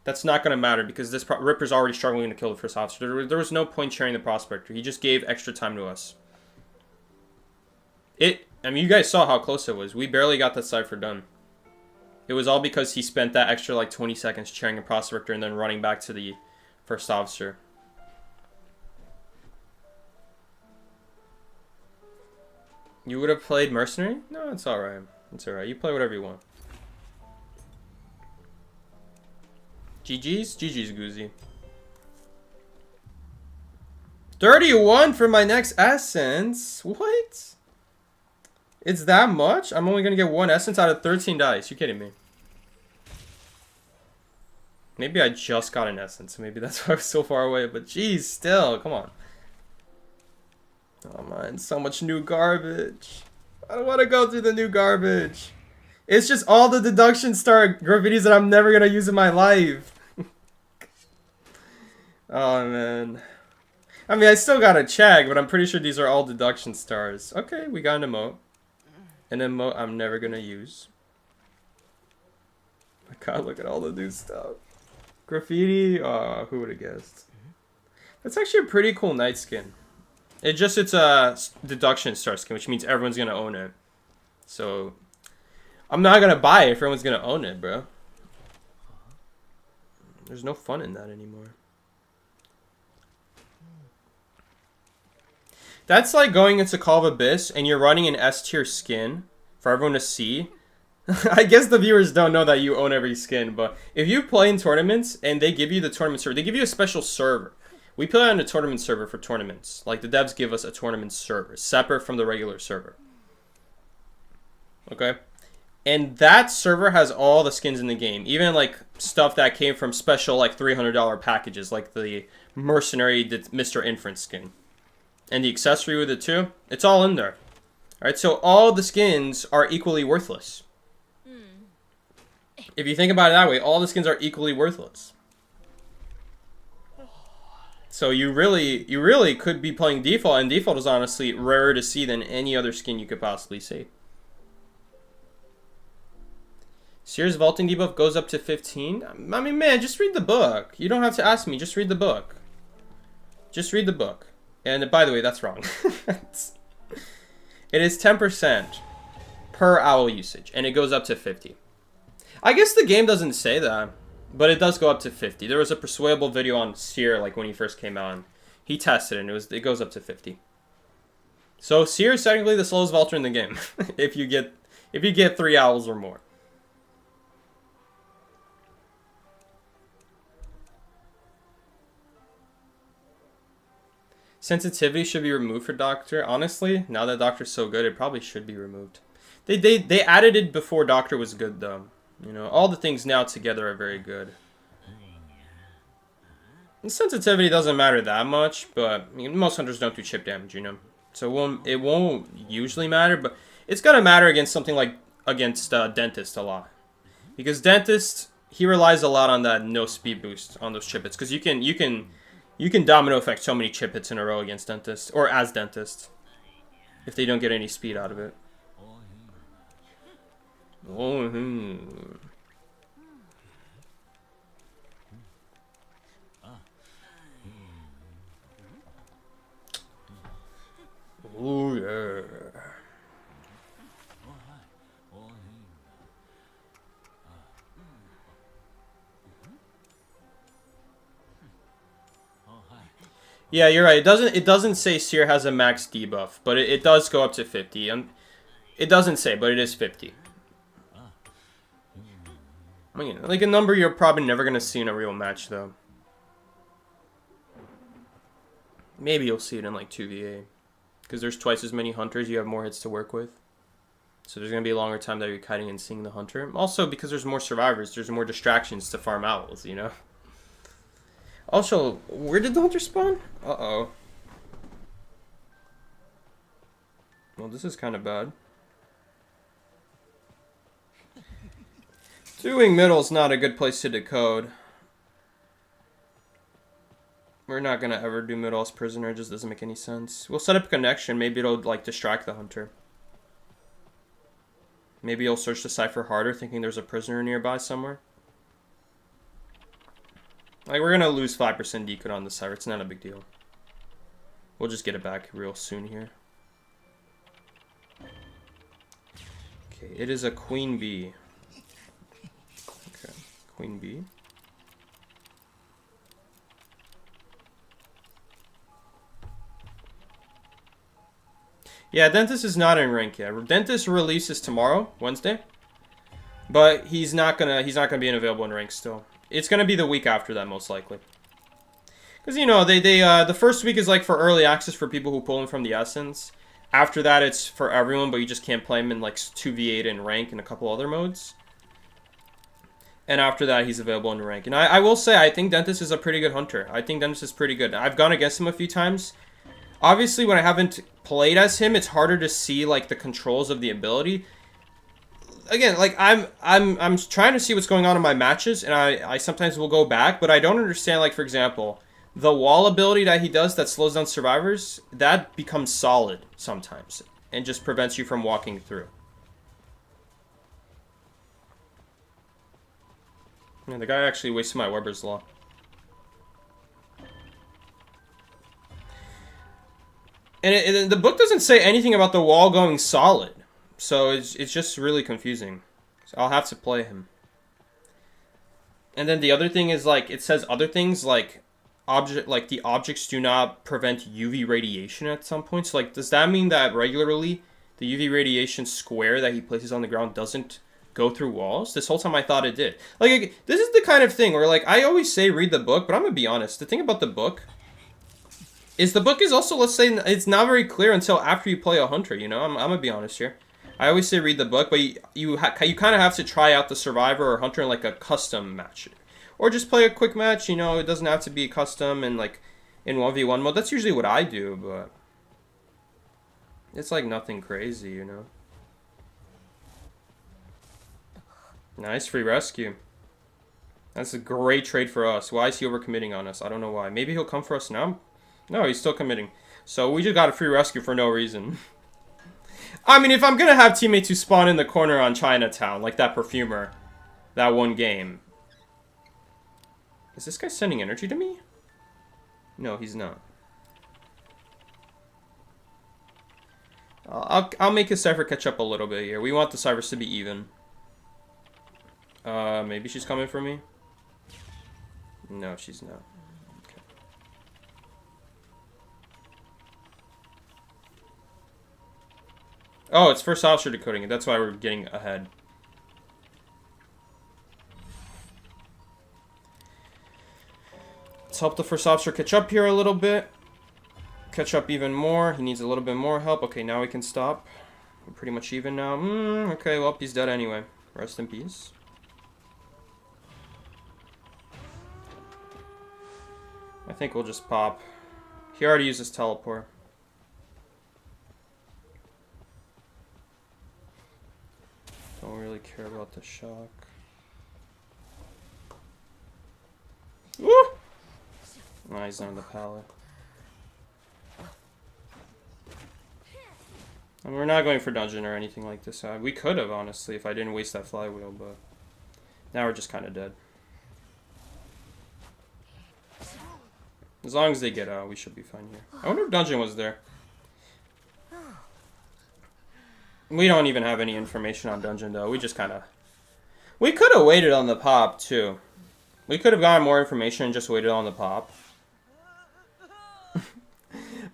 That's not going to matter because this Ripper's already struggling to kill the first officer. There was no point chairing the Prospector. He just gave extra time to us. I mean, you guys saw how close it was. We barely got that cipher done. It was all because he spent that extra like 20 seconds chairing a Prospector and then running back to the first officer. You would have played Mercenary? No, it's alright. It's alright. You play whatever you want. GG's? GG's, Goozy. 31 for my next essence? What? It's that much? I'm only going to get 1 essence out of 13 dice. You kidding me? Maybe I just got an essence. Maybe that's why I was so far away. But geez, still. Come on. Oh man, so much new garbage. I don't want to go through the new garbage. It's just all the deduction star graffitis that I'm never going to use in my life. Oh man. I mean, I still got a check, but I'm pretty sure these are all deduction stars. Okay, we got an emote. An emote I'm never going to use. My god, look at all the new stuff. Graffiti? Oh, who would have guessed? That's actually a pretty cool night skin. It's a deduction star skin, which means everyone's gonna own it. So, I'm not gonna buy it if everyone's gonna own it, bro. There's no fun in that anymore. That's like going into Call of Abyss and you're running an S tier skin for everyone to see. I guess the viewers don't know that you own every skin, but if you play in tournaments and they give you the tournament server, they give you a special server. We play on a tournament server for tournaments. Like the devs give us a tournament server, separate from the regular server. Okay? And that server has all the skins in the game. Even like stuff that came from special like $300 packages, like the Mercenary Mr. Inference skin. And the accessory with it too. It's all in there. Alright, so all the skins are equally worthless. If you think about it that way, all the skins are equally worthless. So you really could be playing default, and default is honestly rarer to see than any other skin you could possibly see. Seer's vaulting debuff goes up to 15. I mean, man, just read the book. You don't have to ask me. Just read the book. Just read the book. And by the way, that's wrong. It is 10% per owl usage, and it goes up to 50. I guess the game doesn't say that, but it does go up to 50. There was a persuadable video on Seer, like when he first came out. He tested it, and it goes up to 50. So Seer is technically the slowest vaulter in the game, if you get 3 owls or more. Sensitivity should be removed for Doctor. Honestly, now that Doctor's so good, it probably should be removed. They added it before Doctor was good, though. You know, all the things now together are very good. And sensitivity doesn't matter that much, but I mean, most hunters don't do chip damage, you know. So it won't usually matter, but it's gonna matter against something like Dentist a lot, because Dentist, he relies a lot on that no speed boost on those chip hits, because you can domino effect so many chip hits in a row against Dentist or as Dentist if they don't get any speed out of it. Oh, oh yeah. Yeah, you're right. It doesn't say Seer has a max debuff, but it does go up to 50. It doesn't say, but it is 50. I mean, like a number you're probably never gonna see in a real match, though. Maybe you'll see it in like 2v8, because there's twice as many hunters. You have more hits to work with, so there's gonna be a longer time that you're kiting and seeing the hunter. Also, because there's more survivors, there's more distractions to farm owls. You know. Also, where did the hunter spawn? Uh-oh. Well, this is kind of bad. Doing middle's not a good place to decode. We're not gonna ever do middle as prisoner, it just doesn't make any sense. We'll set up a connection, maybe it'll like distract the hunter. Maybe he'll search the cipher harder, thinking there's a prisoner nearby somewhere. Like, we're gonna lose 5% decode on the cipher, it's not a big deal. We'll just get it back real soon here. Okay, it is a queen bee. Okay, queen bee. Yeah, Dentist is not in rank yet. Dentist releases tomorrow, Wednesday. But he's not gonna be available in rank still. It's gonna be the week after that, most likely. Because, you know, the first week is like for early access for people who pull him from the Essence. After that, it's for everyone, but you just can't play him in like 2v8 in rank and a couple other modes. And after that, he's available in rank. And I will say, I think Dentist is a pretty good hunter. I think Dentist is pretty good. I've gone against him a few times. Obviously, when I haven't played as him, it's harder to see like the controls of the ability. Again, like I'm trying to see what's going on in my matches, and I sometimes will go back, but I don't understand. Like, for example, the wall ability that he does that slows down survivors, that becomes solid sometimes and just prevents you from walking through. Yeah, the guy actually wasted my Weber's Law. And the book doesn't say anything about the wall going solid. So it's just really confusing. So I'll have to play him. And then the other thing is, like, it says other things like the objects do not prevent UV radiation at some point. So, like, does that mean that regularly the UV radiation square that he places on the ground doesn't go through walls? This whole time I thought it did. Like, this is the kind of thing where, like, I always say read the book, but I'm gonna be honest. The thing about the book is also, let's say, it's not very clear until after you play a hunter, you know? I'm gonna be honest here. I always say read the book, but you kind of have to try out the survivor or hunter in like a custom match. Or just play a quick match, you know, it doesn't have to be custom and like in 1v1 mode. That's usually what I do, but it's like nothing crazy, you know. Nice free rescue. That's a great trade for us. Why is he overcommitting on us? I don't know why. Maybe he'll come for us now? No, he's still committing. So we just got a free rescue for no reason. I mean, if I'm going to have teammates who spawn in the corner on Chinatown, like that perfumer, that one game. Is this guy sending energy to me? No, he's not. I'll make his cipher catch up a little bit here. We want the ciphers to be even. Maybe she's coming for me? No, she's not. Okay. Oh, it's first officer decoding it. That's why we're getting ahead. Let's help the first officer catch up here a little bit. Catch up even more. He needs a little bit more help. Okay, now we can stop. We're pretty much even now. Okay, well, he's dead anyway. Rest in peace. I think we'll just pop. He already used his teleport. Don't really care about the shock. Woo! Nah, he's on the pallet. And we're not going for dungeon or anything like this. We could have, honestly, if I didn't waste that flywheel, but now we're just kind of dead. As long as they get out, we should be fine here. I wonder if dungeon was there. We don't even have any information on dungeon, though. We just kind of... We could have waited on the pop, too. We could have gotten more information and just waited on the pop.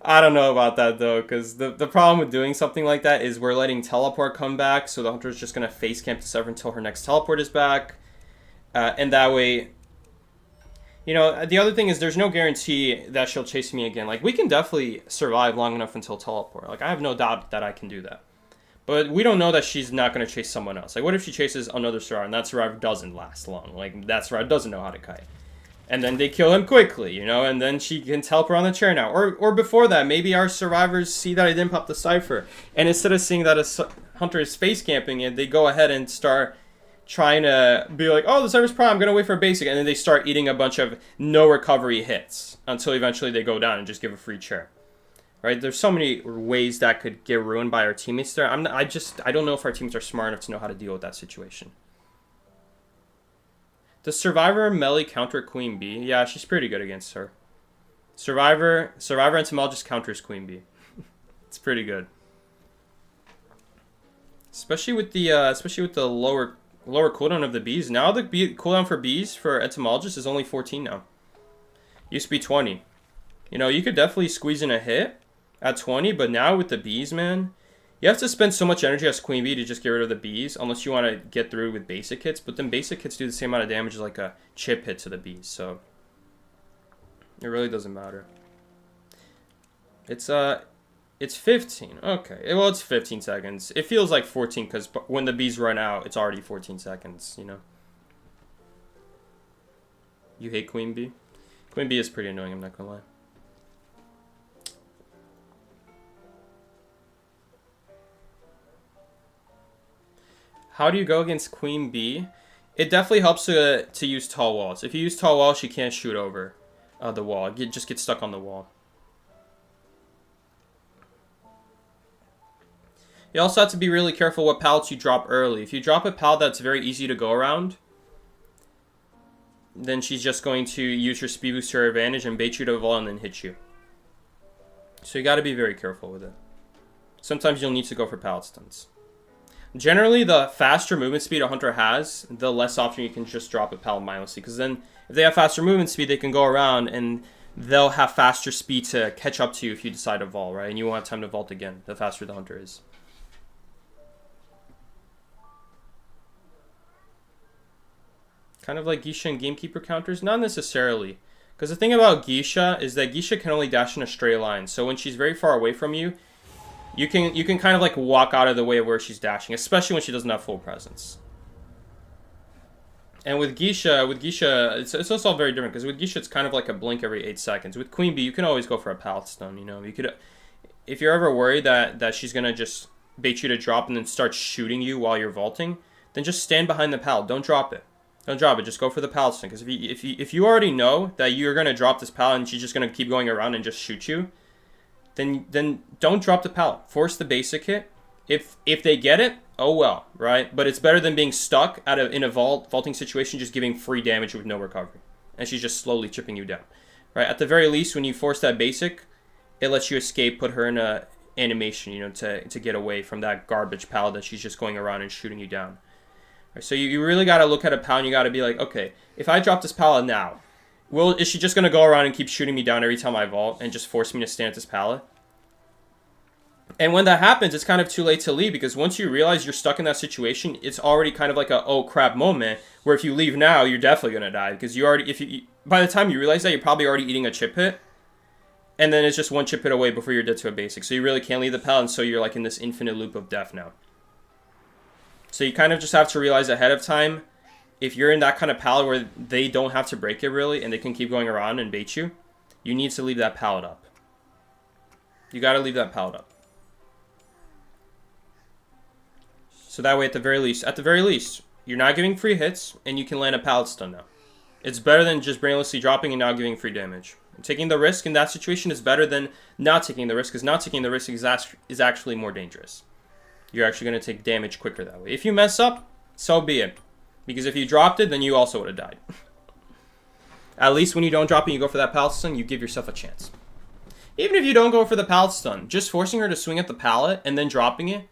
I don't know about that, though, because the problem with doing something like that is we're letting teleport come back, so the hunter's just going to face camp the server until her next teleport is back. And that way... You know, the other thing is there's no guarantee that she'll chase me again. Like, we can definitely survive long enough until teleport. Like, I have no doubt that I can do that. But we don't know that she's not going to chase someone else. Like, what if she chases another survivor and that survivor doesn't last long? Like, that survivor doesn't know how to kite. And then they kill him quickly, you know, and then she can teleport on the chair now. Or before that, maybe our survivors see that I didn't pop the Cypher, and instead of seeing that a hunter is face camping it, they go ahead and start trying to be like, oh, the Cypher's prime, I'm going to wait for a basic, and then they start eating a bunch of no recovery hits until eventually they go down and just give a free chair. Right? There's so many ways that could get ruined by our teammates there. I don't know if our teammates are smart enough to know how to deal with that situation. Does Survivor melee counter Queen Bee? Yeah, she's pretty good against her. Survivor Entomologist counters Queen Bee. It's pretty good. Especially with the lower cooldown of the bees. Now the cooldown for bees for Entomologist is only 14 now. Used to be 20. You know, you could definitely squeeze in a hit at 20, but now with the bees, man, you have to spend so much energy as Queen Bee to just get rid of the bees, unless you want to get through with basic hits. But then basic hits do the same amount of damage as like a chip hit to the bees, so it really doesn't matter. It's 15. Okay, well, it's 15 seconds. It feels like 14 because when the bees run out, it's already 14 seconds. You know. You hate Queen Bee? Queen Bee is pretty annoying. I'm not gonna lie. How do you go against Queen Bee? It definitely helps to use tall walls. If you use tall walls, she can't shoot over the wall. You just get stuck on the wall. You also have to be really careful what pallets you drop early. If you drop a pallet that's very easy to go around, then she's just going to use her speed boost to her advantage and bait you to the wall and then hit you. So you got to be very careful with it. Sometimes you'll need to go for pallet stunts. Generally, the faster movement speed a hunter has, the less often you can just drop a pallet mindlessly. Because then, if they have faster movement speed, they can go around and they'll have faster speed to catch up to you if you decide to vault, right? And you won't have time to vault again, the faster the hunter is. Kind of like Geisha and Gamekeeper counters? Not necessarily. Because the thing about Geisha is that Geisha can only dash in a straight line. So when she's very far away from you, you can kind of like walk out of the way of where she's dashing, especially when she doesn't have full presence. And with Geisha, it's also very different because with Geisha it's kind of like a blink every 8 seconds. With Queen Bee, you can always go for a pallet stun. You know, you could, if you're ever worried that she's gonna just bait you to drop and then start shooting you while you're vaulting, then just stand behind the pallet. Don't drop it. Don't drop it. Just go for the pallet stun. Because if you already know that you're gonna drop this pallet and she's just gonna keep going around and just shoot you, then don't drop the pallet. Force the basic hit. If they get it, oh well, right? But it's better than being stuck in a vaulting situation, just giving free damage with no recovery, and she's just slowly chipping you down, right? At the very least, when you force that basic, it lets you escape, put her in a animation, you know, to get away from that garbage pallet that she's just going around and shooting you down. Right, so you really got to look at a pallet and you got to be like, okay, if I drop this pallet now, is she just going to go around and keep shooting me down every time I vault and just force me to stand at this pallet? And when that happens, it's kind of too late to leave because once you realize you're stuck in that situation, it's already kind of like a oh crap moment where if you leave now, you're definitely going to die because by the time you realize that, you're probably already eating a chip hit. And then it's just one chip hit away before you're dead to a basic. So you really can't leave the pallet, and so you're like in this infinite loop of death now. So you kind of just have to realize ahead of time, if you're in that kind of pallet where they don't have to break it really, and they can keep going around and bait you, you need to leave that pallet up. You got to leave that pallet up. So that way, at the very least, you're not giving free hits, and you can land a pallet stun now. It's better than just brainlessly dropping and not giving free damage. Taking the risk in that situation is better than not taking the risk, because not taking the risk is actually more dangerous. You're actually going to take damage quicker that way. If you mess up, so be it. Because if you dropped it, then you also would have died. At least when you don't drop it and you go for that pallet stun, you give yourself a chance. Even if you don't go for the pallet stun, just forcing her to swing at the pallet and then dropping it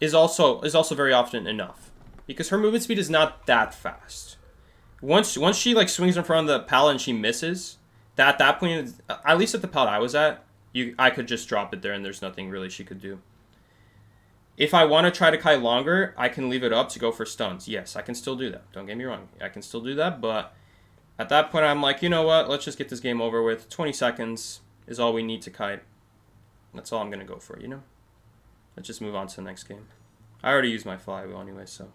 is also very often enough. Because her movement speed is not that fast. Once she like swings in front of the pallet and she misses, at that point, at least at the pallet I was at, I could just drop it there and there's nothing really she could do. If I want to try to kite longer, I can leave it up to go for stuns. Yes, I can still do that. Don't get me wrong. I can still do that, but at that point, I'm like, you know what? Let's just get this game over with. 20 seconds is all we need to kite. That's all I'm going to go for, you know? Let's just move on to the next game. I already used my flywheel anyway, so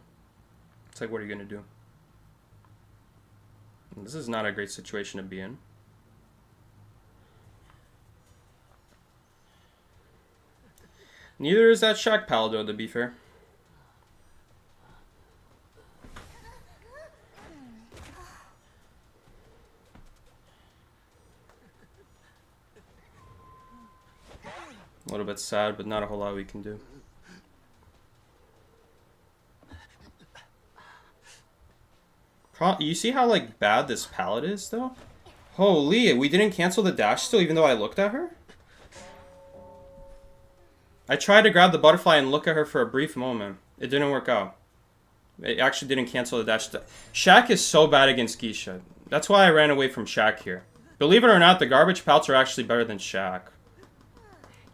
it's like, what are you going to do? This is not a great situation to be in. Neither is that Shaq Palado, to be fair. A little bit sad, but not a whole lot we can do. You see how, like, bad this pallet is, though? Holy, we didn't cancel the dash still, even though I looked at her? I tried to grab the butterfly and look at her for a brief moment. It didn't work out. It actually didn't cancel the dash. Shaq is so bad against Geisha. That's why I ran away from Shaq here. Believe it or not, the garbage pals are actually better than Shaq.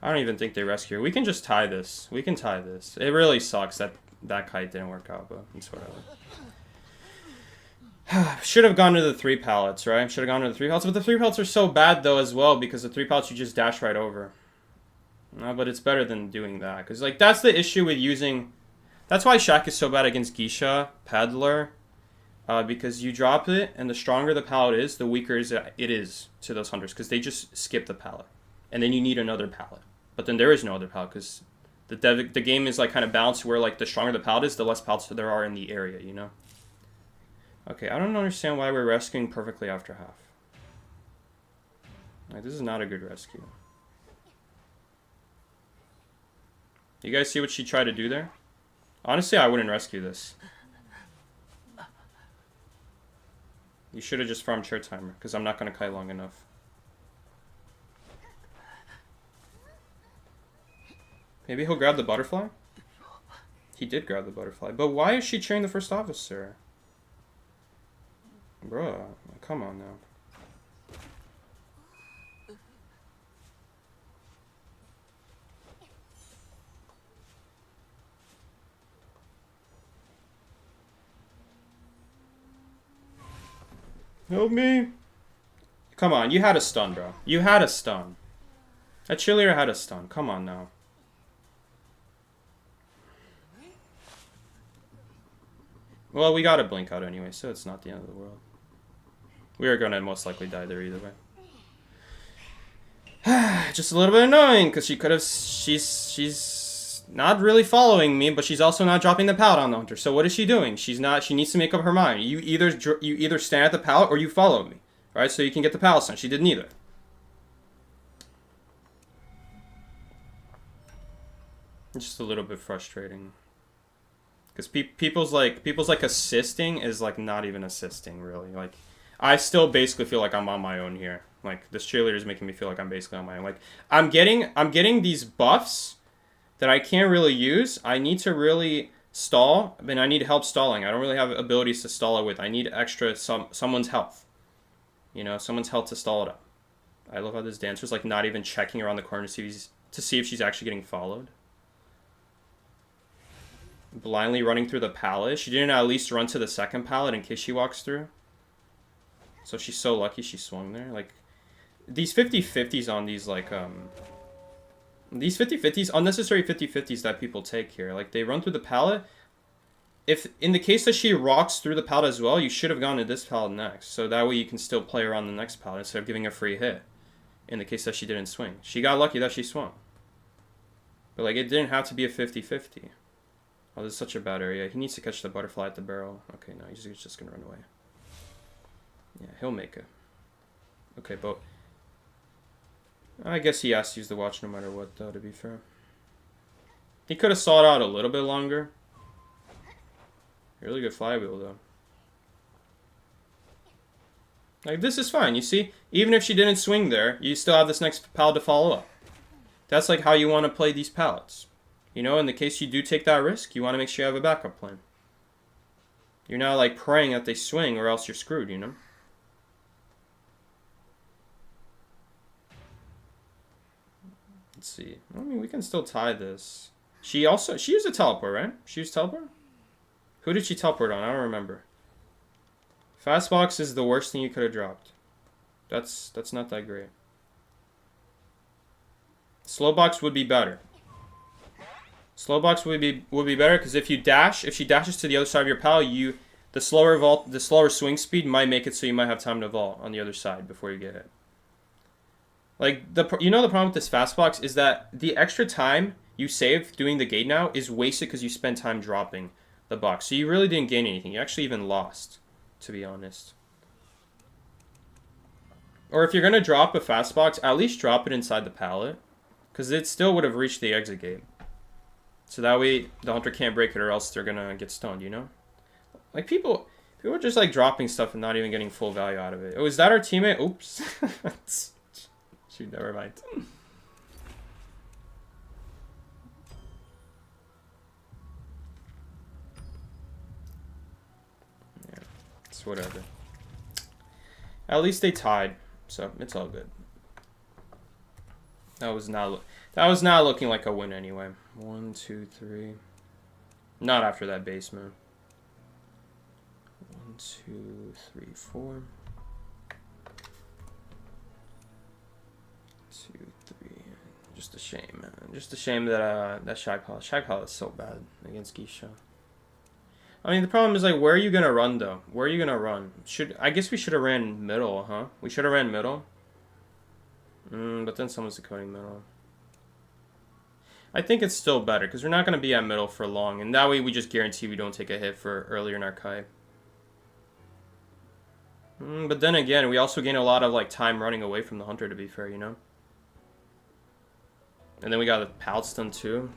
I don't even think they rescue her. We can just tie this. We can tie this. It really sucks that that kite didn't work out, but it's whatever. Should have gone to the 3 pallets, right? Should have gone to the 3 pallets. But the 3 pallets are so bad, though, as well, because the 3 pallets you just dash right over. But it's better than doing that. Because, like, that's the issue with using... That's why Shaq is so bad against Geisha, Peddler. Because you drop it, and the stronger the pallet is, the weaker it is to those hunters. Because they just skip the pallet. And then you need another pallet. But then there is no other pallet, because the game is, like, kind of balanced where, like, the stronger the pallet is, the less pallets there are in the area, you know? Okay, I don't understand why we're rescuing perfectly after half. Like, this is not a good rescue. You guys see what she tried to do there? Honestly, I wouldn't rescue this. You should have just farmed Chair Timer, because I'm not going to kite long enough. Maybe he'll grab the butterfly? He did grab the butterfly. But why is she cheering the first officer? Bruh, come on now. Help me. Come on, you had a stun, bro. You had a stun. That cheerleader had a stun. Come on now. Well, we got a blink out anyway, so it's not the end of the world. We are going to most likely die there either way. Just a little bit annoying, because she could have... She's not really following me, but she's also not dropping the pallet on the hunter. So what is she doing? She's not... She needs to make up her mind. You either stand at the pallet or you follow me. Right? So you can get the pallet stun. She did neither. Just a little bit frustrating. Because people's like assisting is like not even assisting, really. Like... I still basically feel like I'm on my own here. Like, this cheerleader is making me feel like I'm basically on my own. Like, I'm getting these buffs that I can't really use. I need to really stall. I mean, I need help stalling. I don't really have abilities to stall it with. I need extra someone's health. You know, someone's health to stall it up. I love how this dancer's like not even checking around the corner to see if she's actually getting followed. Blindly running through the pallet. She didn't at least run to the second pallet in case she walks through. So she's so lucky she swung there. Like, these 50-50s on these, like, these 50-50s, unnecessary 50-50s that people take here. Like, they run through the pallet. If, in the case that she rocks through the pallet as well, you should have gone to this pallet next. So that way you can still play around the next pallet instead of giving a free hit. In the case that she didn't swing. She got lucky that she swung. But, like, it didn't have to be a 50-50. Oh, this is such a bad area. He needs to catch the butterfly at the barrel. Okay, no, he's just gonna run away. Yeah, he'll make it. Okay, but... I guess he has to use the watch no matter what, though, to be fair. He could have sawed out a little bit longer. Really good flywheel, though. Like, this is fine, you see? Even if she didn't swing there, you still have this next pallet to follow up. That's, like, how you want to play these pallets. You know, in the case you do take that risk, you want to make sure you have a backup plan. You're not, like, praying that they swing or else you're screwed, you know? Let's see. I mean, we can still tie this. She used a teleport, right? She used teleport? Who did she teleport on? I don't remember. Fastbox is the worst thing you could have dropped. That's not that great. Slowbox would be better. Slowbox would be better because if she dashes to the other side of your pal, The slower vault, the slower swing speed might make it so you might have time to vault on the other side before you get hit. Like, the problem with this fast box is that the extra time you save doing the gate now is wasted because you spend time dropping the box. So you really didn't gain anything. You actually even lost, to be honest. Or if you're going to drop a fast box, at least drop it inside the pallet. Because it still would have reached the exit gate. So that way the hunter can't break it or else they're going to get stunned, you know? Like, people are just, like, dropping stuff and not even getting full value out of it. Oh, is that our teammate? Oops. Shoot, never mind. Yeah, it's whatever. At least they tied, so it's all good. That was not looking like a win anyway. 1, 2, 3. Not after that basement. 1, 2, 3, 4. 2, 3. Just a shame, man. Just a shame that that Shy Pilot is so bad against Geisha. I mean, the problem is, like, where are you gonna run though? Where are you gonna run? I guess we should have ran middle, huh? We should have ran middle. But then someone's decoding middle. I think it's still better because we're not gonna be at middle for long, and that way we just guarantee we don't take a hit for earlier in our Kai. But then again, we also gain a lot of, like, time running away from the hunter, to be fair, you know? And then we got the pallet stun too.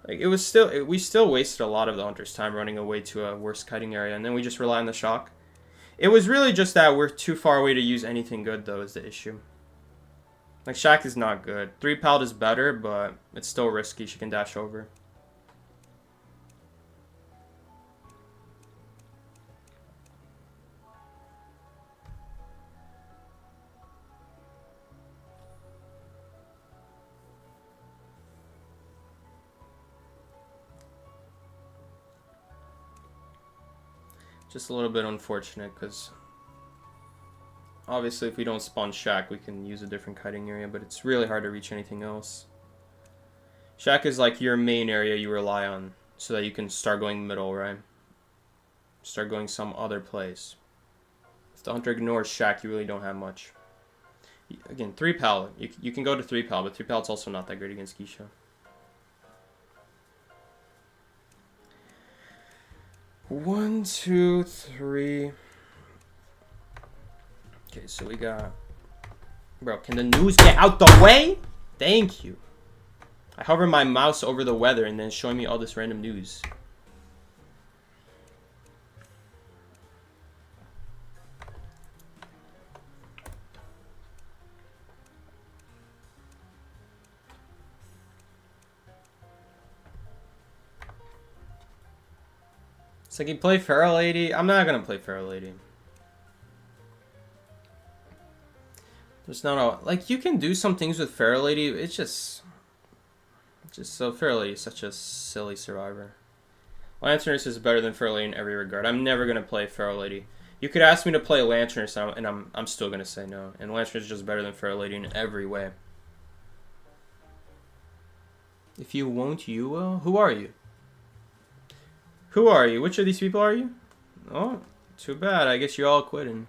Like, we still wasted a lot of the hunter's time running away to a worse kiting area, and then we just rely on the shock. It was really just that we're too far away to use anything good, though, is the issue. Like, Shack is not good. 3 pallet is better, but it's still risky. She can dash over. Just a little bit unfortunate, because obviously if we don't spawn Shack, we can use a different kiting area, but it's really hard to reach anything else. Shack is like your main area you rely on, so that you can start going middle, right? Start going some other place. If the hunter ignores Shack, you really don't have much. Again, 3 pallet. You can go to 3 pallet, but 3 pallet's also not that great against Geisha. One, two, three. Okay, so we got... Bro, can the news get out the way? Thank you. I hover my mouse over the weather and then it's showing me all this random news. It's like, you play Feral Lady? I'm not gonna play Feral Lady. There's not a... Like, you can do some things with Feral Lady. It's just so... Feral Lady is such a silly survivor. Lanterness is better than Feral Lady in every regard. I'm never gonna play Feral Lady. You could ask me to play Lanterness and I'm still gonna say no. And Lanterness is just better than Feral Lady in every way. If you won't, you will? Who are you? Who are you? Which of these people are you? Oh, too bad. I guess you're all quitting.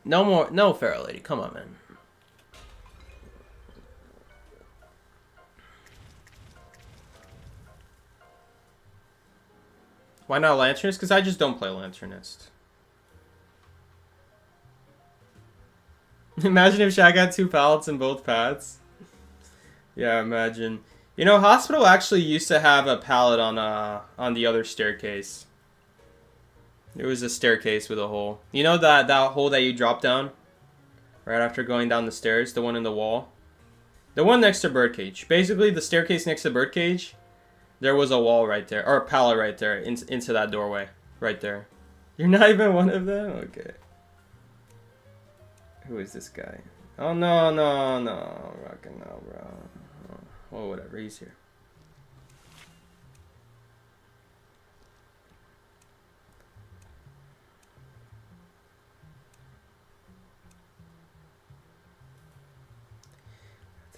No more. No, Feral Lady. Come on, man. Why not Lanternist? Because I just don't play Lanternist. Imagine if Shaq had 2 pallets in both paths. Yeah, imagine. You know, Hospital actually used to have a pallet on the other staircase. It was a staircase with a hole. You know that hole that you drop down? Right after going down the stairs? The one in the wall? The one next to Birdcage. Basically, the staircase next to Birdcage, there was a wall right there. Or a pallet right there. Into that doorway. Right there. You're not even one of them? Okay. Who is this guy? Oh, no. Rockin' no, bro. Oh, whatever, he's here.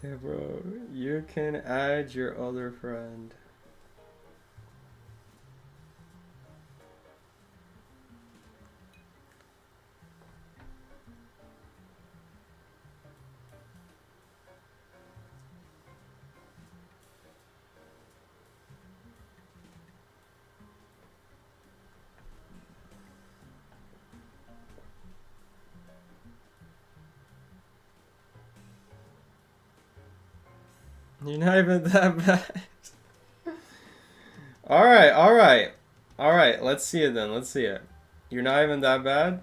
Yeah, bro, you can add your other friend. You're not even that bad. Alright, alright. Alright, let's see it then. Let's see it. You're not even that bad?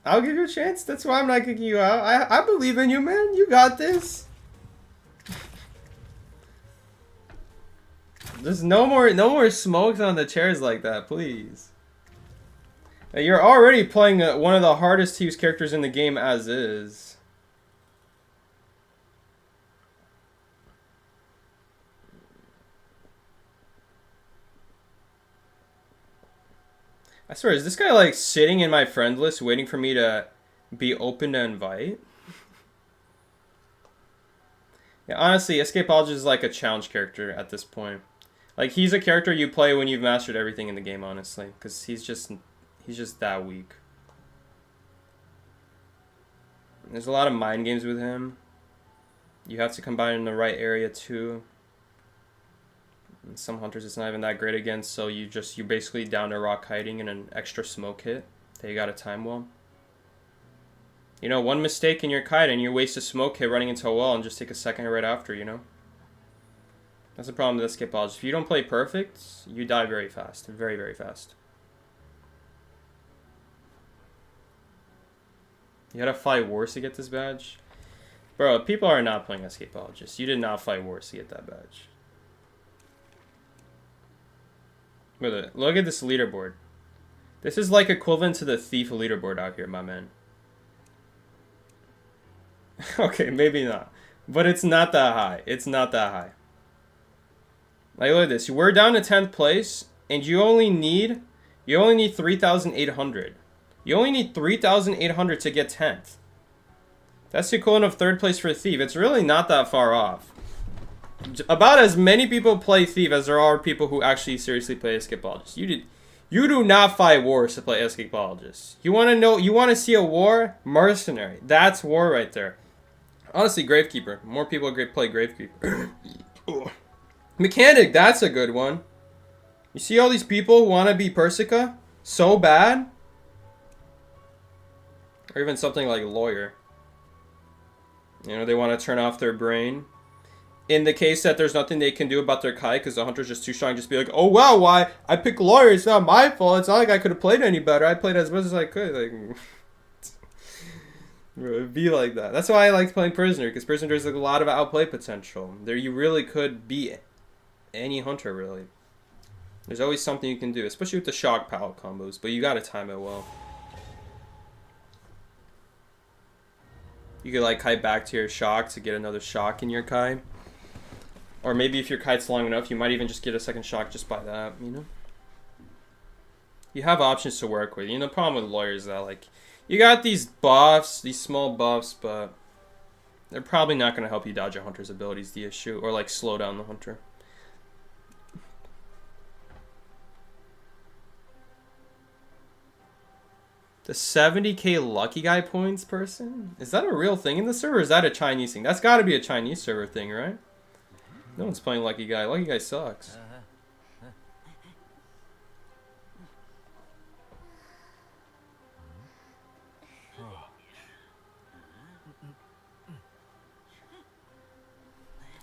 I'll give you a chance. That's why I'm not kicking you out. I believe in you, man. You got this. There's no more smokes on the chairs like that, please. You're already playing one of the hardest to use characters in the game as is. I swear, is this guy like sitting in my friend list waiting for me to be open to invite? Yeah, honestly, Escapologist is like a challenge character at this point. Like, he's a character you play when you've mastered everything in the game, honestly. Because he's just that weak. There's a lot of mind games with him. You have to combine in the right area too. And some hunters it's not even that great against, so you're basically down to rock hiding and an extra smoke hit that you gotta time well. You know, one mistake in your kite and you waste a smoke hit running into a wall and just take a second hit right after, you know? That's the problem with Escapologist. If you don't play perfect, you die very fast. Very, very fast. You gotta fight wars to get this badge? Bro, people are not playing Escapologist. You did not fight wars to get that badge. Look at this leaderboard. This is like equivalent to the Thief leaderboard out here, my man. Okay, maybe not. But it's not that high. It's not that high. Like, look at this. We're down to 10th place, and you only need 3,800. You only need 3,800 to get 10th. That's the equivalent of 3rd place for Thief. It's really not that far off. About as many people play Thief as there are people who actually seriously play Escapologist. You do not fight wars to play Escapologist. You want to see a war? Mercenary. That's war right there. Honestly, Gravekeeper. More people play Gravekeeper. Mechanic, that's a good one. You see all these people who want to be Persica so bad? Or even something like Lawyer. You know, they want to turn off their brain. In the case that there's nothing they can do about their kite because the hunter's just too strong, just be like, oh wow, why? I picked Lawyer, it's not my fault. It's not like I could have played any better. I played as much as I could. Like, it'd be like that. That's why I liked playing Prisoner, because Prisoner there's like a lot of outplay potential. There you really could be any hunter, really. There's always something you can do, especially with the shock palette combos, but you gotta time it well. You could like kite back to your shock to get another shock in your kite. Or maybe if your kite's long enough, you might even just get a second shock just by that, you know? You have options to work with. You know, the problem with Lawyers is that, like, you got these buffs, these small buffs, but they're probably not going to help you dodge a hunter's abilities, the issue, or, like, slow down the hunter. The 70k Lucky Guy points person? Is that a real thing in the server, or is that a Chinese thing? That's got to be a Chinese server thing, right? No one's playing Lucky Guy. Lucky Guy sucks.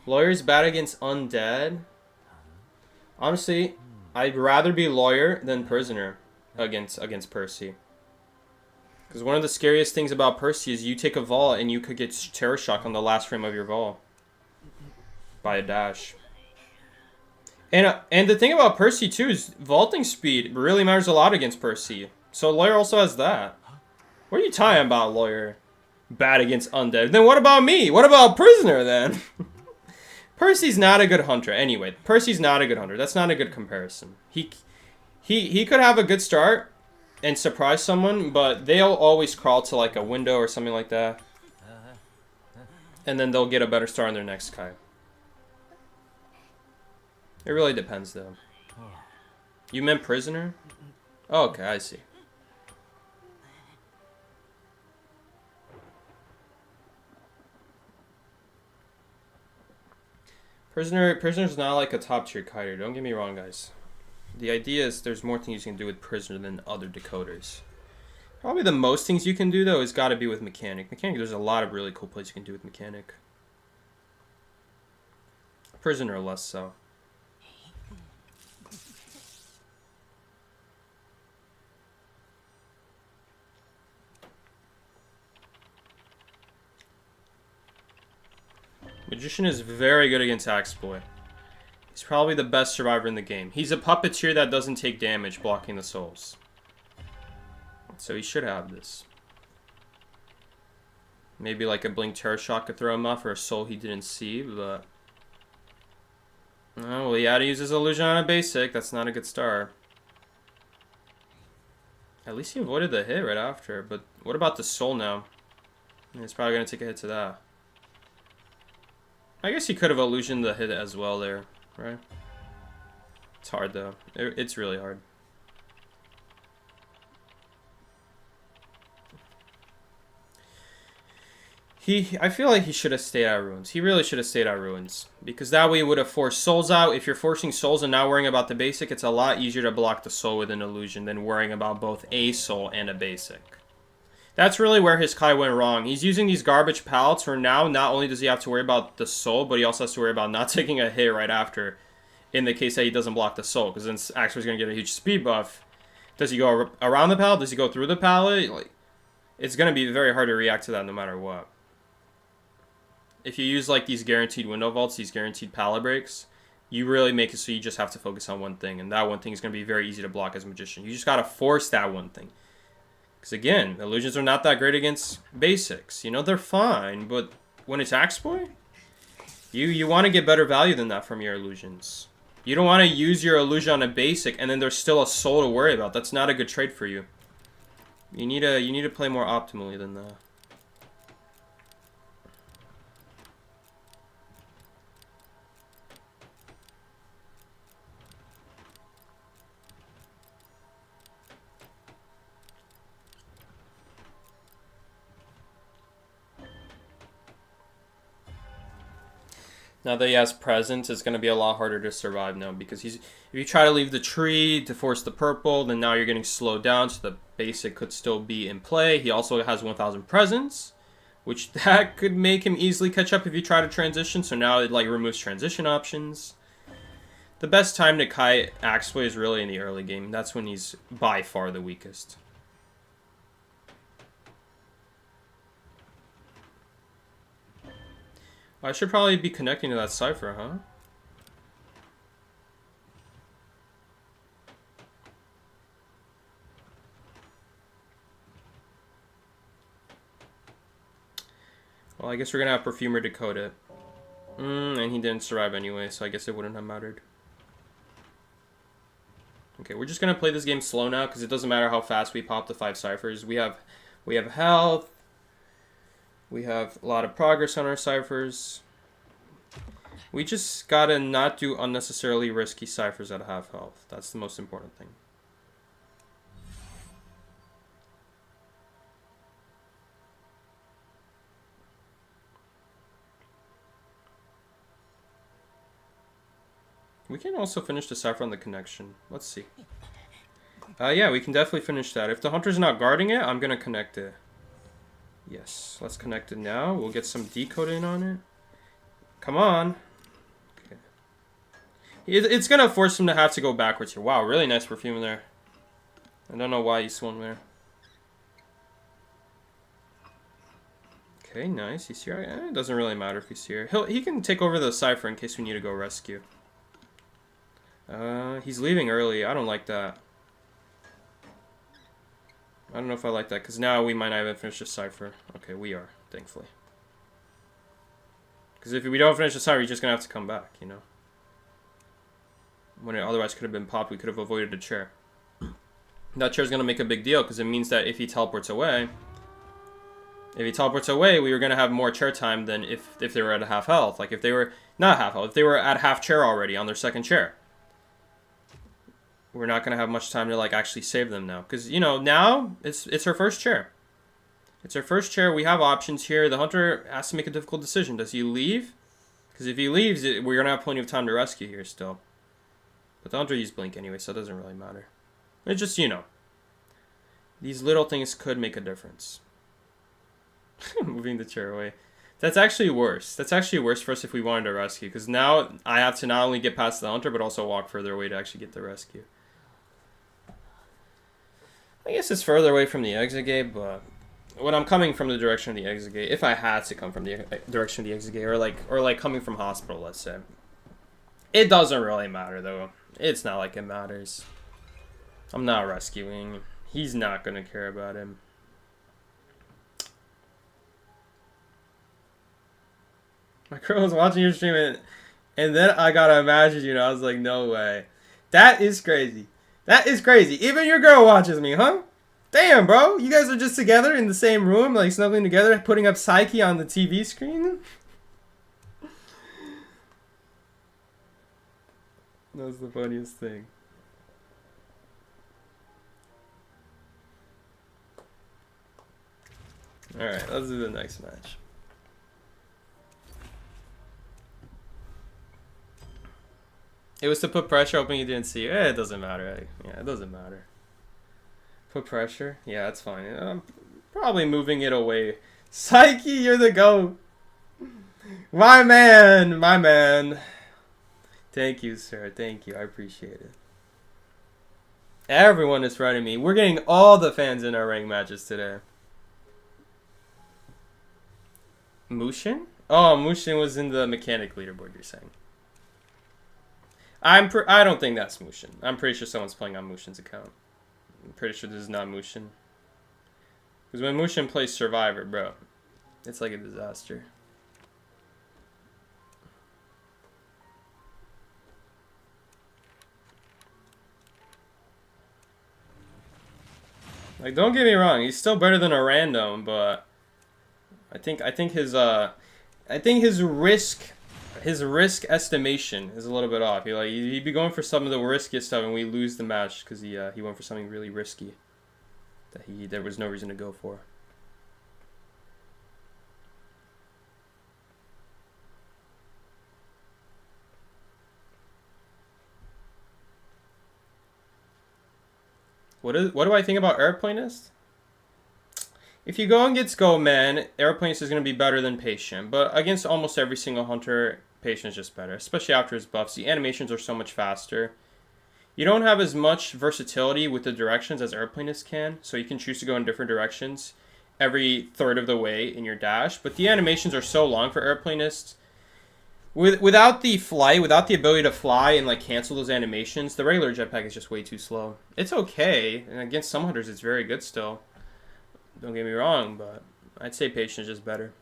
Lawyer's bad against undead. Honestly, I'd rather be Lawyer than Prisoner against Percy. Because one of the scariest things about Percy is you take a vault and you could get Terror Shock on the last frame of your vault. By a dash. And the thing about Percy too is vaulting speed really matters a lot against Percy. So Lawyer also has that. What are you talking about, Lawyer? Bad against undead. Then what about me? What about Prisoner then? Percy's not a good hunter. Anyway, Percy's not a good hunter. That's not a good comparison. He could have a good start and surprise someone, but they'll always crawl to like a window or something like that. And then they'll get a better start on their next kite. It really depends, though. You meant Prisoner? Oh, okay, I see. Prisoner's not like a top tier kiter. Don't get me wrong, guys. The idea is there's more things you can do with Prisoner than other decoders. Probably the most things you can do, though, has got to be with Mechanic. Mechanic, there's a lot of really cool plays you can do with Mechanic. Prisoner less so. Magician is very good against Axeboy. He's probably the best survivor in the game. He's a puppeteer that doesn't take damage blocking the souls. So he should have this. Maybe like a Blink Terror Shot could throw him off, or a soul he didn't see, but... Oh, well, he had to use his illusion on a basic. That's not a good start. At least he avoided the hit right after, but what about the soul now? He's probably going to take a hit to that. I guess he could have illusioned the hit as well there, right? It's hard though. It's really hard. I feel like he should have stayed out of Ruins. He really should have stayed out of Ruins. Because that way he would have forced souls out. If you're forcing souls and not worrying about the basic, it's a lot easier to block the soul with an illusion than worrying about both a soul and a basic. That's really where his Kai went wrong. He's using these garbage pallets where now not only does he have to worry about the soul, but he also has to worry about not taking a hit right after in the case that he doesn't block the soul. Because then Axeboy's going to get a huge speed buff. Does he go around the pallet? Does he go through the pallet? Like, it's going to be very hard to react to that no matter what. If you use like these guaranteed window vaults, these guaranteed pallet breaks, you really make it so you just have to focus on one thing. And that one thing is going to be very easy to block as a Magician. You just got to force that one thing. Because again, illusions are not that great against basics. You know, they're fine, but when it's Axeboy, you want to get better value than that from your illusions. You don't want to use your illusion on a basic and then there's still a soul to worry about. That's not a good trade for you. You need to play more optimally than that. Now that he has presence, it's going to be a lot harder to survive now because if you try to leave the tree to force the purple, then now you're getting slowed down, so the basic could still be in play. He also has 1000 presence, which that could make him easily catch up if you try to transition, so now it like removes transition options. The best time to Kai Axeboy is really in the early game. That's when he's by far the weakest. I should probably be connecting to that cipher, huh? Well, I guess we're gonna have Perfumer decode it. And he didn't survive anyway, so I guess it wouldn't have mattered. Okay, we're just gonna play this game slow now, because it doesn't matter how fast we pop the 5 ciphers. We have health. We have a lot of progress on our ciphers. We just gotta not do unnecessarily risky ciphers at half health. That's the most important thing. We can also finish the cipher on the connection. Let's see. Yeah, we can definitely finish that. If the hunter's not guarding it, I'm gonna connect it. Yes, let's connect it now. We'll get some decoding on it. Come on. Okay. It's gonna force him to have to go backwards here. Wow, really nice perfume there. I don't know why he swung there. Okay, nice. He's here. It doesn't really matter if he's here. He can take over the cipher in case we need to go rescue. He's leaving early. I don't like that. I don't know if I like that, because now we might not even finish the cipher. Okay, we are, thankfully. Because if we don't finish the cipher, you're just going to have to come back, you know? When it otherwise could have been popped, we could have avoided a chair. That chair's going to make a big deal, because it means that if he teleports away... we were going to have more chair time than if they were at a half health. Like, if they were... Not half health. If they were at half chair already on their second chair. We're not going to have much time to, like, actually save them now. Because, you know, now it's her first chair. It's her first chair. We have options here. The hunter has to make a difficult decision. Does he leave? Because if he leaves, we're going to have plenty of time to rescue here still. But the hunter used Blink anyway, so it doesn't really matter. It's just, you know. These little things could make a difference. Moving the chair away. That's actually worse. That's actually worse for us if we wanted to rescue, because now I have to not only get past the hunter, but also walk further away to actually get the rescue. I guess it's further away from the exit gate, but when I'm coming from the direction of the exit gate, if I had to come from the direction of the exit gate, or like coming from hospital, let's say, it doesn't really matter though. It's not like it matters. I'm not rescuing. He's not gonna care about him. My girl was watching your stream and then I got a message, you know, I was like, no way. That is crazy. That is crazy. Even your girl watches me, huh? Damn, bro. You guys are just together in the same room, like snuggling together, putting up Psyche on the TV screen? That's the funniest thing. Alright, let's do the next match. It was to put pressure, hoping you didn't see. It doesn't matter. Yeah, it doesn't matter. Put pressure? Yeah, that's fine. I'm probably moving it away. Psyche, you're the GOAT. My man, my man. Thank you, sir. Thank you. I appreciate it. Everyone is running me. We're getting all the fans in our ranked matches today. Mushin? Oh, Mushin was in the mechanic leaderboard, you're saying. I don't think that's Mushin. I'm pretty sure someone's playing on Mushin's account. I'm pretty sure this is not Mushin. Because when Mushin plays Survivor, bro, it's like a disaster. Like, don't get me wrong, he's still better than a random, but I think his risk estimation is a little bit off. He'd be going for some of the riskiest stuff, and we lose the match because he went for something really risky that there was no reason to go for. What do I think about Airplanist? If you go against Goatman, Airplanist is going to be better than Patient, but against almost every single hunter, Patient is just better, especially after his buffs. The animations are so much faster. You don't have as much versatility with the directions as Airplanist can, so you can choose to go in different directions every third of the way in your dash, but the animations are so long for Airplanist. Without the flight, without the ability to fly and like cancel those animations, the regular jetpack is just way too slow. It's okay, and against some hunters it's very good still. Don't get me wrong, but I'd say Patient is just better.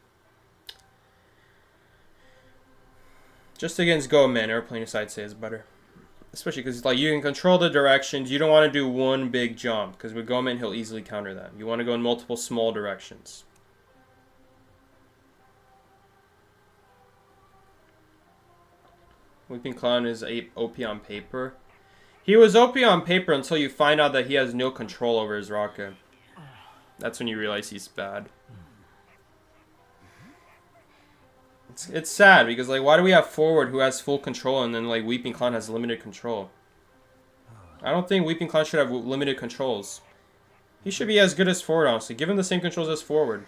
Just against Goatman, Airplanist I'd say is better. Especially because like you can control the directions. You don't want to do one big jump, because with Goatman he'll easily counter that. You want to go in multiple small directions. Weeping Clown is OP on paper. He was OP on paper until you find out that he has no control over his rocket. That's when you realize he's bad. It's sad because like why do we have Forward who has full control and then like Weeping Clown has limited control? I don't think Weeping Clown should have limited controls. He should be as good as Forward, honestly. Give him the same controls as Forward.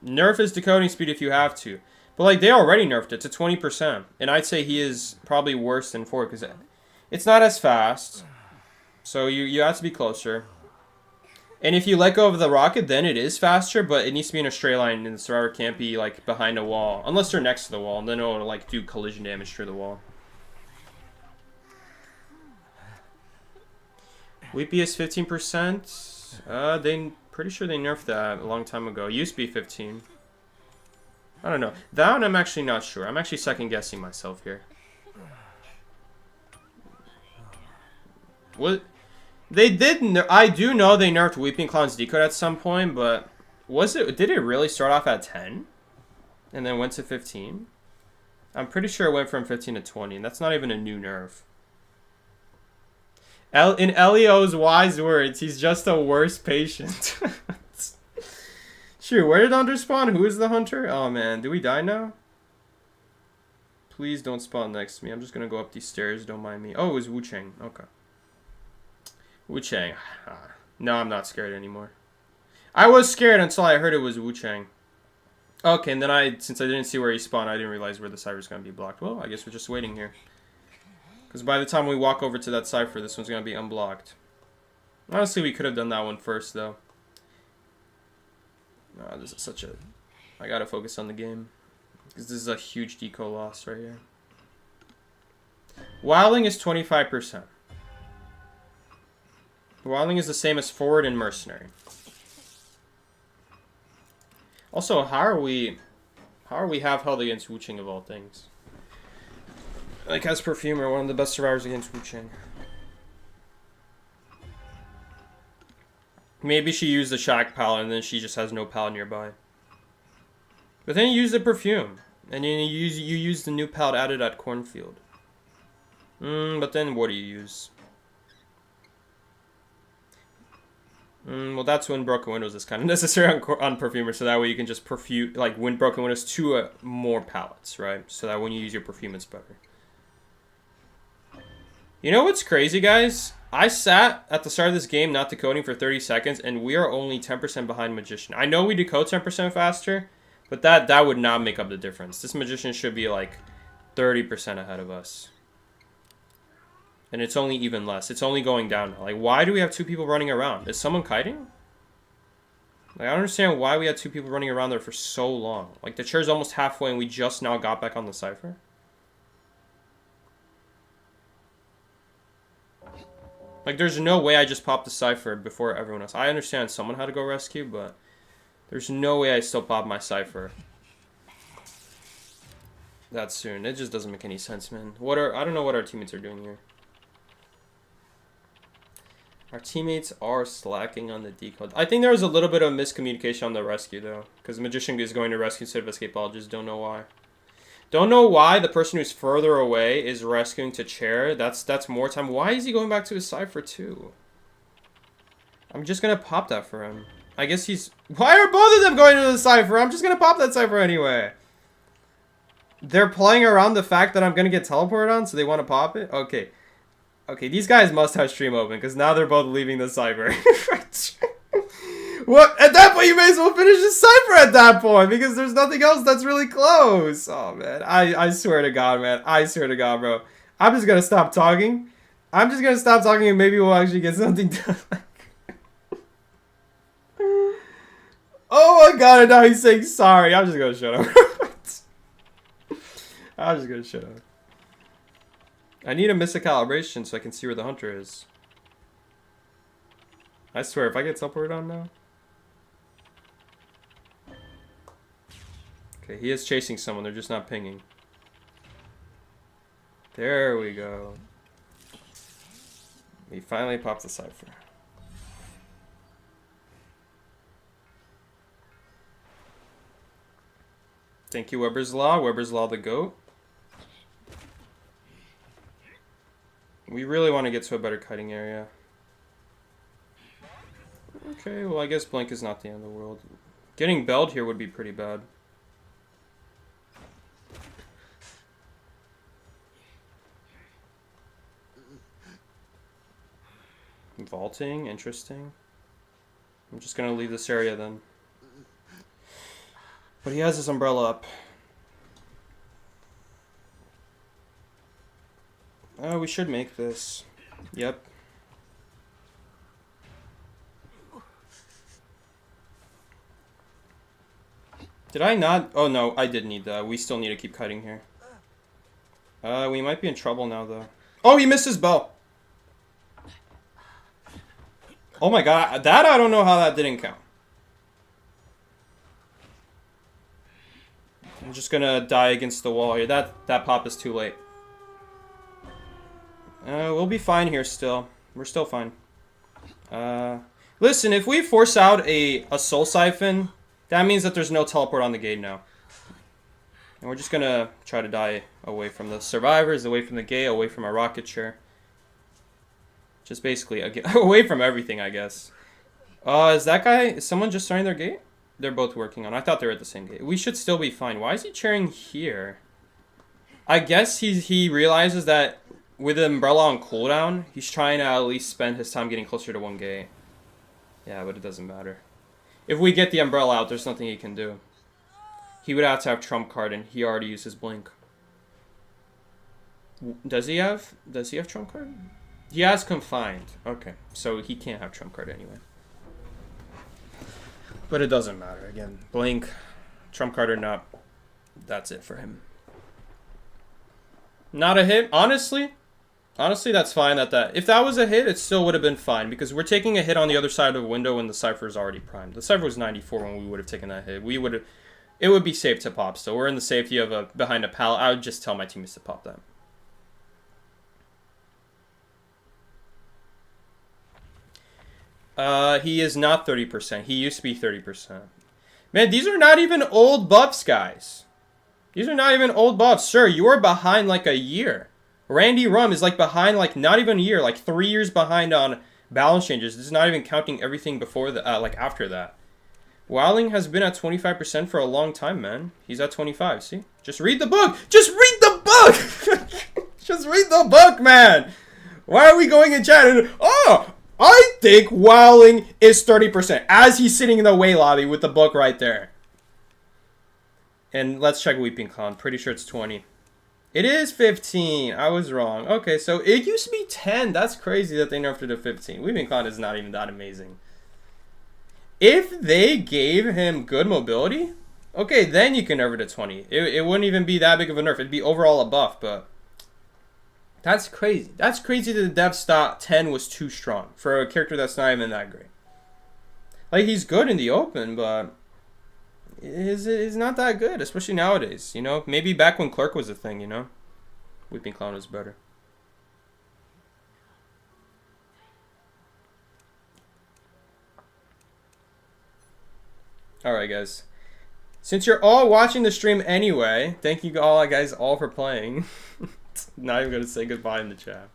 Nerf his decoding speed if you have to. But like they already nerfed it to 20%. And I'd say he is probably worse than Forward because it's not as fast. So you have to be closer. And if you let go of the rocket, then it is faster, but it needs to be in a straight line, and the survivor can't be like behind a wall. Unless they're next to the wall, and then it'll like do collision damage through the wall. Weepy is 15%. They pretty sure they nerfed that a long time ago. It used to be 15. I don't know. That one I'm actually not sure. I'm actually second guessing myself here. What? They did. I do know they nerfed Weeping Clown's decode at some point, but did it really start off at 10 and then went to 15? I'm pretty sure it went from 15 to 20, and that's not even a new nerf. In Elio's wise words, he's just a worse patient. Shoot, where did Hunter spawn? Who is the hunter? Oh man, do we die now? Please don't spawn next to me. I'm just gonna go up these stairs. Don't mind me. Oh, it was Wu Chang. Okay. Wu Chang. No, I'm not scared anymore. I was scared until I heard it was Wu Chang. Okay, and then since I didn't see where he spawned, I didn't realize where the cipher's going to be blocked. Well, I guess we're just waiting here. Because by the time we walk over to that cipher, this one's going to be unblocked. Honestly, we could have done that one first, though. Oh, this is such a... I gotta focus on the game. Because this is a huge deco loss right here. Wilding is 25%. Wilding is the same as Forward and Mercenary. Also, how are we half held against Wu Ching of all things? Like, as Perfumer, one of the best survivors against Wu Ching. Maybe she used the Shack palette and then she just has no palette nearby. But then you use the Perfume. And then you use the new palette added at Cornfield. But then what do you use? Well, that's when Broken Windows is kind of necessary on Perfumer, so that way you can just win Broken Windows to more palettes, right? So that when you use your Perfume, it's better. You know what's crazy, guys? I sat at the start of this game not decoding for 30 seconds, and we are only 10% behind Magician. I know we decode 10% faster, but that would not make up the difference. This Magician should be like 30% ahead of us. And it's only even less. It's only going down now. Like, why do we have two people running around? Is someone kiting? Like, I don't understand why we had two people running around there for so long. Like, the chair's almost halfway and we just now got back on the cipher. Like, there's no way I just popped the cipher before everyone else. I understand someone had to go rescue, but there's no way I still popped my cipher that soon. It just doesn't make any sense, man. I don't know what our teammates are doing here. Our teammates are slacking on the decode. I think there was a little bit of miscommunication on the rescue, though. Because Magician is going to rescue instead of Escape. I just don't know why. Don't know why the person who's further away is rescuing to chair. That's more time. Why is he going back to his cipher, too? I'm just going to pop that for him. I guess he's... Why are both of them going to the cipher? I'm just going to pop that cipher anyway. They're playing around the fact that I'm going to get teleported on, so they want to pop it? Okay. Okay, these guys must have stream open, because now they're both leaving the cipher. What? At that point, you may as well finish the cipher at that point, because there's nothing else that's really close. Oh, man. I swear to God, man. I swear to God, bro. I'm just going to stop talking. I'm just going to stop talking, and maybe we'll actually get something done. Oh, my God, and now he's saying sorry. I'm just going to shut up. I'm just going to shut up. I need to miss a calibration so I can see where the hunter is. I swear, if I get teleported on now. Okay, he is chasing someone. They're just not pinging. There we go. He finally popped the cipher. Thank you, Weber's Law. Weber's Law the GOAT. We really want to get to a better kiting area. Okay, well I guess Blink is not the end of the world. Getting belled here would be pretty bad. Vaulting, interesting. I'm just gonna leave this area then. But he has his umbrella up. We should make this. Yep. Did I not? Oh no, I did need that. We still need to keep cutting here. We might be in trouble now though. Oh, he missed his bell. Oh my God, that I don't know how that didn't count. I'm just gonna die against the wall here. That pop is too late. We'll be fine here still. We're still fine. Listen, if we force out a soul siphon, that means that there's no teleport on the gate now. And we're just gonna try to die away from the survivors, away from the gate, away from our rocket chair. Just basically away from everything, I guess. Is someone just starting their gate? They're both working on. I thought they were at the same gate. We should still be fine. Why is he chairing here? I guess he realizes that with the umbrella on cooldown, he's trying to at least spend his time getting closer to one gate. Yeah, but it doesn't matter. If we get the umbrella out, there's nothing he can do. He would have to have trump card, and he already used his blink. Does he have trump card? He has confined. Okay, so he can't have trump card anyway. But it doesn't matter. Again, blink, trump card or not, that's it for him. Not a hit, honestly. Honestly, that's fine. If that was a hit, it still would have been fine because we're taking a hit on the other side of the window when the Cypher is already primed. The Cypher was 94 when we would have taken that hit. It would be safe to pop still. We're in the safety of behind a pallet. I would just tell my teammates to pop that. He is not 30%. He used to be 30%. Man, these are not even old buffs, guys. These are not even old buffs. Sir, you are behind like a year. Randy Rum is like behind like not even a year, like 3 years behind on balance changes. This is not even counting everything before the like after that. Wilding has been at 25% for a long time, man. He's at 25. See, just read the book. Just read the book. Just read the book, man. Why are we going in chat and I think Wilding is 30% as he's sitting in the away lobby with the book right there. And let's check Weeping Clown. Pretty sure it's 20. It is 15. I was wrong. Okay, so it used to be 10. That's crazy that they nerfed it to 15. Weeping Clown is not even that amazing. If they gave him good mobility, okay, then you can nerf it to 20. It wouldn't even be that big of a nerf. It'd be overall a buff, but that's crazy. That's crazy that the dev stat 10 was too strong for a character that's not even that great. Like, he's good in the open, but is not that good, especially nowadays, you know? Maybe back when Clerk was a thing, you know? Weeping Clown was better. Alright, guys. Since you're all watching the stream anyway, thank you all guys all for playing. Not even going to say goodbye in the chat.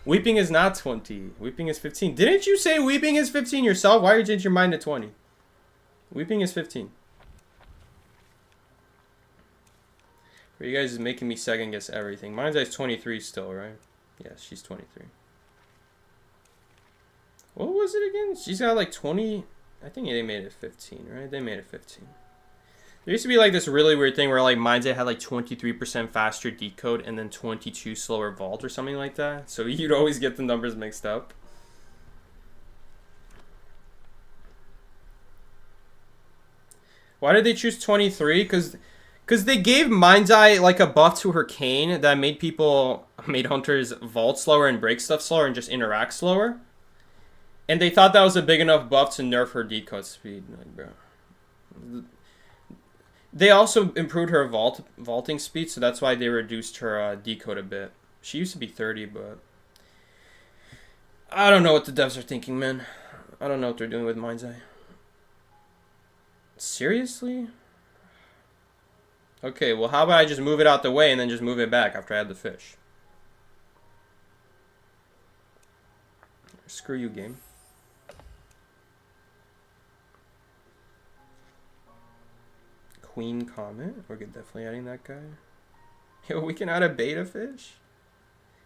Weeping is not 20. Weeping is 15. Didn't you say Weeping is 15 yourself? Why did you change your mind to 20? Weeping is 15. For you guys is making me second guess everything. Mine's like 23 still, right? Yeah, she's 23. What was it again? She's got like 20. I think they made it 15, right? They made it 15. There used to be like this really weird thing where like Mindset had like 23% faster decode and then 22 slower vault or something like that. So you'd always get the numbers mixed up. Why did they choose 23? Because they gave Mind's Eye like a buff to her cane that made hunters vault slower and break stuff slower and just interact slower. And they thought that was a big enough buff to nerf her decode speed. Like, bro. They also improved her vaulting speed, so that's why they reduced her decode a bit. She used to be 30, but I don't know what the devs are thinking, man. I don't know what they're doing with Mind's Eye. Seriously? Okay, well, how about I just move it out the way and then just move it back after I add the fish? Screw you, game. Queen Comet. We're definitely adding that guy. Yo, we can add a beta fish.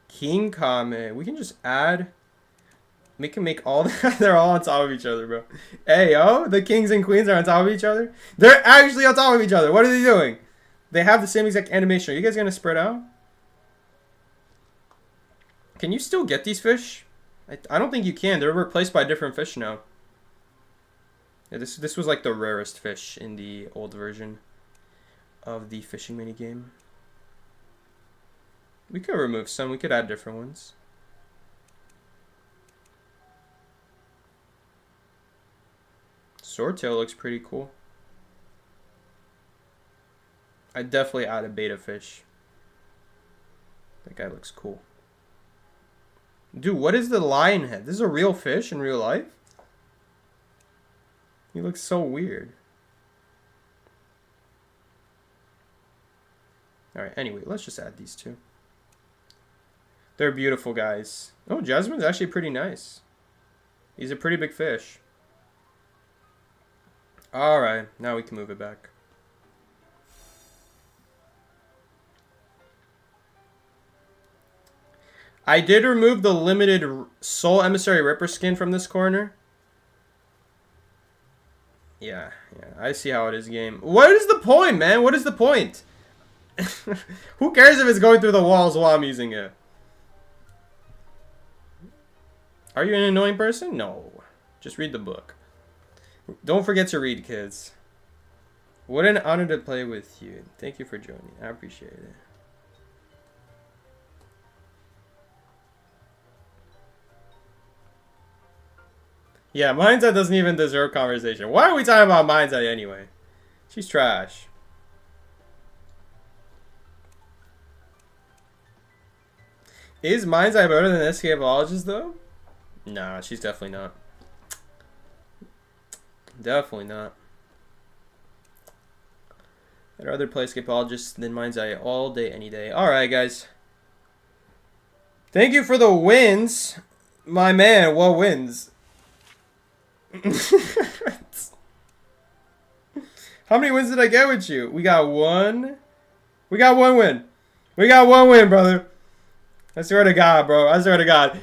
King Comet. We can just add. We can make all the, they're all on top of each other, bro. Hey, yo, the kings and queens are on top of each other. They're actually on top of each other. What are they doing? They have the same exact animation. Are you guys gonna spread out? Can you still get these fish? I don't think you can. They're replaced by different fish now. Yeah, this was like the rarest fish in the old version of the fishing minigame. We could remove some. We could add different ones. Swordtail looks pretty cool. I'd definitely add a beta fish. That guy looks cool. Dude, what is the lion head? This is a real fish in real life? He looks so weird. Alright, anyway, let's just add these two. They're beautiful, guys. Oh, Jasmine's actually pretty nice. He's a pretty big fish. Alright, now we can move it back. I did remove the limited Soul Emissary Ripper skin from this corner. Yeah, I see how it is, game. What is the point, man? What is the point? Who cares if it's going through the walls while I'm using it? Are you an annoying person? No. Just read the book. Don't forget to read, kids. What an honor to play with you. Thank you for joining. I appreciate it. Yeah, Mind's Eye doesn't even deserve conversation. Why are we talking about Mind's Eye anyway? She's trash. Is Mind's Eye better than Escapologist, though? Nah, she's definitely not. Definitely not. I'd rather play Escapologist than Mind's Eye all day, any day. Alright, guys. Thank you for the wins. My man, what wins? How many wins did I get with you? We got one. We got one win. We got one win, brother. I swear to God, bro. I swear to God.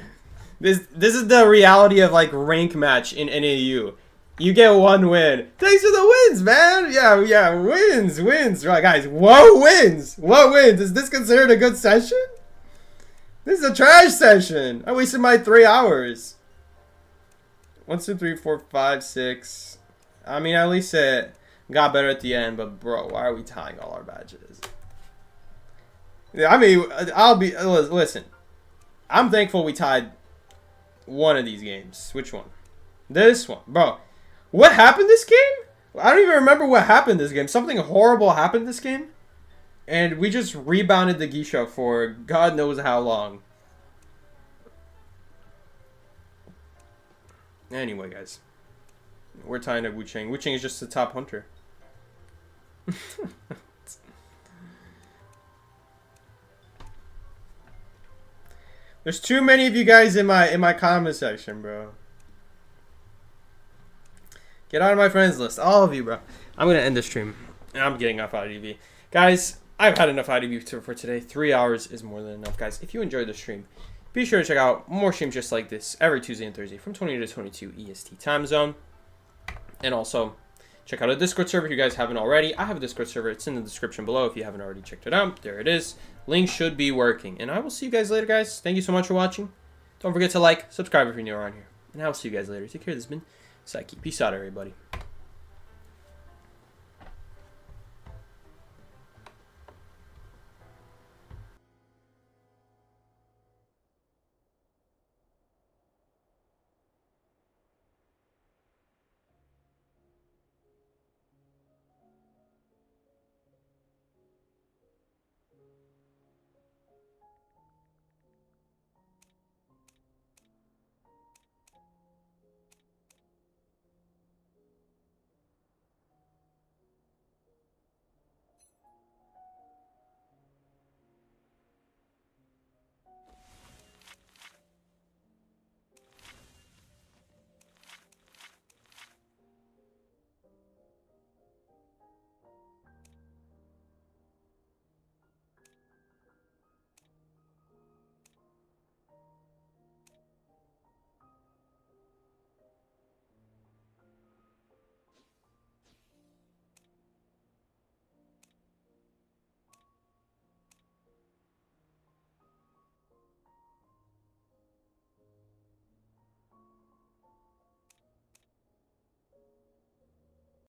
This is the reality of like rank match in NAU. You get one win. Thanks for the wins, man. Yeah, wins. Right, guys. What wins? What wins? Is this considered a good session? This is a trash session. I wasted my 3 hours. 1, 2, 3, 4, 5, 6. I mean, at least it got better at the end. But bro, why are we tying all our badges? Yeah, I mean, listen. I'm thankful we tied one of these games. Which one? This one, bro. What happened this game? I don't even remember what happened this game. Something horrible happened this game. And we just rebounded the Geisha for God knows how long. Anyway, guys. We're tying up Wu Chang. Wu Chang is just the top hunter. There's too many of you guys in my comment section, bro. Get out of my friends list. All of you, bro. I'm going to end the stream. I'm getting off IDV. Guys, I've had enough IDV for today. 3 hours is more than enough, guys. If you enjoyed the stream, be sure to check out more streams just like this every Tuesday and Thursday from 20 to 22 EST time zone. And also, check out a Discord server if you guys haven't already. I have a Discord server. It's in the description below if you haven't already checked it out. There it is. Link should be working. And I will see you guys later, guys. Thank you so much for watching. Don't forget to like, subscribe if you're new around here. And I will see you guys later. Take care. This has been Psyche. Peace out, everybody.